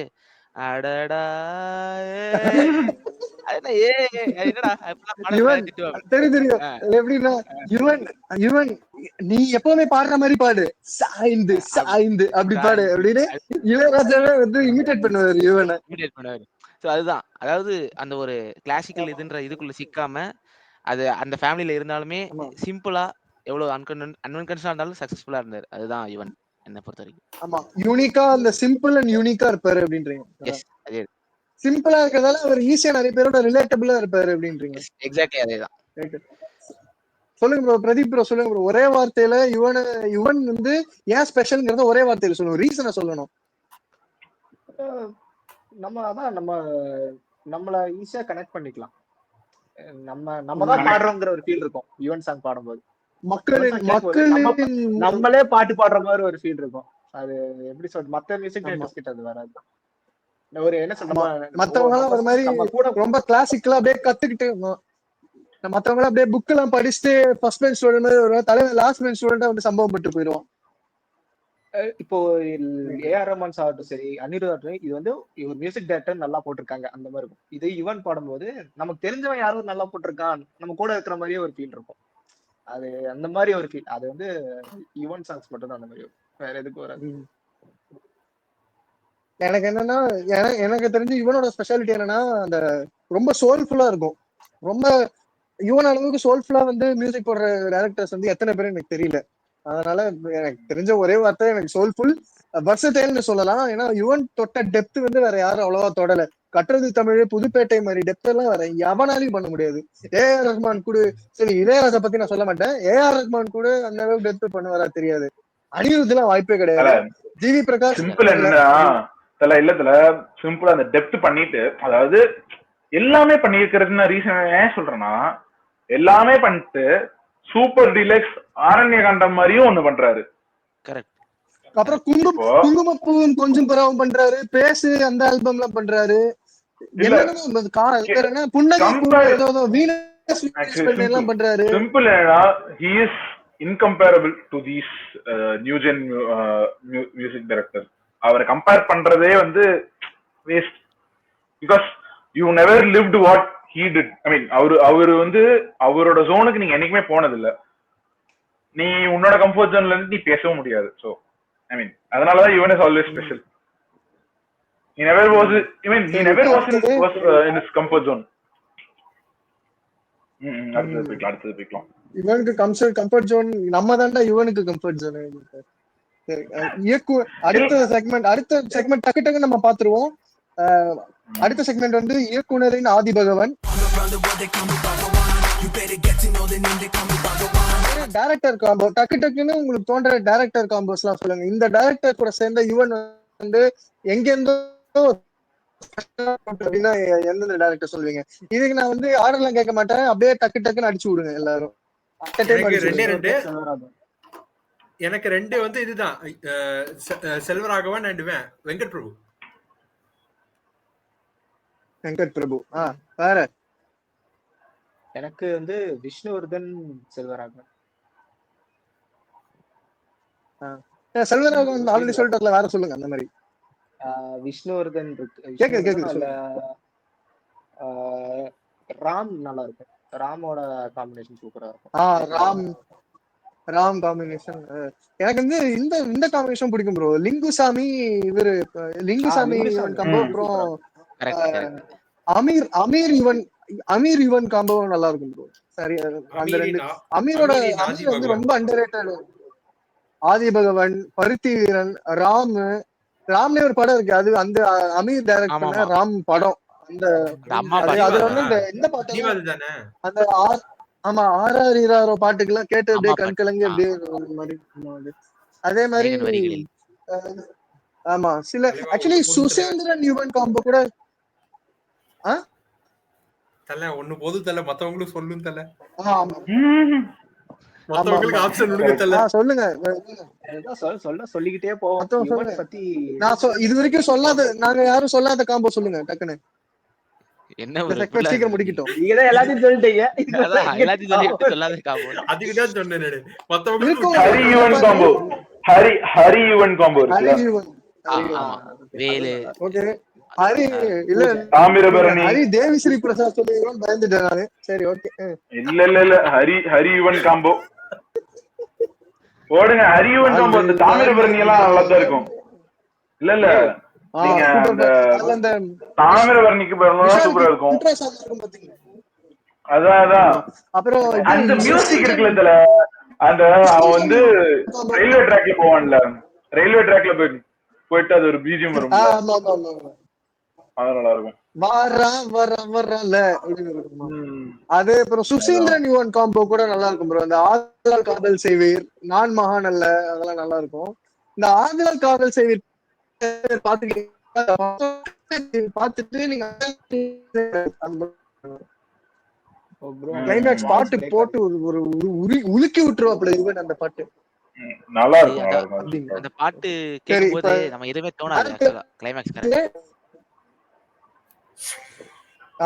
அடடா என்னடா யுவன் திட்டுவாங்க. தெரியும் தெரியும் எப்படின்னா யுவன் நீ எப்பவுமே பாடுற மாதிரி பாடு சாய்ந்து சாய்ந்து அப்படி பாடு அப்படின்னு இளையராஜாவே வந்து இமிடேட் பண்ணுவாரு யுவனை. இமிடேட் பண்ணுவாரு. ஸோ அதுதான் அதாவது அந்த ஒரு கிளாசிக்கல் இதுன்ற இதுக்குள்ள சிக்காம அது அந்த ஃபேமிலியில இருந்தாலுமே சிம்பிளா எவ்வளவு அன்கன்ஷனா இருந்தாலும் சக்சஸ்ஃபுல்லா இருந்தாரு. அதுதான் யுவன் என்ன பொறுத்த வரைக்கும். ஆமா யூனிக்கா அந்த சிம்பிள் அண்ட் யூனிக்கா இருப்பாரு அப்படின்றீங்க. எஸ் அதே சிம்பிளா இருக்கிறதால அவர் ஈஸியா நிறைய பேரோட ரிலேட்டபிளா இருப்பாரு அப்படின்றீங்க. எக்ஸாக்ட்லி அதேதான். சொல்லுங்க ப்ரோ, பிரதீப் ப்ரோ சொல்லுங்க ப்ரோ. ஒரே வார்த்தையில யுவன் வந்து ஏன் ஸ்பெஷல்ங்கிறத ஒரே வார்த்தையில சொல்லணும், ரீசனை சொல்லணும். நம்மள ஈஸியா கனெக்ட் பண்ணிக்கலாம். நம்ம தான் பாடுறோங்கிற ஒரு ஃபீல் இருக்கும் யுவன் சாங் பாடும்போது. நம்மளே பாட்டு பாடுற மாதிரி ஒரு ஃபீல் இருக்கும். அது எப்படி சொல்றது, மத்த மியூசிக் டைரக்டர்ஸ் கிட்ட அது வராது. ஒரு என்ன சொல்றது, மத்தவங்க ஒரு மாதிரி ரொம்ப கிளாசிக்கலா அப்படியே கத்துக்கிட்டு மத்தவங்க அப்படியே புக் எல்லாம் படிச்சுட்டு ஃபர்ஸ்ட் பெஞ்ச் ஸ்டூடெண்ட் மாதிரி ஒரு தலைவர் லாஸ்ட் பெஞ்ச் ஸ்டூடெண்டா வந்து சம்பவம் பட்டு போயிடுவோம். இப்போ ஏஆர் ரஹ்மான் ஆகட்டும் சரி, அனிருத் ஆகட்டும், இது வந்து இவர் மியூசிக் டைரக்டர் நல்லா போட்டிருக்காங்க அந்த மாதிரி இருக்கும். இது யுவன் பாடும்போது நமக்கு தெரிஞ்சவன் யாரும் நல்லா போட்டிருக்கான், நம்ம கூட இருக்கிற மாதிரியே ஒரு ஃபீல் இருக்கும். அது அந்த மாதிரி ஒரு ஃபீல், அது வந்து யுவன் சாங்ஸ் மட்டும் தான் அந்த மாதிரி, வேற எதுக்கு வராது. எனக்கு என்னன்னா, எனக்கு தெரிஞ்சு யுவனோட ஸ்பெஷாலிட்டி என்னன்னா அந்த ரொம்ப சோல்ஃபுல்லா இருக்கும். ரொம்ப யுவன் அளவுக்கு சோல்ஃபுல்லா வந்து மியூசிக் போடுற டைரக்டர்ஸ் வந்து எத்தனை பேரும் எனக்கு தெரியல. அதனால எனக்கு தெரிஞ்ச ஒரே வார்த்தை எனக்கு சோல்ஃபுல் வர்சடைல்னு சொல்லலாம். ஏன்னா யுவன் தொட்ட டெப்த் வந்து வேற யாரும் அவ்வளவா தொடல. கட்டுறது தமிழ், புதுப்பேட்டை மாதிரி டெப்த் எல்லாம் வேற எவனாலையும் பண்ண முடியாது. ஏஆர் ரஹ்மான் கூட சரி, இளையராஜா பத்தி நான் சொல்ல மாட்டேன், ஏஆர் ரஹ்மான் கூட அந்த அளவுக்கு டெப்த் பண்ணுவாரா தெரியாது. அனிருத் எல்லாம் வாய்ப்பே கிடையாது. ஜிவி பிரகாஷ் சிம்பிள் என்னன்னா இல்லத்துல சிம்பிளா அந்த டெப்த் பண்ணிட்டு, அதாவது எல்லாமே பண்ணிருக்கிறதுன்னு ரீசன் ஏன் சொல்றேன்னா, எல்லாமே பண்ணிட்டு சூப்பர் டிலக்ஸ் ஆரண்ய காண்டம் மாதிரியும் ஒண்ணு பண்றாரு. அப்புறம் குங்குமப்பூவும் கொஞ்சம் பரவும் பண்றாரு, பேசு அந்த ஆல்பம்ல பண்றாரு. சிம்பிள் என்னன்னா he is incomparable to these new gen music directors. அவரை கம்பேர் பண்றதே வந்து waste. Because you never lived what he did. I mean அவரு வந்து அவரோட ஜோனுக்கு நீங்க என்னைக்குமே போனது இல்ல. நீ உன்னோட கம்ஃபர்ட் ஜோன்ல இருந்து நீ பேசவும் முடியாது. சோ I mean அதனாலதான் Yuvan is always special. he never was in his comfort zone. அடுத்தது போய்க்கலாம். யுவனுக்கு கம்ஃபர்ட் ஜோன் நம்ம தான்டா, யுவனுக்கு கம்ஃபர்ட் ஜோன். அடுத்த செக்மெண்ட் டக்கு டக்கு நம்ம பாத்துருவோம். அடுத்த செக்மெண்ட் வந்து இயக்குனரின் ஆதி பகவான். டைரக்டர் காம்போ டக்கு டக்குன்னு உங்களுக்கு தோன்ற டைரக்டர் காம்போஸ் எல்லாம் சொல்லுங்க. இந்த டைரக்டர் கூட சேர்ந்த யுவன் வந்து எங்க இருந்தோ அப்படின்னா எந்தெந்த டைரக்டர் சொல்லுவீங்க? இதுக்கு நான் வந்து ஆர்டர்லாம் கேட்க மாட்டேன், அப்படியே டக்கு டக்குன்னு அடிச்சு விடுங்க எல்லாரும். எனக்கு ரெண்டு வந்து இதுதான், செல்வராகவன் அண்ட் வெங்கட் பிரபு. வெங்கட் பிரபு. வேற எனக்கு வந்து விஷ்ணுவர்தன், செல்வராகவன். செல்வராகவன் ஆல்ரெடி சொல்லிட்டதுல வேற சொல்லுங்க அந்த மாதிரி. விஷ்ணுவர்தன் இருக்கு, ராம் நல்லா இருக்கு. ராமோட காம்பினேஷன் சூப்பரா இருக்கும். ராம் காம்பினேஷன் எனக்கு வந்து இந்த காம்பினேஷன் பிடிக்கும் ப்ரோ. லிங்குசாமி இவரு லிங்குசாமி காம்போ, அப்புறம் அமீர் யுவன் காம்போ நல்லா இருக்கும் ப்ரோ. சரி, அந்த ரெண்டு அமீர் வந்து ரொம்ப அண்டர்ரேட்டட். ஆதி பகவான், பருத்தி வீரன், ராம்னே ஒரு படம் இருக்கு, அது அந்த அமீர் டைரக்ட் பண்ண ராம் படம். அந்த அதுல வந்து இந்த பாட்டு அந்த ஆமா ஆர்ஆர் பாட்டுக்கெல்லாம் கேட்டு அப்படியே கண் கலங்கி அப்படியே மாதிரி. அதே மாதிரி ஆமா சில ஆக்சுவலி சுசேந்திரன் யுவன் காம்போ கூட தல ஒண்ணு போது தல மத்தவங்களுக்கு சொல்லும் தல. ஆமா மத்தவங்களுக்கு ஆப்ஷன் கொடுங்க தல. சொல்லுங்க சொல்லிக்கிட்டே போவோம். யுவன் பத்தி நான் இது வரைக்கும் சொல்லாத, நாங்க யாரும் சொல்லாத காம்போ சொல்லுங்க டக்குன்னு. என்ன ஒரு சீக்கிரம் முடிக்கட்டும். நீங்க தான் எல்லாத்தையும் சொல்லிட்டீங்க. எல்லாத்தையும் சொல்லிட்டு சொல்லாத காம்போ. அதுக்கு தான் சொன்னேன். மத்தவங்களுக்கு ஹரி யுவன் காம்போ, ஹரி யுவன் காம்போ இருக்குல்ல, ஆமா வேலு ஓகே ஹரி இல்ல தாமிரபரணி, ஹரி தேவிஸ்ரீ பிரசாத் சொல்லிடுவோம் பயந்துட்டேன் நானு. சரி ஓகே இல்ல ஹரி யுவன் காம்போ போடுங்க. ஹரி யுவன் காம்போ தாமிரபரணி எல்லாம் நல்லா தான் இருக்கும். இல்ல நீங்க அந்த தாமிரபரணிக்கு போறதா சூப்பரா இருக்கும். அதான் அப்புறம் அந்த மியூசிக் இருக்குல்ல, அந்த அவன் வந்து ரயில்வே ட்ராக்ல போவான்ல, ரயில்வே ட்ராக்ல போயிட்டு அது ஒரு பிஜிஎம் வரும், அது நல்லா இருக்கும். அது அப்புறம் சுசீந்திரன் யுவன் காம்போ கூட நல்லா இருக்கும் ப்ரோ. அந்த ஆதலால் காதல் செய்வீர், நான் மகான் அல்ல, அதெல்லாம் நல்லா இருக்கும். இந்த ஆதலால் காதல் செய்வீர் பாத்துட்டு நீங்க கிளைமேக்ஸ் பாட்டு போட்டு ஒரு உலுக்கி விட்டுருவாப்ல இவன் அந்த பாட்டு. நல்லா இருக்கும். அந்த பாட்டு கேட்கும்போது நம்ம எதுவுமே தோணாது ஆக்சுவலா கிளைமேக்ஸ்.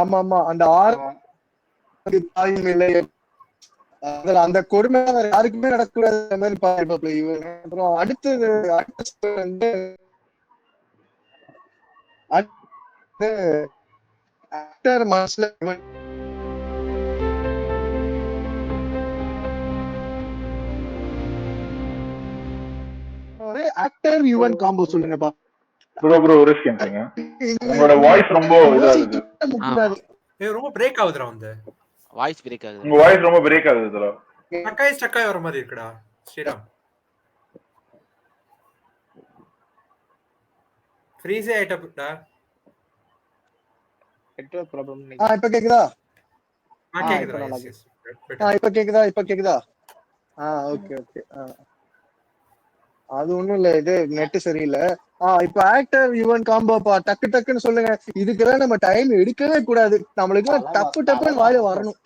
ஆமா அந்த அந்த கொடுமை யாருக்குமே நடக்கூடாத மாதிரி பாருப்பாப்ல இவன். அப்புறம் அடுத்தது வந்து ஆக்டர் மனசுல ஆக்டர் யுவன் காம்போ சொல்லுங்கப்பா. ப்ரோ ஒரு செகண்ட், உங்களோட வாய்ஸ் ரொம்ப இதா இருக்கு. ரொம்ப பிரேக் ஆகுதுடா. அந்த வாய்ஸ் பிரேக் ஆகுது. உங்க வாய்ஸ் ரொம்ப பிரேக் ஆகுதுடா. ஸ்டக்காய் வர மாதிரி இருக்குடா. ஸ்ரீராம் ஃப்ரீஸ் ஆயிட்டா. Network problem. இப்ப கேக்குதா? கேக்குதுடா. இப்ப கேக்குதா? ஓகே அது ஒண்ணும் இல்ல, இது நெட் சரியில்லை. இப்ப ஆக்டர் யுவன் காம்போப்பா டக்குன்னு சொல்லுங்க. இதுக்கெல்லாம் நம்ம டைம் எடுக்கவே கூடாது. நம்மளுக்கு டப்புன்னு வாயில வரணும்.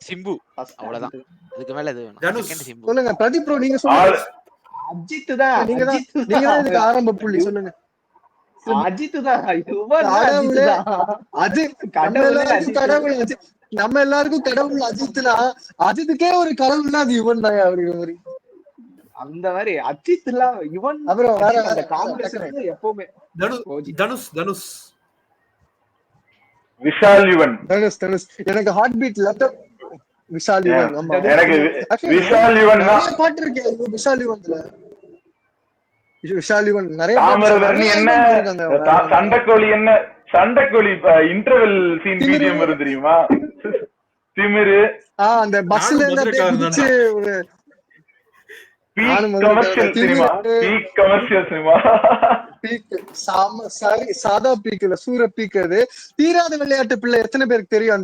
சிம்பு அவ்வளவுதான், அதுக்கு மேல இது தனுஷ் சொல்லுங்க. பிரதீப் ப்ரோ நீங்க சொல்லுங்க. அஜித் தான். நீங்க தான் இதுக்கு ஆரம்ப புள்ளி. சொல்லுங்க. அஜித் தான். அஜித் கடவுள் அஜித். நம்ம எல்லாருக்கும் கடவுள் அஜித்னா அஜித்துக்கே ஒரு கடவுள்னா அது யுவன் தான் அப்படிங்கிற மாதிரி. அந்த மாதிரி அஜித் எல்லாம் யுவன். அப்புறம் அந்த காம்பினேஷன் எப்பவுமே தனுஷ் விஷால் யுவன். தனுஷ் எனக்கு heartbeat laptop Vishal Yuvan. எனக்கு விஷால் யுவன் நிறைய பாட்டு இருக்கு விஷால் யுவன்ல. விஷால் யுவன் நிறைய தாமிரபரணி என்ன, சண்டைக்கோழி என்ன, சண்டைக்கோழி இன்டர்வெல் சீன் பிஜிஎம் வரும் தெரியுமா? திமிரு அந்த பஸ்ல இருந்து ஒரு commercial cinema, peak commercial cinema. சாதா பீக் இல்ல, சூர பீக். அது தீராத விளையாட்டு பிள்ளை எத்தனை பேருக்கு தெரியும்?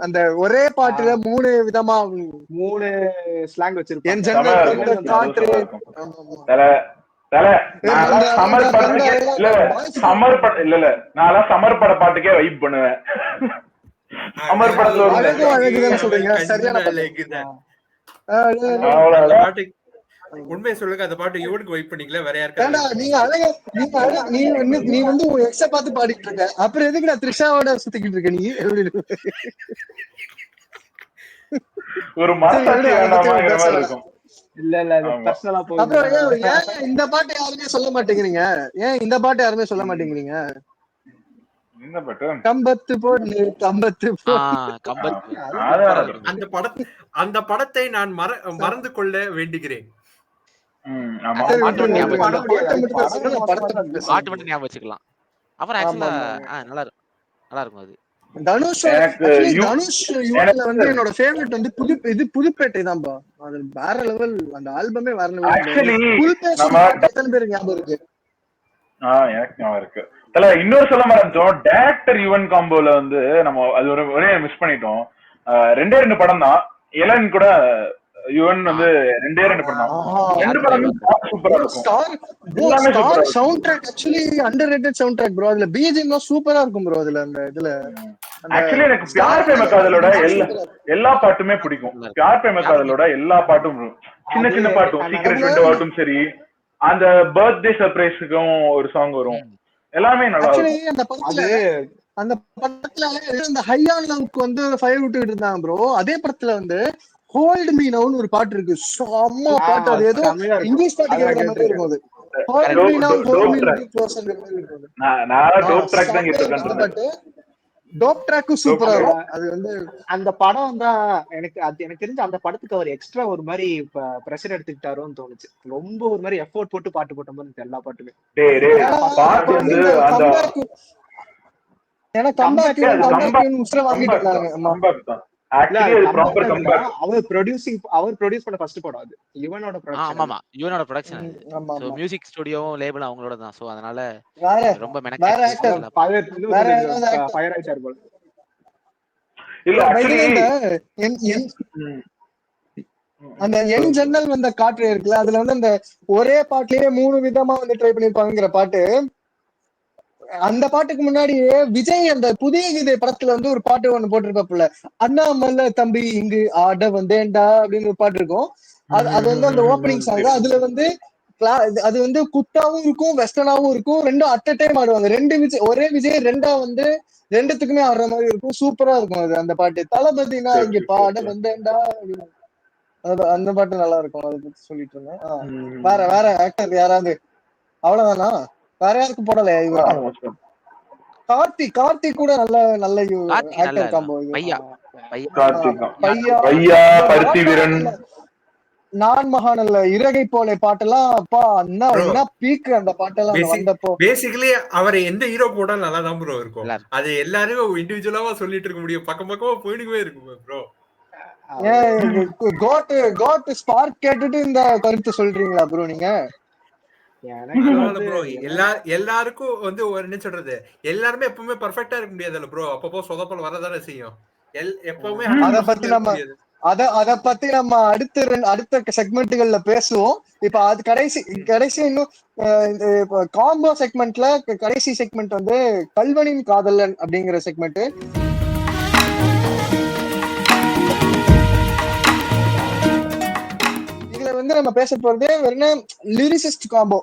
அந்த ஒரே பாட்டுல 3 விதமா 3 ஸ்லாங் வச்சிருப்பாங்க. சமர் பட பாட்டுக்கே வைப் பண்ணுவேன். சமர் படத்துல உண்மையை சொல்லுங்க, அந்த பாட்டு யுவனுக்கு வைப் பண்ணீங்களா வேற யாருக்கா? நீ வந்து உன் எக்ஸ பார்த்து பாடிட்டு இருக்க, அப்புறம் எதுக்கு நான் த்ரிஷாவோட சுத்திக்கிட்டு இருக்க நீ? ஒரு மனசாட்சி இருக்கும். இல்ல பர்சனலா போகுது. அப்புறம் ஏன் இந்த பாட்டு யாருமே சொல்ல மாட்டேங்கிறீங்க? என்ன பாட்டு? கம்பத்து போடு கம்பத்து. அந்த படத்தை நான் மறந்து கொள்ள வேண்டுகிறேன். பாட்டு மட்டும் ஞாபகம் வச்சுக்கலாம். அப்புறம் ஆக்சுவலா நல்லா இருக்கும் அது. தனுஷ் யுவன்ல வந்து என்னோட ஃபேவரட் வந்து புதுப்பேட்டை தான்பா. அது வேற லெவல். அந்த ஆல்பமே வேற லெவல். புதுப்பேட்டை எத்தனை பேருக்கு ஞாபகம் இருக்கு? எனக்கு ஞாபகம் இருக்கு. இன்னொரு சொல்ல மறந்துட்டோம், டைரக்டர் யுவன் காம்போல வந்து நம்ம அது ஒரே மிஸ் பண்ணிட்டோம். 2 படம் தான். எலன் கூட யுவன் வந்து 2 படம் தான். 2 படமும் சூப்பரா இருக்கும். Soundtrack actually underrated soundtrack bro. அதுல பிஜிஎம் சூப்பரா இருக்கும் ப்ரோ. அதுல அந்த இதுல ஆக்சுவலி எனக்கு பியார் பே மகாதலோட எல்லா பாட்டுமே பிடிக்கும். பியார் பே மகாதலோட எல்லா பாட்டும், சின்ன பாட்டும், சீக்ரெட் விண்டோ ஆகட்டும் சரி, அந்த பர்த்டே சர்ப்ரைஸுக்கும் ஒரு சாங் வரும், எல்லாமே நல்லா இருக்கும். அந்த படத்துல இந்த ஹையான் லவ்க்கு வந்து 5 விட்டுக்கிட்டு இருந்தாங்க ப்ரோ. அதே படத்துல வந்து ஹோல்ட் மீ நவுன்னு ஒரு பாட்டு இருக்கு, செம்ம பாட்டு. அது ஏதோ செமையா இருக்கும். இங்கிலீஷ் பாட்டு அதான் கேக்குற மாதிரி கேட்டிருக்கேன். இருக்கும். அது hold me now hold me track. க்ளோஸ்ங்கிற மாதிரி இருக்கும். நான் டோப் ட்ராக் தான் செம்மையா கேட்டு இருக்கும் அந்த இருக்கேன். பாட்டு. டோப் ட்ராக்கும் சூப்பரா Dope இருக்கும். அது வந்து அந்த படம் தான் எனக்கு தெரிஞ்ச அந்த படத்துக்கு அவர் எக்ஸ்ட்ரா ஒரு மாதிரி ப்ரெஷர் எடுத்துக்கிட்டாரோன்னு தோணுச்சு. ரொம்ப ஒரு மாதிரி எஃபோர்ட் போட்டு பாட்டு போட்ட மாதிரி இருந்துச்சு எல்லா பாட்டுமே. டேய் ஏன்னா பாட்டு இப்ப வந்து இந்த அந்த கம்பேக், ஏன்னா கம்பேக் உசுர வாங்கிட்டு இருக்காங்க. ஆமா. கம்பேக் தான் இல்ல ஆக்சுவலி அது அது ப்ராப்பர் கம்பேக் கம்பேக். அவர் ப்ரொடியூஸ் பண்ண ஃபர்ஸ்ட் படம் அது. யுவனோட ப்ரொடக்ஷன். ஆமா யுவனோட ப்ரொடக்ஷன் அது. ஆமா சோ ஆமா. மியூசிக் ஸ்டுடியோவும் லேபிளும் அவங்களோட தான். சோ அதனால வேற ரொம்ப வேற மெனக்கெட்டு ஆக்டர், நல்லா வேற யாராவது ஆக்டர். ஃபயர் ஆயிட்டார் போல. இல்ல ஆக்சுவலி இந்த அந்த என் ஜன்னல் வந்த காற்று இருக்குல்ல, அதுல வந்து அந்த ஒரே பாட்டுலயே 3 விதமா வந்து ட்ரை பண்ணிருப்பாங்கிற பாட்டு. அந்த பாட்டுக்கு முன்னாடியே விஜய் அந்த புதிய கீதை படத்துல வந்து ஒரு பாட்டு ஒண்ணு போட்டிருப்பாப்புல, அண்ணாமலை தம்பி இங்கு ஆட வந்தேன்டா அப்படின்னு ஒரு பாட்டு இருக்கும். அது வந்து அந்த ஓப்பனிங் சாங். அதுல வந்து அது வந்து குத்தாவும் இருக்கும் வெஸ்டர்னாவும் இருக்கும். ரெண்டும் அட் அ டைம் ஆடுவாங்க. ஒரே விஜய் ரெண்டா வந்து ரெண்டுத்துக்குமே ஆடுற மாதிரி இருக்கும். சூப்பரா இருக்கும் அது. அந்த பாட்டு தளபதினா இங்க பாட வந்தேன்டா அப்படின்னு. அந்த பாட்டு நல்லா இருக்கும். அதை பத்தி சொல்லிட்டு இருந்தேன். வேற ஆக்டர் யாராவது? அவ்வளவுதானா? வேற யாருக்கும் போடல இவரு? கார்த்தி கூட நல்ல நல்ல கார்த்திக் நல்லா ஆக்டர் காம்போ. பையா பையா பருத்தி வீரன், நான் மகானல்ல இறகை போல பாட்டெல்லாம் அப்பா என்ன பீக் அந்த பாட்டெல்லாம் வந்தப்போ. பேசிக்கலி அவர் எந்த ஹீரோ போட்டா நல்லா தான் ப்ரோ இருக்கும். நல்லா அது எல்லாரும் இண்டிவிஜுவலாவா சொல்லிட்டு இருக்க முடியும். பக்கம் பக்கமா போயிடுவே இருக்கும் ப்ரோ. கோட் ஸ்பார்க் கேட்டுட்டு இந்த கருத்து சொல்றீங்களா ப்ரோ நீங்க? எல்லாருக்கும் வந்து ஒரு என்ன சொல்றது, எல்லாருமே எப்பவுமே பெர்ஃபெக்ட்டா இருக்க முடியாதுல்ல ப்ரோ. அப்பப்போ சொதப்பல் வரதானே செய்யும். எப்பவுமே அத பத்தி நம்ம அடுத்த செக்மெண்ட்கள்ல பேசுவோம். இப்ப அது கடைசி இன்னும் காம்போ செக்மெண்ட்ல கடைசி செக்மெண்ட் வந்து கல்வனின் காதலன் அப்படிங்கிற செக்மெண்ட். இதுல வந்து நம்ம பேச போறது என்ன, லிரிசிஸ்ட் காம்போ.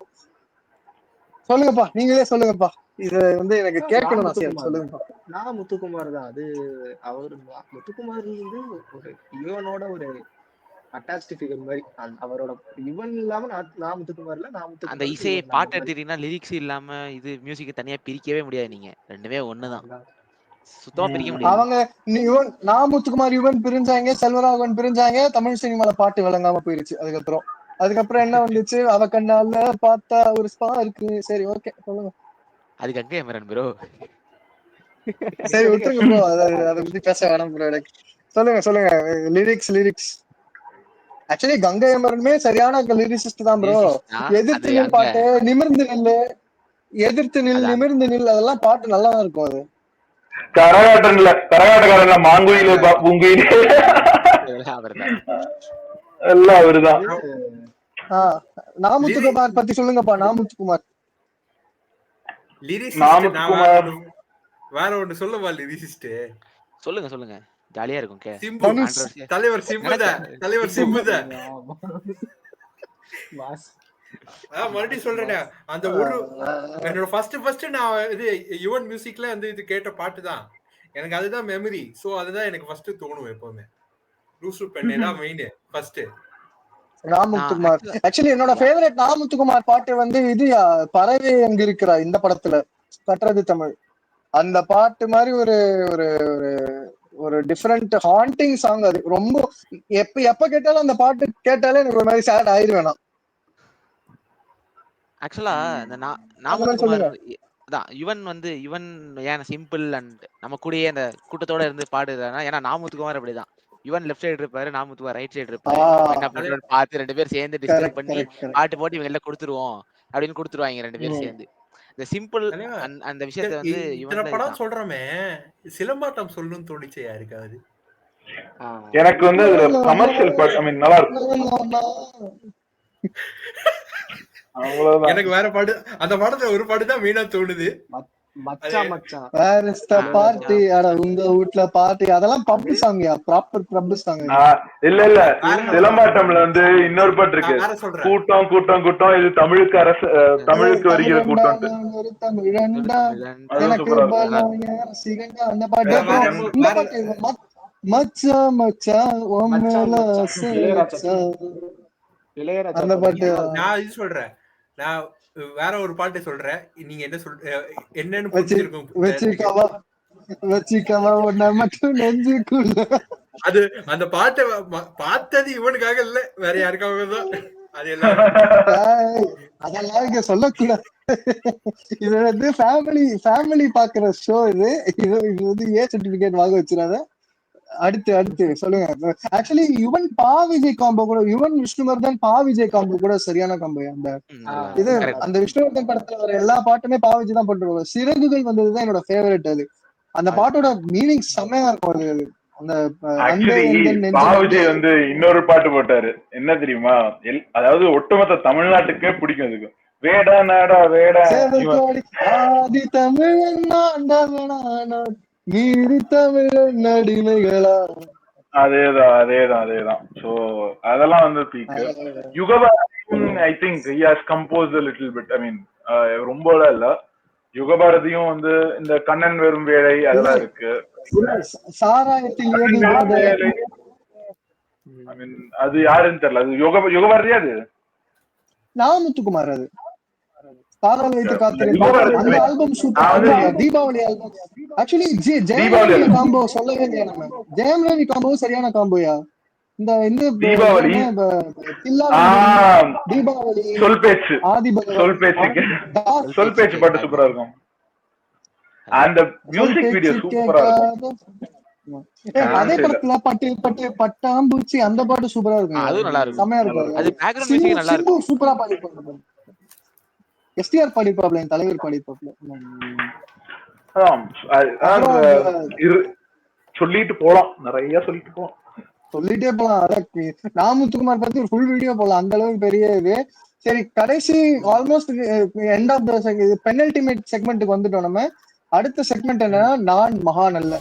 சொல்லுங்கப்பா, நீங்களே சொல்லுங்கப்பா. இது வந்து எனக்கு கேட்கணும் ஆசையா. சொல்லுங்கப்பா. நான் முத்துக்குமார் தான். அது அவர் முத்துக்குமார் வந்து ஒரு யுவனோட ஒரு அட்டாச்ட் ஃபிகர் மாதிரி. அவரோட யுவன் இல்லாம நான் முத்துக்குமார்ல, நான் அந்த முத்துக்குமார் இசை பாட்டு எடுத்துக்கிட்டீங்கன்னா லிரிக்ஸ் இல்லாம இது மியூசிக் தனியா பிரிக்கவே முடியாது. நீங்க ரெண்டுமே ஒண்ணுதான், சுத்தமா பிரிக்க முடியாது. அவங்க நான் முத்துக்குமார் யுவன் பிரிஞ்சாங்க, செல்வராகவன் பிரிஞ்சாங்க, தமிழ் சினிமால பாட்டு விளங்காம போயிருச்சு. அதுக்கப்புறம் என்ன வந்துச்சு, அவ கண்ணால பார்த்தா ஒரு ஸ்பா இருக்கு. சரி ஓகே சொல்லுங்க. அது கங்கை அமரன் ப்ரோ. சரி விட்டுருங்க ப்ரோ, அதை பத்தி பேச வேணாம் ப்ரோ. சொல்லுங்க லிரிக்ஸ். ஆக்சுவலி கங்கை அமரனுமே சரியான லிரிசிஸ்ட் தான் ப்ரோ. எதிர்த்து நில் பாட்டு, நிமிர்ந்து நில்லு, எதிர்த்து நில், நிமிர்ந்து நில், அதெல்லாம் பாட்டு நல்லா தான் இருக்கும். அது கரகாட்டக்காரன்ல மாங்குயிலே பூங்குயிலே எல்லாம் அவருதான். நாமுத்துக்குமார் பத்தி சொல்லுங்கப்பா. நாமுத்துக்குமார் வேற ஒண்ணு சொல்லவா? லிரிசிஸ்ட் சொல்லுங்க ஜாலியா இருக்கும். தலைவர் சிம்புதா மறுபடியும் சொல்றேன். அந்த ஒரு என்னோட ஃபர்ஸ்ட் நான் இது யுவன் மியூசிக்ல வந்து இது கேட்ட பாட்டு தான் எனக்கு, அதுதான் மெமரி. சோ அதுதான் எனக்கு ஃபர்ஸ்ட் தோணும் எப்பவுமே. லூசு பெண்ணே தான் மெயின் ஃபர்ஸ்ட். நாமுத்துக்குமார் ஆக்சுவலி என்னோட ஃபேவரட் நாமுத்துக்குமார் பாட்டு வந்து இது பறவை அங்க இருக்கிறா இந்த படத்துல, கற்றது தமிழ். அந்த பாட்டு மாதிரி ஒரு ஒரு ஒரு டிஃபரெண்ட் ஹாண்டிங் சாங். அது ரொம்ப எப்ப கேட்டாலும் அந்த பாட்டு கேட்டாலே எனக்கு ஒரு மாதிரி சேட் ஆயிடுவேன். ஆக்சுவலா இந்த நாமுத்துக்குமார் தான் யுவன் ஏன் சிம்பிள் அண்ட் நம்ம கூடயே அந்த கூட்டத்தோட இருந்து பாடுறானா, ஏன்னா நாமுத்துக்குமார் அப்படிதான். யுவன் லெஃப்ட் சைடு இருப்பாரு, நாமுத்துக்குமார் ரைட் சைடு இருப்பாரு. என்ன பண்றோம் பார்த்து 2 பேரும் சேர்ந்து டிஸ்கஸ் பண்ணி பாட்டு போட்டு இவங்க எல்லாம் கொடுத்துருவோம் அப்படின்னு கொடுத்துருவாங்க 2 பேரும் சேர்ந்து. இந்த சிம்பிள் அந்த விஷயத்தை வந்து இத்தனை படம் சொல்றோமே, சிலம்பாட்டம் சொல்லணும்னு தோணிச்சு யாருக்காவது? எனக்கு வந்து கமர்ஷியல் பாட்டு ஐ மீன் நல்லா இருக்கும். எனக்கு வேற பாட்டு, அந்த படத்துல ஒரு பாட்டு தான் மெயினா தோணுது. பார்ட்டி உங்க வீட்ல பார்ட்டி, அதெல்லாம் பப்பு சாங்கியா, ப்ராப்பர் பப்பு சாங். இல்ல சிலம்பாட்டம்ல வந்து இன்னொரு பாட்டு இருக்கு, கூட்டம் கூட்டம் கூட்டம் இது தமிழுக்கு அரசு தமிழுக்கு வருகிற கூட்டம். எனக்கு அந்த பாட்டு, இந்த பாட்டு மச்சான் மச்சான் உன் மச்சான் மேல மச்சான் ஆசை இளையராஜா வச்சான். இளையராஜா அந்த படம் பாட்டு நான் இது சொல்றேன். நான் வேற ஒரு பாட்டு சொல்றேன். நீங்க என்ன என்னன்னு வச்சு புரிஞ்சிருக்கும். வச்சுக்கவா வச்சுக்கவா உன்னை மட்டும் நெஞ்சுக்குள்ள. அது அந்த பாட்டை பார்த்தது இவனுக்காக இல்ல, வேற யாருக்காக தான். அது எல்லாம் ஏய், அதெல்லாம் இங்க சொல்லக்கூடாது. இது வந்து ஃபேமிலி பாக்குற ஷோ. இது வந்து ஏ சர்டிபிகேட் வாங்க வச்சிடாத. அடுத்து சொல்லுங்க. ஆக்சுவலி யுவன் பா விஜய் காம்போ கூட, யுவன் விஷ்ணுவர்தன் பா விஜய் காம்போ கூட சரியான காம்போ. அந்த இது அந்த விஷ்ணுவர்தன் படத்துல வர எல்லா பாட்டுமே பா விஜய் தான் போட்டுருவாங்க. சிறகுகள் வந்ததுதான் என்னோட ஃபேவரட். அது அந்த பாட்டோட மீனிங் செம்மையா இருக்கும். அது அந்த பாவிஜய் வந்து இன்னொரு பாட்டு போட்டாரு, என்ன தெரியுமா? அதாவது ஒட்டுமொத்த தமிழ்நாட்டுக்கே பிடிக்கும். அதுக்கு வேடா நாடா வேடா ஆதி தமிழ் மீறி தமிழ் அடிமைகளா. அதேதான். சோ அதெல்லாம் வந்து peak. Yugabharathi I think he has composed a little bit. I mean ரொம்பலாம் இல்ல. யுகபாரதியும் வந்து இந்த கண்ணன் வெறும் வேலை அதெல்லாம் இருக்கு. அது யாருன்னு தெரியல. அது யுகபாரதியா? அது நாமுத்துக்குமார். அது பாடல் வைத்து காத்திருந்தோம். அந்த album super. Deepavali album. Actually Jayam Ravi combo சொல்லவே இல்லையா நம்ம. ஜெயம் ரவி காம்போ சரியான காம்போயா. இந்த தீபாவளி தீபாவளி சொல் பேச்சு சொல் பேச்சு பாட்டு சூப்பரா இருக்கும். அந்த மியூசிக் வீடியோ சூப்பரா இருக்கும். அதே படத்துல பட்டு பட்டாம்பூச்சி அந்த பாட்டு சூப்பரா இருக்கும். அது நல்லா இருக்கும். செமையா இருக்கும். அது பேக்ரவுண்ட் மியூசிக் நல்லா இருக்கும். சூப்பரா பாடிருப்பாங்க. எஸ்டிஆர் பாடிப்பாப்ல, தலைவர் பாடிப்பாப்ல. சொல்லிட்டு போலாம், நிறைய சொல்லிட்டே போலாம். நாமுத்துக்குமார் பத்தி ஒரு ஃபுல் வீடியோ போலாம், அந்த அளவுக்கு பெரிய இது. சரி, கடைசி almost end of the penultimate செக்மெண்ட்டுக்கு வந்துட்டோம். நம்ம அடுத்த செக்மெண்ட் என்னன்னா, நான் மகான் அல்ல.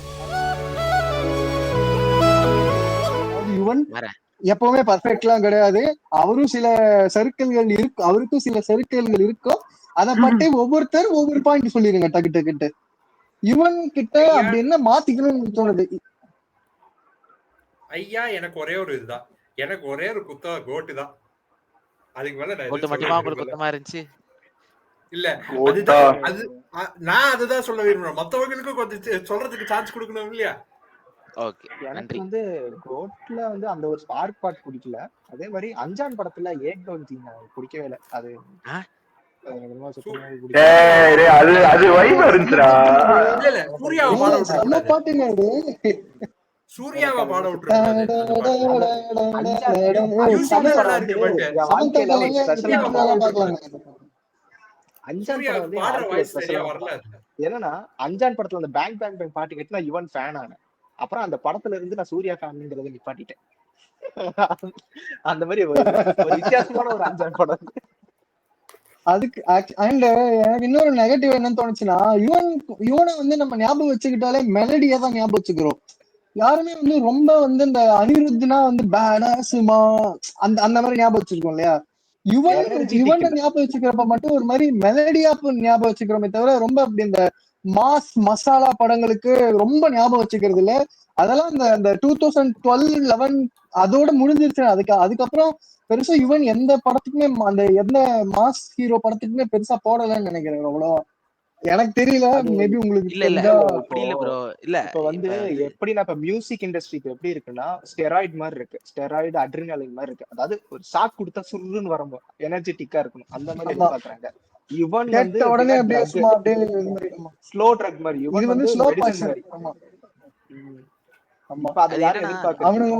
யுவன் எப்பவுமே பர்ஃபெக்ட்லாம் கிடையாது. அவரும் சில சர்க்கிள்கள் இருக்கு, அவருக்கும் சில சர்க்கிள்கள் இருக்கும். அதை பற்றி ஒவ்வொருத்தர் ஒவ்வொரு பாயிண்ட் சொல்லிருங்க டக்கு. யுவன் கிட்ட அப்படி என்ன மாத்திக்கணும்னு தோணுது? ஐயா, எனக்கு ஒரே ஒரு இதுதான், எனக்கு ஒரே ஒரு கோட்டு தான். அதுக்கு மேல குத்தமா இருந்துச்சு இல்ல. அதுதான் அது, நான் அதுதான் சொல்ல விரும்புறேன். மத்தவங்களுக்கும் கொஞ்சம் சொல்றதுக்கு சான்ஸ் கொடுக்கணும் இல்லையா? ஓகே, எனக்கு வந்து கோட்ல வந்து அந்த ஒரு ஸ்பார்க் பார்ட் பிடிக்கல. அதே மாதிரி அஞ்சான் படத்துல ஏக் டவுன் சீன் பிடிக்கவே இல்லை. அது அது வைபா இருந்துச்சுடா. இல்ல சூர்யாவை பாட விட்டுறாங்க. சூர்யாவை பாட விட்டுறாங்க. என்னன்னா அஞ்சான் படத்துல அந்த பேங் பேங் பேங் பாட்டு கேட்டு நான் யுவன் ஃபேன் ஆனேன். அப்புறம் அந்த படத்துல இருந்து நான் சூர்யா ஃபேன்ங்கிறத நிப்பாட்டிட்டேன். அந்த மாதிரி ஒரு வித்தியாசமான ஒரு அஞ்சான் படம். அதுக்கு அண்ட் எனக்கு இன்னொரு நெகட்டிவ் என்னன்னு தோணுச்சுன்னா, யுவனை வந்து நம்ம ஞாபகம் வச்சுக்கிட்டாலே மெலடியா தான் ஞாபகம் வச்சுக்கிறோம். யாருமே வந்து ரொம்ப வந்து இந்த அனிருத்னா வந்து பேடாசுமா அந்த மாதிரி ஞாபகம் வச்சிருக்கோம் இல்லையா? யுவன் ஞாபகம் வச்சுக்கிறப்ப மட்டும் ஒரு மாதிரி மெலடியா ஞாபகம் வச்சுக்கிறோமே தவிர ரொம்ப அப்படி இந்த மாஸ் மசாலா படங்களுக்கு ரொம்ப ஞாபகம் வச்சுக்கிறது இல்ல. அதெல்லாம் இந்த 2012-11 அதோட முடிஞ்சிருச்சு. அதுக்கப்புறம் பெருசா யுவன் எந்த படத்துக்குமே அந்த எந்த மாஸ் ஹீரோ படத்துக்குமே பெருசா போடலன்னு நினைக்கிறேன். அவ்வளோ எனக்கு தெரியல. மேபி உங்களுக்கு இப்ப வந்து எப்படின்னா, இப்ப மியூசிக் இண்டஸ்ட்ரிக்கு எப்படி இருக்குன்னா, ஸ்டெராய்டு மாதிரி இருக்கு. ஸ்டெராய்டு அட்ரினலின் மாதிரி இருக்கு. அதாவது ஒரு ஷாக் கொடுத்தா சுருன்னு வரும்போது எனர்ஜெட்டிக்கா இருக்கணும், அந்த மாதிரி எதிர்பார்க்கறாங்க. யுவன் வந்து உடனே ஸ்லோ ட்ரக் மாதிரி. யுவன் வந்து மெடிசன் மாதிரி.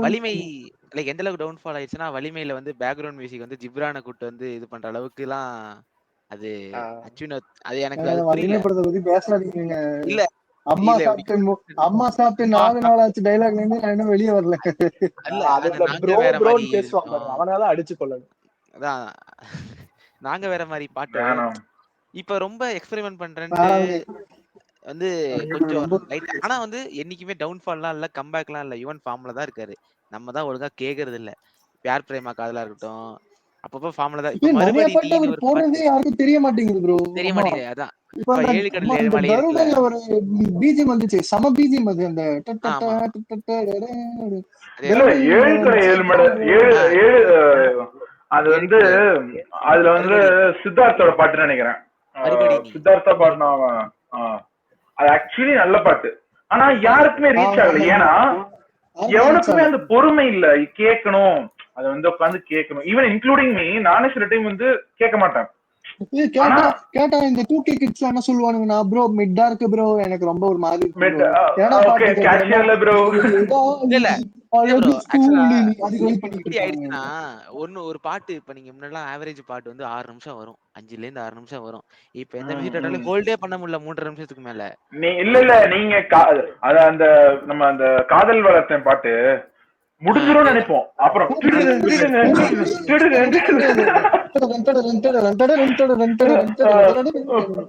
வலிமை லைக் எந்த அளவுக்கு டவுன்ஃபால் ஆயிடுச்சுன்னா, வலிமையில வந்து பேக்ரவுண்ட் மியூசிக் வந்து ஜிப்ரானை கூட்டு வந்து இது பண்ற அளவுக்கு எல்லாம் அது அச்சுனத். அது எனக்கு அது புரியல. பத்தி பேசாதீங்க. இல்ல, அம்மா சாப்பிட்டு 4 நாள் ஆச்சு டைலாக்ல இருந்து நான் இன்னும் வெளியே வரல. அவனால அடிச்சு கொள்ளணும். அதான் நாங்க வேற மாதிரி பாட்டு இப்ப ரொம்ப எக்ஸ்பெரிமெண்ட் பண்றேன்னு வந்து கொஞ்சம் லைட். ஆனா வந்து என்னைக்குமே டவுன்ஃபால்லாம் இல்ல, கம்பேக்லாம் இல்ல. யுவன் ஃபார்ம்ல தான் இருக்காரு. நம்ம தான் ஒழுங்கா கேக்குறது இல்ல. பியார் பிரேமா காதலா இருக்கட்டும், அப்பப்போ ஃபார்ம்ல தான். இப்ப நிறைய மறுபடி பாட்டு நீன்னு அவர் ஒரு போடுறதே பாட்டு யாருக்கும் தெரிய மாட்டேங்குது ப்ரோ. தெரிய ஆமா மாட்டேங்குது. அதான் இப்ப இப்ப அந்த 7 கடல் 7 இந்த மலை இருக்குல்ல. கருடன்ல ஒரு பிஜிஎம் வந்துச்சு, சம பிஜிஎம் அது. அந்த ஆமா இல்ல அதேதான். 7 கடை 7 மடை 7 ஆ, 7 அது ஏழு வந்து கடல் அதுல வந்து மறுபடி சித்தார்த்தோட பாட்டுன்னு நினைக்கிறேன். மறுபடி நீ சித்தார்த்தா பாட்டுனா அது ஆக்சுவலி நல்ல பாட்டு. ஆனா யாருக்குமே ரீச் ஆகல. ஏன்னா எவனுக்குமே அந்த பொறுமை இல்ல கேட்கணும், அதை வந்து உட்காந்து கேட்கணும். ஈவன் இன்க்ளூடிங் மீ, நானே சில டைம் வந்து கேட்க மாட்டேன். கேட்டா இந்த 2K கிட்ஸ் என்ன சொல்லுவானுங்கன்னா, ப்ரோ மிட்டா இருக்கு ப்ரோ, எனக்கு ரொம்ப ஒரு மாதிரி இருக்கு bro. ஏன்னா ஓகே பாட்டு கேஷியர்ல ப்ரோ இல்ல இல்ல இல்ல ப்ரோ. அழகு ஆக்சுவலா ஸ்கூலி அது மாதிரி பண்ணிட்டு எப்படி இருக்காங்க. ஆயிடுச்சுன்னா, ஒரு பாட்டு இப்ப நீங்க முன்னெல்லாம் ஆவரேஜ் பாட்டு வந்து 6 நிமிஷம் வரும், 5ல இருந்து 6 நிமிஷம் வரும். இப்ப எந்த மியூசிக் டேரக்டராலும் ஹோல்டே பண்ண முடியல 3.5 நிமிஷத்துக்கு மேல. இல்ல நீங்க அத அந்த நம்ம அந்த காதல் வளர்த்தேன் பாட்டு முடிஞ்சிரும் நினைப்போம். அப்புறம்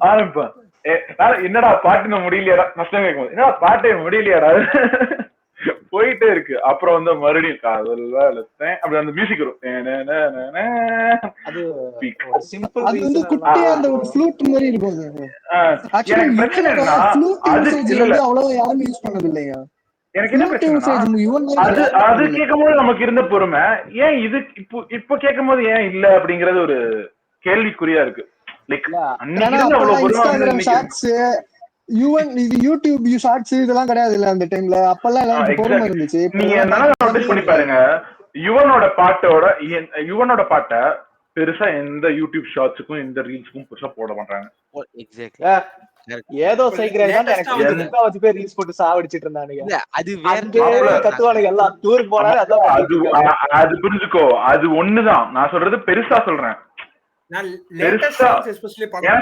ஆரம்பிப்பேன். என்னடா பாட்டு முடியலையாடா, நஷ்டம் கேட்கும், என்னடா பாட்டே முடியலையாடா போயிட்டே இருக்கு. அப்புறம் வந்து மறுபடியும் காதல் வளர்த்தேன் அப்படி அந்த மியூசிக் வரும். அது ஒரு சிம்பிள் அது வந்து ரீசன் குட்டியா அந்த ஒரு ஃப்ளூட் மாதிரி இருக்கும் அது. எனக்கு பிரச்சனை என்னன்னா அது இல்ல இல்ல அவ்வளவு யாரும் யூஸ் பண்ணது இல்லையா. எனக்கு என்ன பிரச்சனைனா அது கேட்கும் போது நமக்கு இருந்த பொறுமை ஏன் இது இப்போ கேட்கும் போது ஏன் இல்ல அப்படிங்கறது ஒரு கேள்விக்குறியா இருக்கு. Like Instagram shorts, YouTube shorts இதெல்லாம் கிடையாது இல்ல அந்த டைம்ல. அப்பெல்லாம் எல்லாரும் பொறுமை இருந்துச்சு. நீங்க நல்லா நோட்டீஸ் பண்ணி பாருங்க, யுவனோட பாட்டை பெருசா எந்த யூடியூப் ஷார்ட்ஸுக்கும் எந்த ரீல்ஸுக்கும் பெருசா போட மாட்டாங்க. ஏதோ வச்சு போய் ரீல்ஸ் போட்டு சாவடிச்சிட்டு இருந்தானுங்க. கத்துவானுங்க எல்லாம் டூருக்கு போனாலும் அது புரிஞ்சுக்கோ. அது ஒண்ணுதான் நான் சொல்றது, பெருசா சொல்றேன்.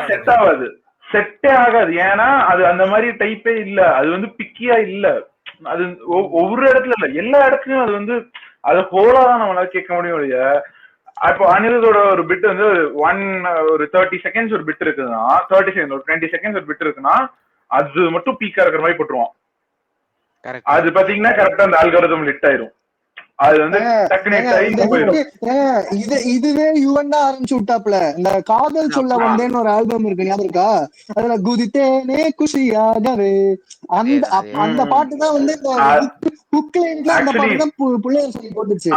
செட் ஆகாது, செட்டே ஆகாது. ஏன்னா அது அந்த மாதிரி டைப்பே இல்ல. அது வந்து பிக்கியா இல்ல. அது ஒவ்வொரு இடத்துல இல்ல, எல்லா இடத்துலயும் அது வந்து அது ஹோலா தான் நம்மளால கேட்க முடியும் இல்லையா. அப்போ அனிருத்தோட ஒரு பிட் வந்து ஒரு 30 செகண்ட்ஸ் ஒரு பிட் இருக்குதுன்னா, 30 செகண்ட் ஒரு 20 செகண்ட்ஸ் ஒரு பிட் இருக்குன்னா அது மட்டும் பீக்கா இருக்கிற மாதிரி போட்டுருவான். அது பாத்தீங்கன்னா கரெக்டா அந்த ஆல்காரிதம் லிட் ஆயிரும். அது வந்து இதுவே யுவன் தான் ஆரம்பிச்சு விட்டாப்ல. இந்த காதல் சொல்ல வந்தேன்னு ஒரு ஆல்பம் இருக்கு, ஞாபகம் இருக்கா? அதுல குதித்தேனே குஷியாகவே அந்த பாட்டு தான் வந்து அந்த பாட்டு தான் பிள்ளையார் சொல்லி போட்டுச்சு.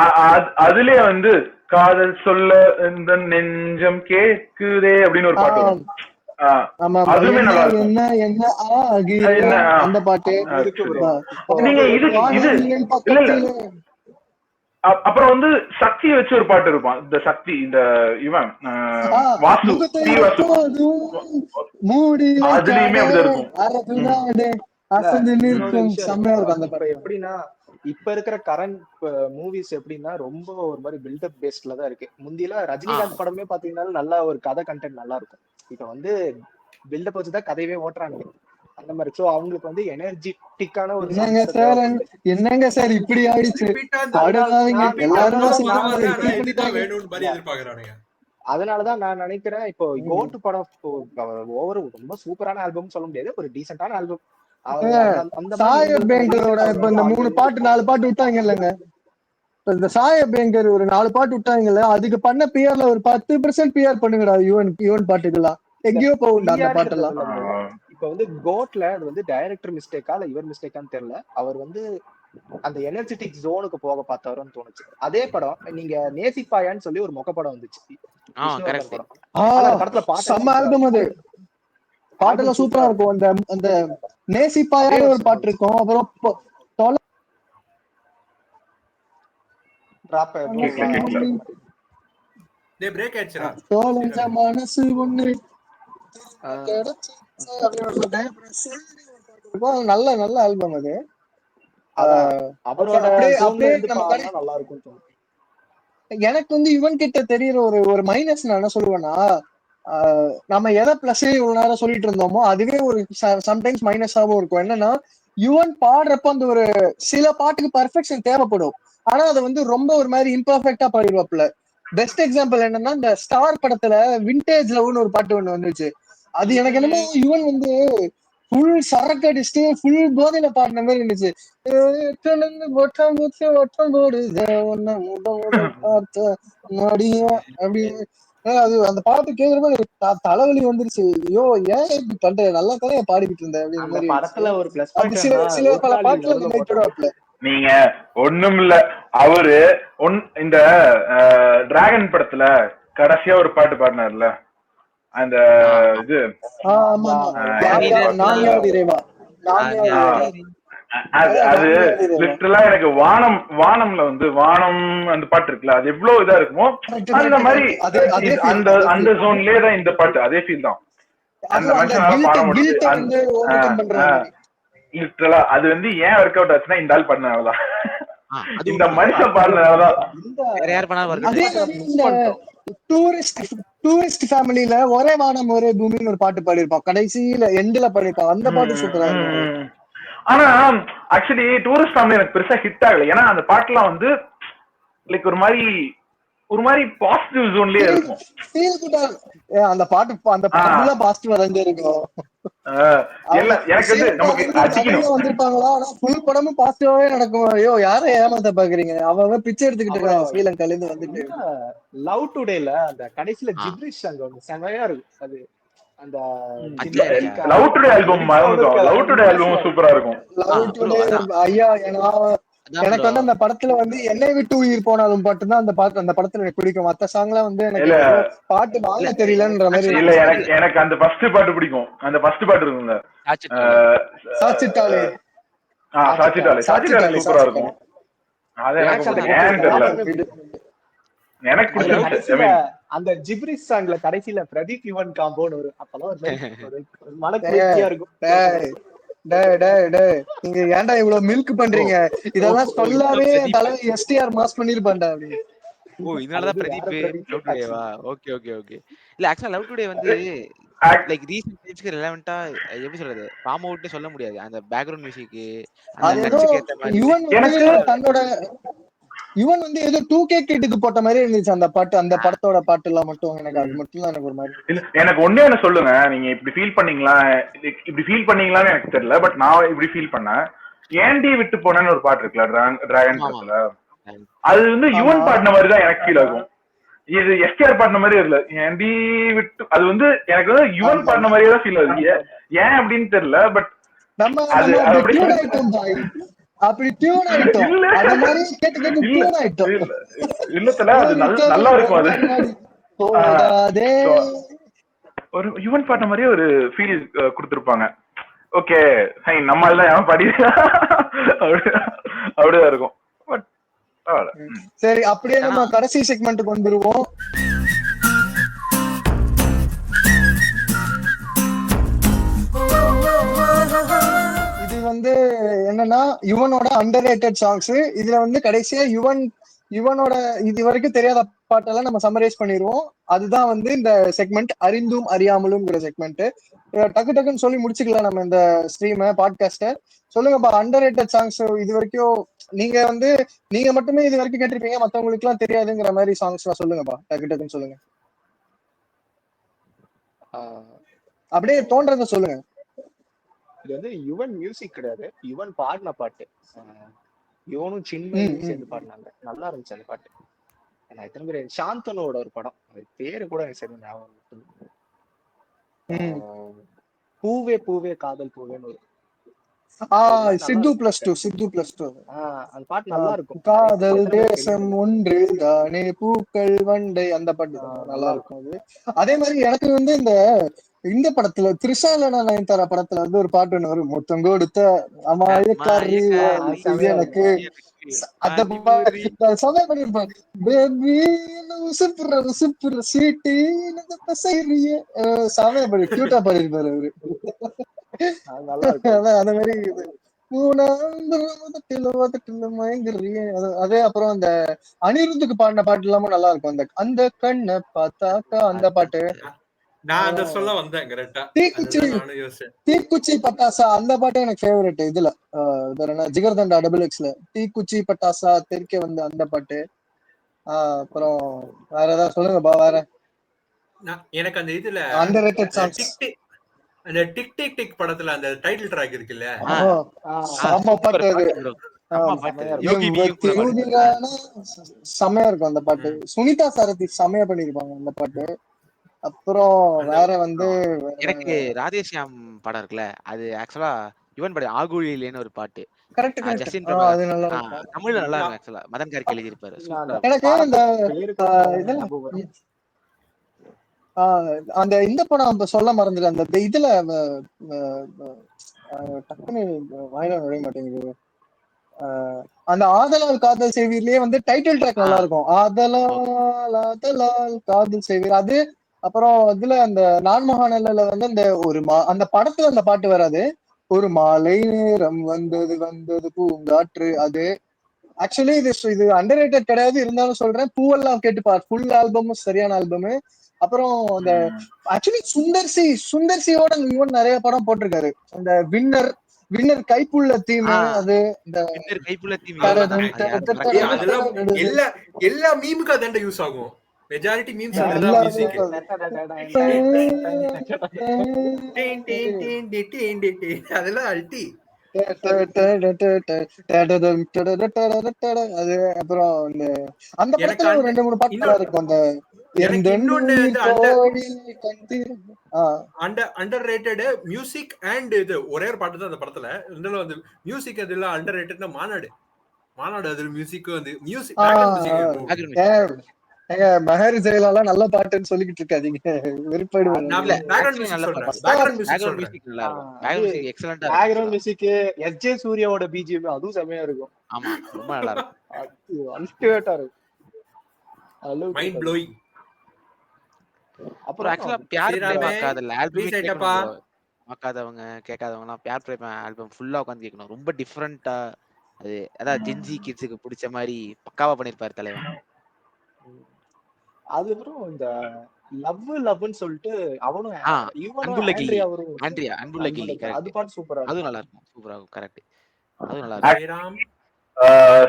அதுலயே வந்து காதல் சொல்ல இந்த நெஞ்சம் கேக்குதே அப்படின்னு ஒரு பாட்டு வரும். அதுவுமே நல்லா இருக்கும். அந்த பாட்டு நீங்க அப்புறம் வந்து சக்தி வச்சு ஒரு பாட்டு இருப்பான். இந்த சக்தி இந்த இவன் வாசு அதுலயுமே அப்படிதான் இருக்கும். எப்படின்னா இப்ப இருக்கிற கரண்ட் மூவிஸ் எப்படின்னா ரொம்ப ஒரு மாதிரி பில்டப் பேஸ்ட்ல தான் இருக்கு. முந்தியெல்லாம் ரஜினிகாந்த் படமே பாத்தீங்கன்னா நல்ல ஒரு கதை கண்டென்ட் நல்லா இருக்கும். இப்ப வந்து பில்டப் வச்சுதான் கதையவே ஓட்டுறாங்க அந்த மாதிரி. சோ அவங்களுக்கு வந்து எனர்ஜெட்டிக்கான ஒரு என்னங்க சார் இப்படி ஆயிடுச்சு. அதனாலதான் நான் நினைக்கிறேன் இப்போ கோட்டு படம் ரொம்ப சூப்பரான ஆல்பம் சொல்ல முடியாது, ஒரு டீசென்டான ஆல்பம். சாயப் பேங்கரோட இப்ப இந்த 3 பாட்டு 4 பாட்டு விட்டாங்க இல்லங்க. இந்த சாயப் பேங்கர் ஒரு 4 பாட்டு விட்டாங்கல்ல, அதுக்கு பண்ண பிஆர்ல ஒரு 10% பிஆர் பண்ணுங்கடா. யுவன் பாட்டுக்கெல்லாம் எங்கேயோ போகும்டா அந்த பாட்டெல்லாம். இப்ப வந்து கோட்ல அது வந்து டைரக்டர் மிஸ்டேக்கா இல்ல இவர் மிஸ்டேக்கான்னு தெரியல. அவர் வந்து அந்த எனர்ஜெட்டிக் ஜோனுக்கு போக பார்த்தாருன்னு தோணுச்சு. அதே படம் நீங்க நேசிப்பாயான்னு சொல்லி ஒரு மொக்க படம் வந்துச்சு. படத்துல பாட்டு ஆல்பம், அது பாட்டெல்லாம் சூப்பரா இருக்கும். அந்த நேசிப்பாயான ஒரு பாட்டு இருக்கும். அப்புறம் மனசு ஒண்ணு நல்ல நல்ல ஆல்பம் அது. நல்லா இருக்கும். எனக்கு வந்து யுவன் கிட்ட தெரியற ஒரு மைனஸ் நான் என்ன சொல்லுவேன்னா, நம்ம எதை பிளஸ் இவ்வளவு நேரம் சொல்லிட்டு இருந்தோமோ அதுவே ஒரு சம்டைம்ஸ் மைனஸாவும் இருக்கும். என்னன்னா யுவன் பாடுறப்ப அந்த ஒரு சில பாட்டுக்கு பர்ஃபெக்ஷன் தேவைப்படும், ஆனா அதை வந்து ரொம்ப ஒரு மாதிரி இம்பர்ஃபெக்டா பாடிடுவாப்ல. பெஸ்ட் எக்ஸாம்பிள் என்னன்னா இந்த ஸ்டார் படத்துல விண்டேஜ் லவ்னு ஒரு பாட்டு ஒண்ணு வந்துச்சு. அது எனக்கு என்னமோ யுவன் வந்து ஃபுல் சரக்கு அடிச்சுட்டு ஃபுல் போதையில பாடின மாதிரி இருந்துச்சு. ஒட்டம் போடுது அப்படியே அப்படின்னு அது அந்த பாட்டு கேக்குறப்ப எனக்கு தலைவலி வந்துருச்சு. ஐயோ ஏன் இப்படி பண்ற, நல்லா தானே பாடிக்கிட்டு இருந்தேன் அப்படிங்கிற அந்த மாதிரி படத்துல இருந்துச்சு. ஒரு பிளஸ் அது சில பாயிண்ட் சில பல ஒக்காலி பாட்டுல அந்த நடுவுல மாதிரி போட்டது. போடுவாப்ல. நீங்க ஒண்ணும் இல்ல, அவரு இந்த டிராகன் படத்துல கடைசியா ஒரு பாட்டு பாடினார்ல, அந்த இது ஆமா ஆமா, நான் யார் இறைவா, நான் யார் இறைவா, அது லிட்டரலா எனக்கு வானம்ல வந்து வானம் அந்த பாட்டு இருக்குல்ல, அது எவ்வளவு இதா இருக்குமோ அந்த மாதிரி அந்த ஜோன்லயே தான் இந்த பாட்டு, அதே ஃபீல் தான். அந்த மனுஷனால பாட முடியும் லிட்டரலா. அது வந்து ஏன் ஒர்க் அவுட் ஆச்சுன்னா இந்த ஆள் பண்ணாலதான், இந்த மனுஷன் பாடினாலதான். வேற யார் பண்ணாலும் அதே மாதிரி இந்த டூரிஸ்ட் ஃபேமிலில ஒரே வானம் ஒரே பூமின்னு ஒரு பாட்டு பாடிருப்பான், கடைசியில எண்ட்ல பாடிருப்பான். அந்த பாட்டு சூப்பரா இருக்கும். ஆனா ஆக்சுவலி டூரிஸ்ட் ஃபேமிலி எனக்கு பெருசா ஹிட் ஆகல. ஏன்னா அந்த பாட்டுலாம் வந்து லைக் ஒரு மாதிரி பாசிட்டிவ் ஜோன்லயே இருக்கும். அந்த பாட்டுல பாசிட்டிவ் வரைஞ்சே இருக்கும். எனக்கு வந்து நமக்கு அடிக்கணும் வந்திருப்பாங்களா, ஆனா ஃபுல் படமும் பாசிட்டிவாவே நடக்கும். ஐயோ யாரை ஏமாத்த பாக்குறீங்க, அவங்க பிச்சை எடுத்துக்கிட்டு இருக்காங்க ஸ்ரீலங்கால இருந்து வந்துட்டு. லவ் டுடேல அந்த கடைசியில ஜிப்ரிஷ் சாங் ஒன்று செமையா இருக்கும். அது அந்த லவ் டுடே ஆல்பம் மறந்துட்டோம். லவ் டுடே ஆல்பம் சூப்பரா இருக்கும். லவ் டுடே ஐயா, எனக்கு வந்து அந்த படத்துல வந்து என்னை விட்டு உயிர் போனாலும் பாட்டு தான் அந்த படத்துல எனக்கு பிடிக்கும். மத்த சாங்லாம் வந்து எனக்கு பாட்டு வாங்க தெரியலன்ற மாதிரி. இல்ல, எனக்கு அந்த ஃபர்ஸ்ட் பாட்டு பிடிக்கும். அந்த ஃபர்ஸ்ட் பாட்டு இருக்குங்க, சாச்சிட்டாலே சூப்பரா இருக்கும். அது எனக்கு பிடிச்சிருச்சு. அந்த ஜிப்ரிஷ் சாங்ல கடைசியில பிரதீப் யுவன் காம்போன்னு வரும். அப்பெல்லாம் ஒரு மனக்குளிர்ச்சியா இருக்கும். நீங்க ஏன்டா இவ்வளவு மில்க் பண்றீங்க, இதெல்லாம் சொல்லாவே தலைவர் எஸ்டிஆர் மாஸ் பண்ணிருப்பான்டா. ஓ இதனாலதான் பிரதீப் லவ் டுடேவா? Okay okay okay. இல்ல ஆக்சுவலா லவ் டுடே வந்து லைக் ரீசன்ட் டைம்ஸ்க்கு ரெலவெண்டா எப்படி சொல்றது, பாம் அவுட்னே சொல்ல முடியாது. அந்த பேக்ரவுண்ட் மியூசிக் அந்த கட்சிக்கு ஏத்த மாதிரி தன்னோட இவன் வந்து ஏதோ 2K கிட்டுக்கு போட்ட மாதிரி இருந்துச்சு அந்த பாட்டு. அந்த படத்தோட பாட்டு எல்லாம் மட்டும் எனக்கு அது மட்டும் தான் எனக்கு ஒரு மாதிரி. எனக்கு ஒண்ணே ஒண்ணு சொல்லுங்க, நீங்க இப்படி ஃபீல் பண்ணீங்களான்னு எனக்கு தெரியல, பட் நான் இப்படி ஃபீல் பண்ணேன். ஏண்டி விட்டு போனேன்னு ஒரு பாட்டு இருக்குல்ல டிராகன் படத்துல, அது வந்து யுவன் பாடின மாதிரி தான் எனக்கு ஃபீல் ஆகும். இது எஸ்டிஆர் பாடின மாதிரி இல்ல. ஏண்டி விட்டு அது வந்து எனக்கு வந்து யுவன் பாடின மாதிரியே தான் ஃபீல் ஆகுது. ஏன் அப்படின்னு தெரியல, பட் அப்படி டியூன் ஆயிட்டோம். அந்த மாதிரி கேட்டு டியூன் ஆயிட்டோம். இல்லத்துல அது நல்லா இருக்கும். அது ஒரு யுவன் பாட்ட மாதிரியே ஒரு ஃபீல் கொடுத்திருப்பாங்க. ஓகே நம்ம எல்லாம் ஏன் படி அப்படிதான் இருக்கும். சரி, அப்படியே நம்ம கடைசி செக்மெண்ட்டுக்கு வந்துருவோம். வந்து என்னன்னா யுவனோட அண்டர்ரேட்டட் சாங்ஸ். இதுல வந்து கடைசியா யுவனோட இது வரைக்கும் தெரியாத பாட்டெல்லாம் நம்ம சம்மரைஸ் பண்ணிடுவோம். அதுதான் வந்து இந்த செக்மெண்ட் அறிந்தும் அறியாமலும்ங்கிற செக்மெண்ட். டக்கு டக்குன்னு சொல்லி முடிச்சுக்கலாம் நம்ம இந்த ஸ்ட்ரீம் பாட்காஸ்ட. சொல்லுங்கப்பா, அண்டர்ரேட்டட் சாங்ஸ் இது வரைக்கும் நீங்க மட்டுமே இது வரைக்கும் கேட்டிருப்பீங்க, மத்தவங்களுக்கு எல்லாம் தெரியாதுங்கிற மாதிரி சாங்ஸ் எல்லாம் சொல்லுங்கப்பா, டக்கு டக்குன்னு சொல்லுங்க. அப்படியே தோன்றத சொல்லுங்க. இது வந்து யுவன் மியூசிக் கிடையாது, யுவன் பாடின பாட்டு. யுவனும் சின்மயும் சேர்ந்து பாடினாங்க, நல்லா இருந்துச்சு அந்த பாட்டு. நான் எத்தனை பேர், சாந்தனோட ஒரு படம், அது பேரு கூட எனக்கு சரி ஞாபகம். பூவே பூவே காதல் பூவேன்னு ஒரு சித்து +2 அந்த பாட்டு நல்லா இருக்கும். காதல் தேசம் ஒன்று தானே பூக்கள் வண்டை, அந்த பாட்டு நல்லா இருக்கும். அது அதே மாதிரி எனக்கு வந்து இந்த படத்துல த்ரிஷால நயன்தாரா படத்துல வந்து ஒரு பாட்டு ஒண்ணு வரும், மொத்தம் கொடுத்த அமாயக்காரி எனக்கு. அந்த சமயம் பண்ணிருப்பாங்க, பேபி உசுப்புற சீட்டி சமயம் பண்ணி கியூட்டா பண்ணிருப்பாரு அவரு. அந்த மாதிரி அதே அப்புறம் அந்த அனிருத்துக்கு பாடின பாட்டு எல்லாமும் நல்லா இருக்கும். அந்த கண்ணை பார்த்தாக்கா அந்த பாட்டு நான் அத சொல்ல வந்தேன் கரெக்ட்டா. தீக்குச்சி பட்டாசா அந்த பாட்டு எனக்கு ஃபேவரட். இதுல ஜிகர்தண்டா XXXல தீக்குச்சி பட்டாசா தெற்கே வந்து அந்த பாட்டு. அப்புறம் வேற ஏதாவது சொல்லுங்கப்பா. வேற எனக்கு அந்த இதுல அண்டர்ரேட்டட் சாங்ஸ், அந்த டிக் டிக் டிக் படத்துல அந்த டைட்டில் ட்ராக் இருக்குல்ல, ஆமா பாட்டு அது அம்மா பாட்டு செமையா இருக்கும். யோகி பியும் கூட பாடுங்க. திருதிரான செமையா இருக்கும் அந்த பாட்டு. சுனிதா சாரதி செமையா பண்ணிருப்பாங்க அந்த பாட்டு. அப்புறம் அந்த வேற வந்து எனக்கு ராதேஷ்யாம் படம் இருக்குல்ல, அது ஆக்சுவலா யுவன் படம் ஆகுயிலேன்னு ஒரு பாட்டு. Correct correct. ஜஸ்டின் பிரபா அது நல்லா இருக்கும். தமிழ்ல நல்லா நான் இருக்கும் ஆக்சுவலா. மதன் கார்கி எழுதியிருப்பாரு. நான் சூப்பரா அந்த இருக்கும். எனக்கு இந்த படத்து பேருக்கு இதெல்லாம் ஞாபகம் வரும். அந்த இந்த படம் இப்ப சொல்ல மறந்துட்டு அந்த இதுல டக்குன்னு வாயில நுழைய மாட்டேங்குது. அந்த ஆதலால் காதல் செய்வீர்லயே வந்து டைட்டில் ட்ராக் நல்லா இருக்கும். ஆதலால் ஆதலால் காதல் செய்வீர் அது. அப்புறம் இதுல அந்த நான்மகானல்ல வந்து அந்த ஒரு அந்த படத்துல அந்த பாட்டு வராது. ஒரு மாலை நேரம் வந்தது வந்தது பூங்காற்று அது. ஆக்சுவலி இது அண்டர் ரேட்டட் கிடையாது, இருந்தாலும் சொல்றேன். பூவெல்லாம் கேட்டுப்பார், ஃபுல் ஆல்பமும் சரியான ஆல்பம். அப்புறம் அந்த ஆக்சுவலி சுந்தர்சியோட இவன் நிறைய படம் போட்டிருக்காரு. அந்த வின்னர் கைப்புள்ள தீம் அது. இந்த கைப்புள்ள தீம் அதெல்லாம் எல்லா மீமுக்கு அதாண்ட யூஸ் ஆகும். Majority memes music. அதெல்லாம் அல்டி. அது அப்புறம் அந்த படத்துல ஒரு 2-3 பாட்டு நல்லா இருக்கும். அந்த அண்டர் ரேட்டட் மியூசிக் அண்ட் இது ஒரே ஒரு பாட்டு தான் அந்த படத்துல. இருந்தாலும் அந்த மியூசிக் அதுல அண்டர் ரேட்டட்னா மாநாடு அதுல மியூசிக் வந்து மியூசிக் மெஹர் ஜெயலலிதா நல்ல பாட்டுன்னு சொல்லிக்கிட்டு இருக்காதீங்க, வெறுப்பாயிடுவாங்க. Background music S J. சூர்யாவோட பிஜிஎம் அதுவும் செமையா இருக்கும். ஆமா, ரொம்ப நல்லா இருக்கும். அல்டிமேட்டா இருக்கும். Mind blowing. அப்புறம் ஆக்சுவலா பியார் பிரேம் ஆக்காதல ஆல்பம் கேட்காதவங்க எல்லாம் பியார் பிரேம் ஆல்பம் ஃபுல்லா உட்கார்ந்து கேட்கணும். ரொம்ப டிஃபரெண்டா அது. அதாவது ஜென்சி கிட்ஸுக்கு பிடிச்ச மாதிரி பக்காவா பண்ணிருப்பாரு தலைவன். அதுக்கப்புறம் இந்த லவ்னு சொல்லிட்டு அவனும் அன்புள்ளகிளி அது பாட்டு சூப்பரா, அது நல்லா இருக்கும். சூப்பரா இருக்கும். கரெக்ட். அது நல்லா இருக்கும்.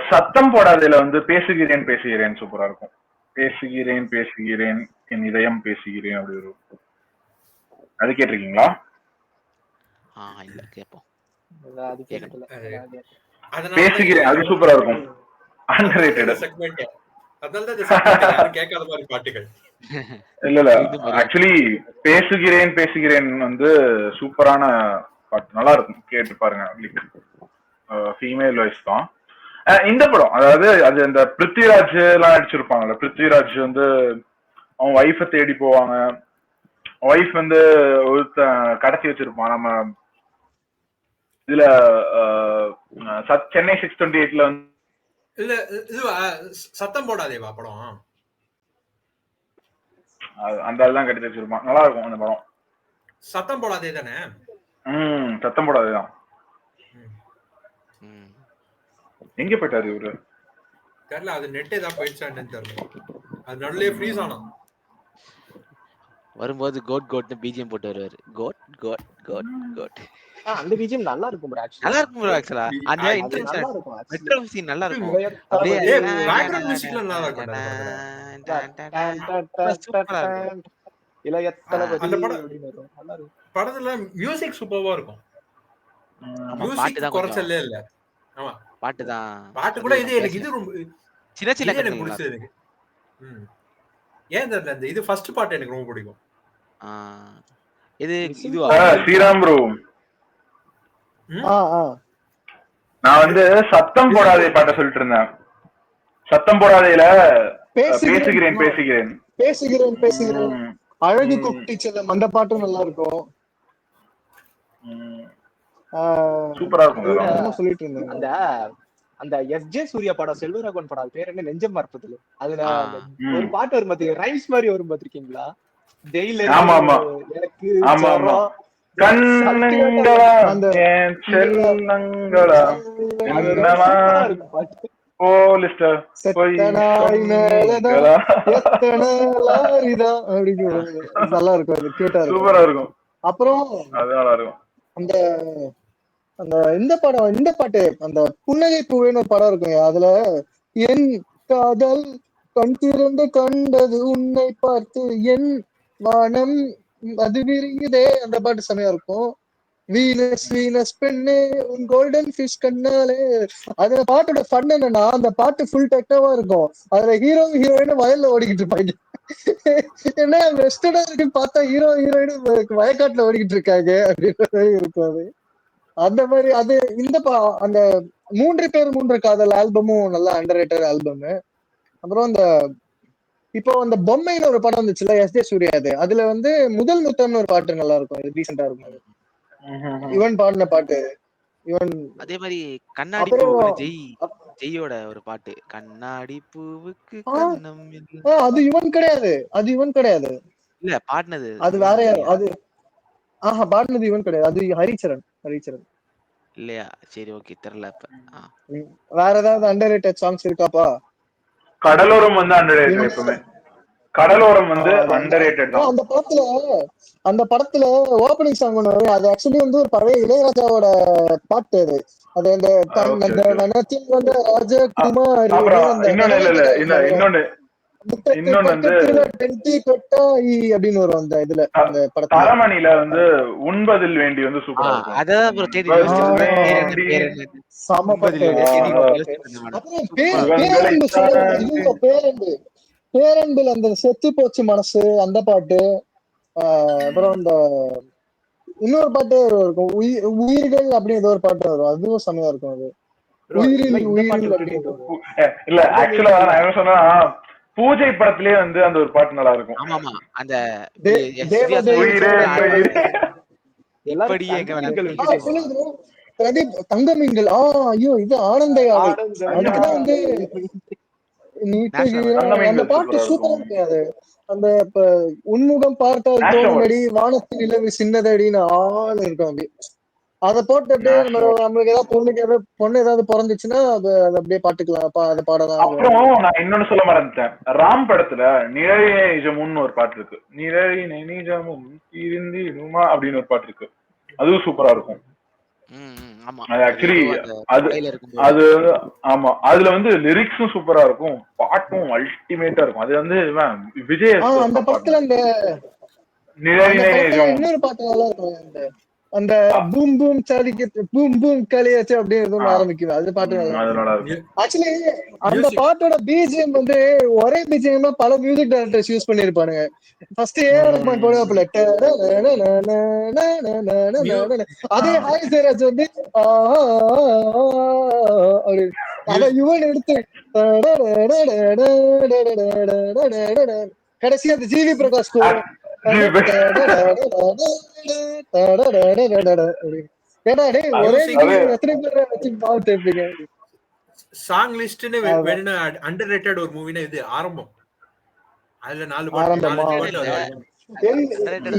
சத்தம் போடாததுல வந்து பேசுகிறேன் சூப்பரா இருக்கும். பேசுகிறேன் என் இதயம் பேசுகிறேன் அப்படி ஒரு அது கேட்டிருக்கீங்களா? இல்ல கேப்போம். பேசுகிறேன் அது சூப்பரா இருக்கும். Underrated segment. அதனால தான் இந்த செக்மெண்ட் யாரும் கேட்காத மாதிரி பாட்டுகள். இல்ல ஆக்சுவலி பேசுகிறேன் வந்து சூப்பரான பாட்டு, நல்லா இருக்கும், கேட்டு பாருங்க. ஃபீமேல் வாய்ஸ் தான் இந்த படம். அதாவது அது அந்த பிருத்விராஜ் எல்லாம் நடிச்சிருப்பாங்கல்ல. பிருத்விராஜ் வந்து அவன் ஒய்ஃபை தேடி போவாங்க. ஒய்ஃப் வந்து ஒருத்த கடத்தி வச்சிருப்பான். நம்ம இதுல சென்னை 628ல வந்து இல்ல இது சத்தம் போடாதேவா படம். அந்த ஆள்தான் கடத்தி வச்சிருப்பான். நல்லா இருக்கும் அந்த படம். சத்தம் போடாதே தானே? சத்தம் போடாதேதான். எங்க போயிட்டாரு இவரு தெரியல. அது நெட்டே தான் போயிடுச்சான்னு தெரியல. அது நடுவுலயே ஃப்ரீஸ் ஆனோம். வரும்போது கோட்னு பிஜிஎம் போட்டு வருவாரு. கோட் அந்த பிஜிஎம் நல்லா இருக்கும் bro. நல்லா இருக்கும் bro. ஆக்சுவலா அந்த இன்டென்ஷன் மெட்ரோ சீன் நல்லா இருக்கும். அப்படியே பேக்ரவுண்ட் மியூசிக்ல நல்லா இருக்கும். அந்த படத்துல மியூசிக் சூப்பரா இருக்கும். மியூசிக் குறைச்சல்ல இல்ல. ஆமா, பாட்டு கூட இது எனக்கு இது ரொம்ப சின்ன எனக்கு பிடிச்சது. எனக்கு ஏன் தெரியல, இந்த இது ஃபர்ஸ்ட் பாட்டு எனக்கு ரொம்ப பிடிக்கும். இது ஸ்ரீராம் ப்ரோ. நான் வந்து சத்தம் போடாதே பாட்ட சொல்லிட்டு இருந்தேன். சத்தம் போடாதேல பேசுகிறேன் அழகு குட்டி செல்லம் அந்த பாட்டும் நல்லா இருக்கும். சூப்பரா இருக்கும். சொல்லிட்டு இருந்தேன். அந்த எஸ்.ஜே. சூர்யா படம் செல்வராகவன் படம் பேர் என்ன, நெஞ்சம் மறப்பதில்லை. அதுல ஒரு பாட்டு வரும் பாத்தீங்க, ரைம்ஸ் மாதிரி வரும் பாத்திருக்கீங்களா? ஜெயில எனக்கு நல்லா இருக்கும், கேட்டா சூப்பரா இருக்கும். அப்புறம் அந்த அந்த இந்த பாட்டு அந்த புன்னகை பூவேன்னு ஒரு படம் இருக்குங்க. அதுல என் காதல் கண் திறந்து கண்டது உன்னை பார்த்து என் வானம் அது விரியுதே, அந்த பாட்டு செமையா இருக்கும். வீனஸ் வீனஸ் பெண்ணே உன் கோல்டன் ஃபிஷ் கண்ணாலே. அதுல பாட்டோட ஃபன் என்னன்னா அந்த பாட்டு ஃபுல் டெக்டாவா இருக்கும். அதுல ஹீரோ ஹீரோயின் வயல்ல ஓடிக்கிட்டு இருப்பாங்க. என்ன வெஸ்டர்னா இருக்குன்னு பார்த்தா ஹீரோ ஹீரோயின் வயக்காட்டுல ஓடிக்கிட்டு இருக்காங்க அப்படின்ற மாதிரி இருக்கும் அது. அந்த மாதிரி அது அந்த 3 பேர் 3 காதல் ஆல்பமும் நல்லா அண்டர்ரேட்டட் ஆல்பம். அப்புறம் அந்த இப்போ அந்த பொம்மைன்னு ஒரு படம் வந்துச்சுல எஸ் ஜே சூர்யாது, அதுல வந்து முதல் முத்தம்னு ஒரு பாட்டு நல்லா இருக்கும், ரீசெண்டா இருக்கும். இவன் பாடின பாட்டு இவன். அதே மாதிரி கண்ணாடி அப்புறம் பூவுன்னு ஜெய்யோட ஒரு பாட்டு, கண்ணாடி பூவுக்கு கண்ணம் இல்லை. அது இவன் கிடையாது, அது இவன் கிடையாது. இல்ல பாடினது அது வேற யாரு அது? பாடினது இவன் கிடையாது, அது ஹரிச்சரன். ஹரிச்சரன் இல்லையா? சரி ஓகே, தெரியல இப்ப. வேற ஏதாவது அண்டர்ரேட்டட் சாங்ஸ் இருக்காப்பா? கடலோரம் வந்து அண்டர்ரேட்டட். எப்பவுமே கடலோரம் வந்து அண்டர்ரேட்டட் தான். அந்த படத்துல ஓபனிங் சாங் ஒண்ணு வரும், அது ஆக்சுவலி வந்து ஒரு பழைய இளையராஜாவோட பாட்டு. அது அந்த வனத்தில் வந்த ராஜகுமார் அப்படின்னு வரும் அந்த இதுல. அந்த படத்துல தரமணில வந்து உண்பதில் வேண்டி வந்து சூப்பரா இருக்கும். பேரன்பில் அந்த செத்து போச்சு மனசு அந்த பாட்டு. அப்புறம் அந்த இன்னொரு பாட்டு இருக்கும், உயிர்கள் அப்படின்னு ஏதோ ஒரு பாட்டு வரும், அதுவும் செமையா இருக்கும். அது உயிரில் உயிரில் அப்படின்னு. இல்ல ஆக்சுவலா நான் என்ன சொன்னா, பூஜை படத்திலேயே வந்து அந்த ஒரு பாட்டு நல்லா இருக்கும். ஆமாமா, அந்த பிரதீப் தங்க மீன்கள். ஐயோ இது ஆனந்த யாழை. அதுக்குதான் வந்து அந்த பாட்டு சூப்பரா இருக்காது. அந்த உன்முகம் பார்த்தால் தோணுமடி வானத்தில் நிலவு சின்னதடின்னு ஆள் இருக்கும். அப்படி அதை போட்டு அப்படியே நம்மளுக்கு ஏதாவது பொண்ணு ஏதாவது பிறந்துச்சுன்னா அது அப்படியே பாட்டுக்கலாம், அதை பாடலாம். அப்புறம் நான் இன்னொன்னு சொல்ல மறந்துட்டேன், ராம் படத்துல நிழலினே நிஜமும்னு ஒரு பாட்டு இருக்கு. நிழலினே நிஜமும் இருந்தினுமா அப்படின்னு ஒரு பாட்டு இருக்கு, அதுவும் சூப்பரா இருக்கும். அது ஆக்சுவலி அது ஆமா, அதுல வந்து லிரிக்ஸும் சூப்பரா இருக்கும், பாட்டும் அல்டிமேட்டா இருக்கும். அது வந்து விஜய் அந்த படத்துல அந்த நிழலினே நிஜம் இன்னொரு பாட்டு நல்லா இருக்கும், அந்த பூம் பூம் சாதிக்கு பூம் பூம் கலியாச்சு அப்படின்னு ஆரம்பிக்குது, அது பாட்டு நல்லா இருக்கும். ஆக்சுவலி அந்த பாட்டோட பிஜிஎம் வந்து ஒரே பிஜிஎம் பல மியூசிக் டைரக்டர்ஸ் யூஸ் பண்ணிருப்பானுங்க. ஃபர்ஸ்ட் ஏஆர் போடுவாப்புல, அதே ஹாய் ஜெயராஜ் வந்து அத யுவன் எடுத்து கடைசி அந்த ஜிவி பிரகாஷ் சாங் லிஸ்ட்னு வேணும்னா அண்டர்ரேட்டட் ஒரு மூவினா இது ஆரம்பம். அதுல 4 பாட்டு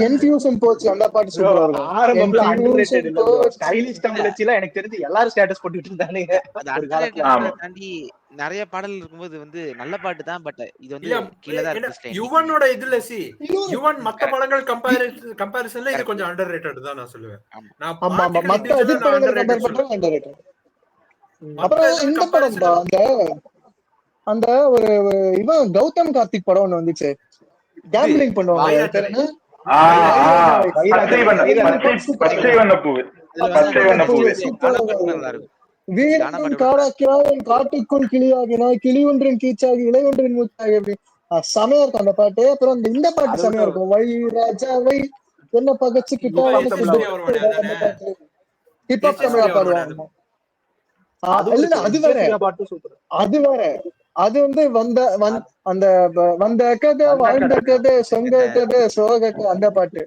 என்ஃபியூஷன் போச்சு அந்த பாட்டு சூப்பரா இருக்கும். ஆரம்பம்ல அண்டர்ரேட்டட் இல்ல ப்ரோ, ஸ்டைலிஷ் தமிழ்ச்சில எனக்கு தெரிஞ்சு எல்லாரும் ஸ்டேட்டஸ் போட்டுட்டு இருந்தானுங்க. ஒரு காலத்துல தாண்டி நிறைய பாடல் இருக்கும்போது வந்து நல்ல பாட்டு தான், பட் இது வந்து கீழ தான் இருக்கு. யுவனோட இதுல யுவன் மத்த படங்கள் கம்பேரிசன்ல இது கொஞ்சம் அண்டர்ரேட்டட் தான் நான் சொல்லுவேன். நான் மத்த இது படங்கள் கம்பேர் பண்றேன் அண்டர்ரேட்டட். அப்புறம் இந்த படம் அந்த ஒரு இவன் கௌதம் கார்த்திக் படம் ஒண்ணு வந்துச்சு, கேம்பிளிங் பண்ணுவாங்க. வீரன் காடாக்கிறான் காட்டுக்குள் கிளியாகினாய், கிளி ஒன்றின் கீச்சாகி இலை ஒன்றின் மூச்சாகி, அப்படி செமையா இருக்கும் அந்த பாட்டு. அப்புறம் இந்த பாட்டு செமையா இருக்கும், வை ராஜாவை என்ன பகச்சுக்கிட்டா ஹிப்ஹாப் தமிழா பாடுவாங்க. அது வேற அது வந்து அந்த வந்த கதை வாழ்ந்த கதை சொந்த கதை சோக அந்த பாட்டு.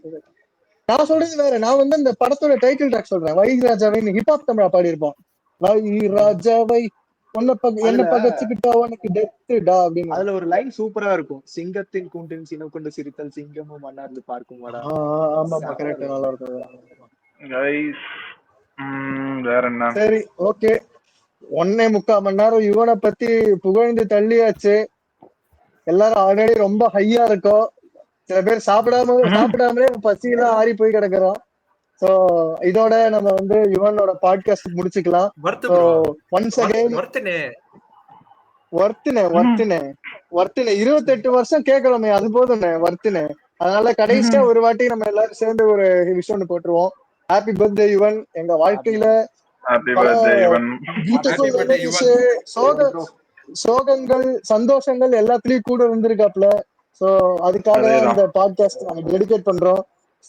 நான் சொல்றது வேற, நான் வந்து அந்த படத்தோட டைட்டில் ட்ராக் சொல்றேன், வை ராஜாவை ஹிப்ஹாப் தமிழா பாடி இருப்போம். வை ராஜாவை என்ன பகச்சுக்கிட்டா உனக்கு டெத்துடா அப்படின்னு. அதுல ஒரு லைன் சூப்பரா இருக்கும், சிங்கத்தின் கூண்டின் சினம் கொண்டு சிரித்தல் சிங்கமும் மன்னார்ந்து பார்க்கும். ஆமா கரெக்ட், நல்லா இருக்கும். சரி ஓகே, 1.25 மணி நேரம் யுவனை பத்தி புகழ்ந்து தள்ளியாச்சு. எல்லாரும் ஆல்ரெடி ரொம்ப ஹையா இருக்கும், சில பேர் சாப்பிடாமலே பசியெல்லாம் ஆறி போய் கிடக்குறோம். சோ இதோட நம்ம வந்து யுவனோட பாட்காஸ்ட் முடிச்சுக்கலாம். ஒன்ஸ் அகைன் வர்த்தினே 28 வருஷம் கேட்கறோமே, அது போதும்னே வர்த்தினே. அதனால கடைசியா ஒரு வாட்டி நம்ம எல்லாரும் சேர்ந்து ஒரு விஷயம் போட்டுருவோம். Happy birthday Yuvan. எங்க வாழ்க்கையில ஹாப்பி பல birthday Yuvan. Beautiful Happy birthday, memories, சோகங்கள், சந்தோஷங்கள் எல்லாத்துலயும் கூட இருந்திருக்காப்ல. சோ அதுக்காக தான் அதேதான். இந்த பாட்காஸ்ட் நம்ம டெடிகேட் பண்றோம்.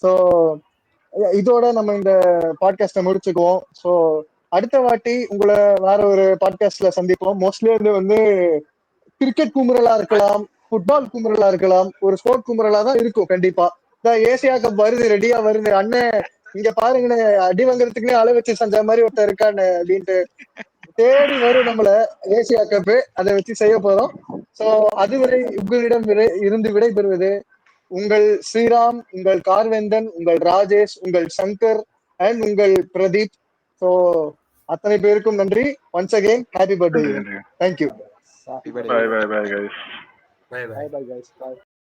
சோ இதோட நம்ம இந்த பாட்காஸ்ட முடிச்சுக்குவோம். சோ அடுத்த வாட்டி உங்களை வேற ஒரு பாட்காஸ்ட்ல சந்திப்போம். மோஸ்ட்லி வந்து கிரிக்கெட் குமுறலா இருக்கலாம், ஃபுட்பால் குமுறலா இருக்கலாம், ஒரு ஸ்போர்ட் குமுறலா தான் இருக்கும் கண்டிப்பா. இந்த ஏசியா கப் வருது, ரெடியா வருது, அண்ணன் இங்க பாருங்கன்னு அடி வாங்குறதுக்குன்னே அள வச்சு செஞ்ச மாதிரி ஒருத்தர் இருக்கான்னு அப்படின்ட்டு தேடி வரும் நம்மள ஏசியா கப். அதை வச்சு செய்ய போறோம். சோ அதுவரை உங்களிடம் இருந்து விடைபெறுவது உங்கள் ஸ்ரீராம், உங்கள் கார்வேந்தன், உங்கள் ராஜேஷ், உங்கள் சங்கர் அண்ட் உங்கள் பிரதீப். சோ அத்தனை பேருக்கும் நன்றி. Once again happy birthday. Thank you. Bye bye bye guys. Bye bye. Bye bye guys. By.